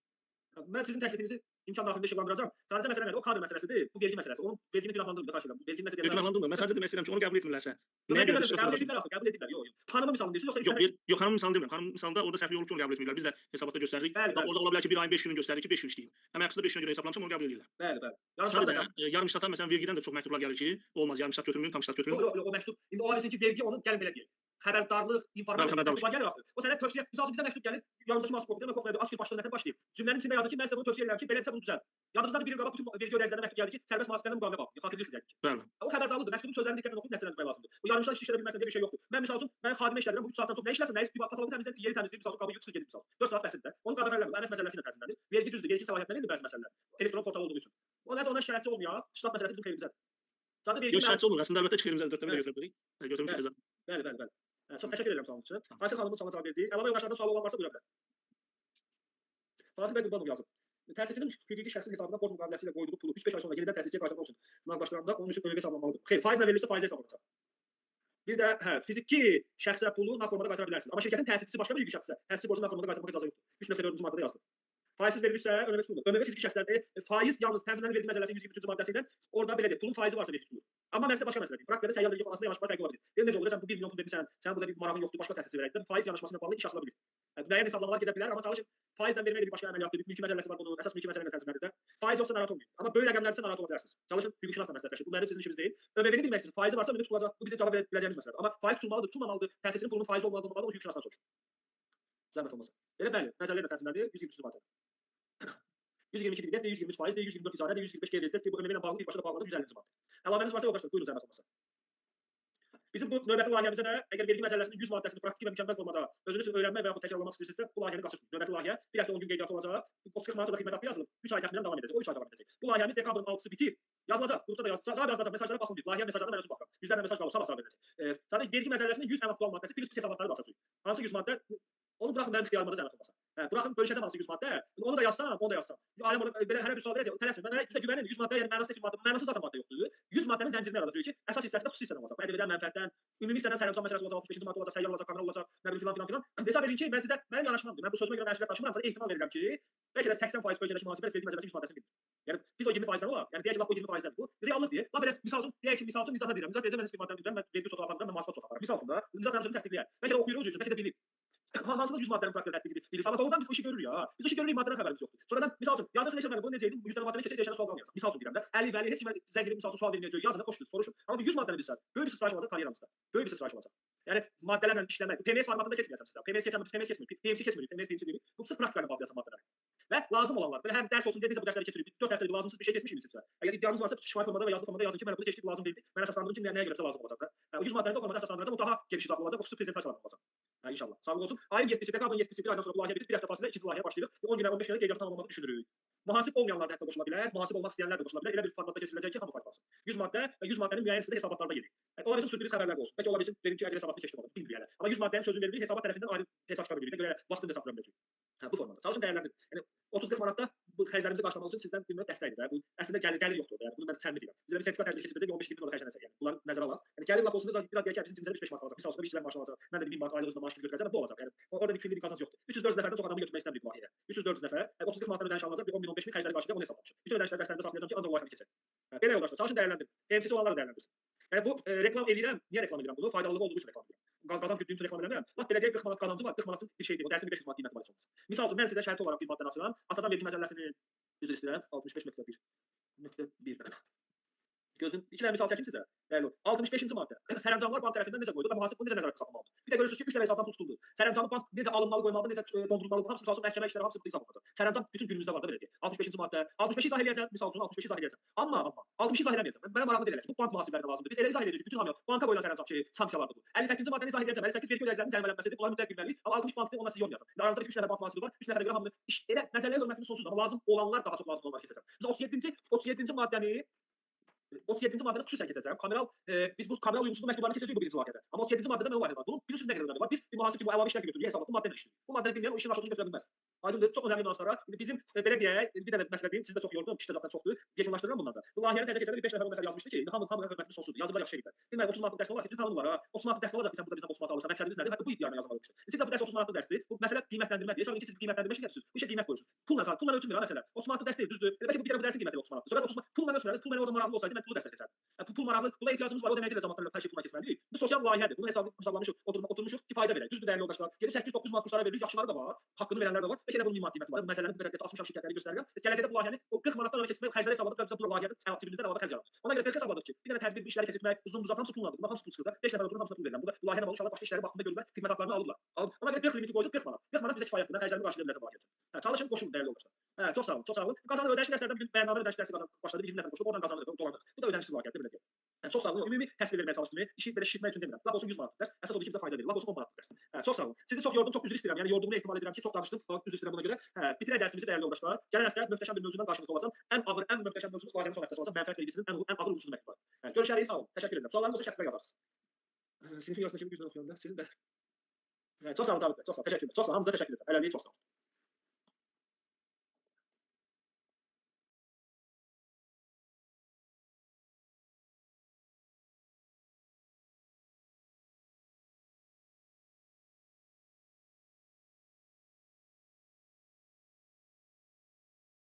Mən sizin təklifinizi imkan daxilində işıqlandıracağam. Sadəcə məsələ nədir? O kadr məsələsidir, bu vergi məsələsi. Onun vergini günahlandırmır, xahiş edirəm. Vergini nəsə Günahlandırmır. Mən sadəcə demək istəyirəm ki, onu qəbul etmirlərsə, Yox, nəyə görə qəbul dışarı edirlər, qəbul edirlər. Yox, yox. Tanımı misalını deyirsiniz, yoxsa yox, xanımın misalını demirəm. Xanımın misalında orada səhvlik olub ki, onu qəbul etmirlər. Biz də hesabatda göstəririk. Bəli, bəli. Orada ola bilər ki, bir ayın 5 gününü göstərir ki, 5 gün işləyib. Əmək haqqısı da 5 günə görə hesablamışam, onu qəbul edirlər. bəli, bəli. Sadəcə yarım ştata məsələn vergidən də çox məktublar gəlir ki, olmaz, yarım ştat götürməyin, tam ştat götürün. Yox, o məktub. İndi ola bilsin ki, vergi onun gəlin belə deyək. Xəbərdarlıq, informasiya məktublar gəlir axı. O sənə tövsiyə, misal üçün bizə məktub gəlir, yanındakı masum oxuyur, mən oxuyur, asker başladı nəfər başlayıb. Cümlənin içində yazır ki, mən sizə bunu tövsiyə edirəm ki, belədirsə bunu düzəlt. Yadınızda bir il qabaq bütün vergi ödəyicilərinə məktub gəldi ki, sərbəst mühasibənin müqavilə bağlı. Xatırlayırsınız yəqin ki. Bəli. O xəbərdarlıqdır. Məktubun sözlərini diqqətlə oxuyub nəticələndirmək lazımdır. O yarımçıq iş işlədə bilməsən deyə bir şey yoxdur. Mən misal üçün mən xadimə işlədirəm, bu 3 saatdan çox nə işləsin, nə ist patoloqu təmizləyib, yeri təmizləyib, misal üçün qabı çıxır gedir misal. 4 saat bəsirdir. Onu qadağan eləmir. Əmək məsələsi ilə tənzimlənir. Vergi düzdür, vergi səlahiyyətləri ilə bəzi məsələlər. Elektron portal olduğu üçün. O nəsə ona şikayətçi olmayaq, ştat məsələsi bizim xeyrimizədir. Sadəcə vergi Yox, şikayətçi olur. Əslində əlbəttə ki, xeyrimizə 4-dən də götürə bilərik. Götürmüşük cəza. Bəli, bəli, bəli. Çox təşəkkür edirəm sualınız üçün. Ayşə xanımın sualına cavab verdi. Əlavə yoldaşlardan sual olan varsa buyura bilər. Fazil bəy Qurbanov yazıb. Təsisçinin hüquqi şəxsin hesabına borc müqaviləsi ilə qoyduğu pulu 3-5 ay sonra yenidən təsisçiyə qaytarmaq üçün münaqişələrində onun üçün ÖV hesablanmalıdır. Xeyr, faizlə verilirsə faizə hesablanacaq. Bir də fiziki şəxsə pulu nağd formada qaytara bilərsiniz. Amma şirkətin təsisçisi başqa bir hüquqi şəxssə, təsisçi borcunu nağd formada qaytarmağa icazə yoxdur. 3.4-cü maddədə yazılıb. Faizsiz verilirsə ÖMV tutulur. ÖMV fiziki şəxslərdə faiz yalnız tənzimlənən vergi məcəlləsinin 123-cü maddəsi ilə orada belədir. Pulun faizi varsa vergi tutulur. Amma mən sizə başqa məsələ deyim. Praktikada səyyar vergi formasında yanaşma fərqi ola bilər. Necə olur? Sən bu 1 milyon pul vermisən, sən burada bir marağın yoxdur, başqa təsisçi verəkdir. Faiz yanaşmasına bağlı iş açıla bilər. Müəyyən hesablamalar gedə bilər, amma çalışın faizlə vermək bir başqa əməliyyatdır. Mülki məcəlləsi var bunun, əsas mülki məcəllə ilə tənzimlənir. Faiz yoxsa narahat olmayın. Amma böyük rəqəmlərsə narahat ola bilərsiniz. Çalışın hüquqşünasla məsləhətləşin. Bu mənim sizin işiniz deyil. ÖMV-ni bilmək istəyirsiniz. Faizi varsa ÖMV tutulacaq. Bu bizim cavab verə biləcəyimiz məsələdir. Amma faiz tutulmalıdır, tutulmamalıdır. Təsisçinin pulunun faizi olmalıdır, onu hüquqşünasdan soruşun. Zəhmət olmasa. Elə bəli, məcəllə ilə tənzimlənir, 123-cü maddə. 122 dividend, 123 faiz, 124 icarə, 125 qeyri-rezident, bu ÖMV ilə bağlı birbaşa da bağlıdır 150-ci maddə. Əlavəniz varsa yoldaşlar, buyurun zəhmət olmasa. Bizim bu növbəti layihəmizdə də əgər vergi məcəlləsinin 100 maddəsini praktik və mükəmməl formada özünüz üçün öyrənmək və yaxud təkrarlamaq istəyirsinizsə, bu layihəni qaçırmayın. Növbəti layihə 1 həftə 10 gün qeydiyyatı olacaq. 30-40 manat da xidmət haqqı yazılıb. 3 ay təxminən davam edəcək. O 3 ay davam edəcək. Bu layihəmiz dekabrın 6-sı bitir. Yazılacaq. Burada da yazılacaq. Mesajlara baxın bir. Layihə mesajlarına mən özüm baxıram. Yüzlərlə mesaj qalıb, sabah veriləcək. Sadəcə vergi məcəlləsinin 100 ən aktual maddəsi bir üst hesabatları basacaq. Hansı 100 maddə? Onu buraxın mənim ixtiyarımda zəhmət olmasa. Buraxın bölüşəcəm hansı 100 maddə. Onu da yazsam, onu da yazsam. Aləm ona belə hər bir sual verəcək, tələsməyin. Mən sizə güvənin 100 maddə, yəni mənasız 100 maddə, mənasız zaten maddə yoxdur. 100 maddənin zəncirini yaradacaq ki, əsas hissəsində xüsusi hissədən olacaq. Bu ədəbiyyatdan, mənfəətdən, ümumi hissədən sərəncam məsələsi olacaq, 65-ci maddə olacaq, səyyar olacaq, kamera olacaq, nə bilim filan. Hesab edin ki, mən sizə mənim yanaşmamdır. Mən bu sözümə görə məsuliyyət daşımıram, sadəcə ehtimal verirəm ki, bəlkə də 80% bölgələşmə mühasibə vergi məcəlləsi 100 maddəsini bilmir. Yəni biz o 20%-dən olar. Yəni deyək ki, bax o 20%-dən bu reallıq deyil. Bax belə misal üçün deyək ki, misal üçün izah edirəm. İzah edəcəm mən 100 maddəni bilirəm, mən vergi sotu aparıram, mən mühasibə sotu aparıram. Misal üçün da izah edirəm sözünü təsdiqləyər. Bəlkə də oxuyur özü, bəlkə də bilir. Hansımız 100 maddənin praktikada tətbiq edilir. Amma doğrudan biz bu işi görürük ya. Biz o işi görürük, maddədən xəbərimiz yoxdur. Sonradan misal üçün yazırsınız ki, bu necə edim? 100 dənə maddəni keçəcək, heç sual qalmayacaq. Misal üçün deyirəm də. Əli vəli heç kimə zəng edib misal üçün sual verməyəcək. Yazın, xoş gəldiniz, soruşun. Amma bu 100 maddəni bilsəz, böyük bir sıçrayış olacaq karyeramızda. Böyük bir sıçrayış olacaq. Yəni maddələrlə işləmək, PMS formatında keçməyəcəm sizə. PMS keçmir, PMS keçmir, PMS deyil. Bu sırf praktikayla bağlı maddələr. Və lazım olanlar, belə həm dərs olsun dedinizsə bu dərsləri keçiririk. 4 həftədir lazımsız bir şey keçmişik sizə. Əgər iddianız varsa şifahi formada və yazılı formada yazın ki, mənə bunu keçdik lazım deyildi. Mən əsaslandırdım ki, nəyə görəsə lazım olacaq da. O 100 maddəni də o formada əsaslandıracağam, o daha geniş izah olacaq, o xüsusi prezentasiyalar olacaq. İnşallah. Sağlıq olsun. Ayın 7-si, dekabrın 7-si bir aydan sonra bu layihə bitir, bir həftə fasilə ikinci layihəyə başlayırıq. 10 günə, 15 günə qeydiyyatı tamamlamağı düşünürük. Mühasib olmayanlar da hətta qoşula bilər, mühasib olmaq istəyənlər də qoşula bilər. Elə bir formatda keçiriləcək ki, hamı faydalasın. 100 maddə və 100 maddənin müəyyən hissədə hesabatlarda gedir. Ola bilsin sürpriz xəbərlər də olsun. Bəlkə ola bilsin dedim ki, əgər hesabatını keçdim ola bilmir yəni. Amma 100 maddənin sözünü veririk, hesabat tərəfindən ayrı hesab çıxarı veririk. Görə vaxtını hesab verə biləcək. Bu formada. Çalışın dəyərləndirin. Yəni 30-40 manatda bu xərclərimizi qarşılamaq üçün sizdən bir dəstəkdir də. Bu əslində gəlir yoxdur da. Yəni bunu mən təmin edirəm. Bizə bir sertifikat tədbir keçiriləcək 15-20 manat xərclənəcək yəni. Bunları nəzərə alaq. Yəni gəlir lap olsun biraz deyək ki, bizim cibimizdə 3-5 manat alacaq. Misal üçün bir işçilərin maaşı alacaq. Mən də 1000 manat aylıq özümə maaş kimi götürəcəm. Bu olacaq. Yəni orada bir külli bir qazanc yoxdur. 300-400 nəfərdən çox adamı götürmək istəmirik bu layihəyə. 300-400 nəfər 30-40 manatdan ödəniş alınacaq. Bir 10 min 15 min xərcləri qarşılayacaq. Onu hesablamışam. Bütün ödənişləri dərslərimdə saxlayacağam ki, ancaq layihəni keçək. Belə yoldaşlar, çalışın dəyərləndirin. MC'si olanlar da dəyərləndirsin. Yəni bu reklam eləyirəm. Niyə reklam edirəm bunu? Faydalı olduğu üçün reklam edirəm. Qazanc gütdüyüm üçün reklam eləmirəm. Bax belə deyək 40 manat qazancı var. 40 manat üçün bir şey deyil. O dərsin 500 manat qiyməti var olmaz. Misal üçün mən sizə şərti olaraq bir maddəni açıram. Açacağam vergi məcəlləsini üzr istəyirəm. 65.1. Gözün iki dənə misal çəkim sizə. Bəli. 65-ci maddə. Sərəncamlar bank tərəfindən necə qoyulur və mühasib bunu necə nəzərdə tutulmalıdır? Bir də görürsüz ki, 3 dənə hesabdan pul tutuldu. Sərəncamı bank necə alınmalı, qoymalıdır, necə dondurulmalıdır? Hamısı misal üçün məhkəmə işləri hamısı burada izah olunacaq. Sərəncam bütün günümüzdə var da belə deyək. 65-ci maddə. 65-i izah eləyəcəm, misal üçün 65-i izah eləyəcəm. Amma 60-ı izah eləməyəcəm. Mənə maraqlı deyil ki, bu bank mühasibələrinə lazımdır. Biz elə izah edəcəyik bütün hamıya. Banka qoyulan sərəncam ki, sanksiyalardır bu. 58-ci maddəni izah edəcəm. 58 vergi ödəyicilərinin cərimələnməsidir. Bunları mütləq bilməliyik. Amma 60 bankda ona siz yormayacaq. Aranızda 2-3 nəfər bank mühasibi var. 3 nəfərə görə hamını iş elə məsələyə hörmətimiz sonsuz. Amma lazım olanlar daha çox lazım olanlar keçəcəm. Biz 37-ci maddəni 37-ci maddəni xüsusən keçəcəm. Kameral biz bu kameral uyğunsuzluq məktublarını keçəcəyik bu birinci layihədə. Amma 37-ci maddədə mən o layihə var. Bunun bilirsiniz nə qədər önəmi var? Biz mühasib ki, bu əlavə işlər götürürük, hesabatı bu maddəni işləyirik. Bu maddəni bilməyən o işin aşağısını götürə bilməz. Aydındır, çox önəmli nüanslara. Bizim belə deyək, bir dənə məsələ deyim, siz də çox yordunuz, kişi də zaten çoxdur. Yekunlaşdırıram bunlarda. Bu layihəni təzə keçəndə bir 5 nəfər 10 nəfər yazmışdı ki, hamının hörmətli sonsuzdur. Yazılar yaxşı şeydir. Demək 30 manatlıq dərs var ki, biz tanımlar ha. 30 manatlıq dərs olacaq ki, sən burada bizdən 30 manat alırsan. Məqsədimiz nədir? Hətta bu iddiayla yazılmışdı. Siz də bu dərs 30 manatlıq dərsdir. Bu məsələ qiymətləndirmə deyir. Sonra siz qiymətləndirmə şirkətisiniz. Bu işə qiymət qoyursunuz. Pulla ölçülmür ha məsələ. 30 manatlıq dərs deyil, düzdür. Elə bəlkə bu bir dənə bu dərsin qiyməti 30 manatdır. Sonra 30 manat pulla ölçmürlər. Pul mənə orada maraqlı olsaydı mən pulu dərslə keçərdim. Bu pul maraqlı, pula ehtiyacımız var. O demək deyil zamanlar hər şey pulla keçməliyik. Bu sosial layihədir. Bunu hesablamışıq, oturmuşuq, kifayət verək. Düzdür dəyərli yoldaşlar. Gedib 800-900 manat kurslara veririk, yaxşıları da var, haqqını verənlər də var. Bəlkə də bunun qiyməti var. Bu məsələni bu rəqəmdə 60 şirkətləri göstərirəm. Biz gələcəkdə bu layihəni o 40 manatdan sonra keçmək xərcləri hesabladıq, biz bu layihədə cibimizdə əlavə xərc yaradıq. Ona görə belə hesabladıq ki, bir dənə tədbir bir işləri keçirmək, uzun uzat hamısı pulla, hamısı pul çıxır. 5 nəfər oturur, hamısına pul verirəm. Bu layihədə var, inşallah başqa işləri vaxtında görürlər, xidmət haqqlarını alırlar. Ona görə 40 limiti qoyduq, 40 manat. 40 manat bizə kifayətdir. Mən xərclərimi qarşılaya bilərəm layihə üçün. Çalışın, qoşulun dəyərli yoldaşlar. Çox sağ olun, çox sağ olun. Qazanır ödəniş dərslərdən bir bəyannamə ödəniş dərsi başladı, bir 20 nəfər qoşulub, oradan qazanır, dolanır. Bu da ödənişsiz layihədir belə deyək. Çox sağ olun. Ümumi təsvir verməyə çalışdım. İşi belə şişirmək üçün demirəm. Lap olsun 100 manatlıq dərs. Əsas odur ki, bizə fayda verir. Lap olsun 10 manatlıq dərs. Çox sağ olun. Sizi çox yordum, çox üzr istəyirəm. Yəni yorduğumu ehtimal edirəm ki, çox danışdım. Üzr istəyirəm buna görə. Bitirək dərsimizi dəyərli yoldaşlar. Gələn həftə möhtəşəm bir mövzudan qarşınızda olacağam. Ən ağır, ən möhtəşəm mövzumuz layihənin son həftəsi olacaq. Mənfəət vergisinin ən ağır unsuru məktubu. Görüşərik, sağ olun. Təşəkkür edirəm. Suallarınızı kəsməyə yazarsınız. Sinifin yarısındakı bir güclə oxuyanda sizin də. Çox sağ olun, Cavit bəy. Çox sağ olun. Təşəkkür edirəm. Çox sağ olun. Hamınıza təşəkkür edirəm. Hələlik çox sağ olun.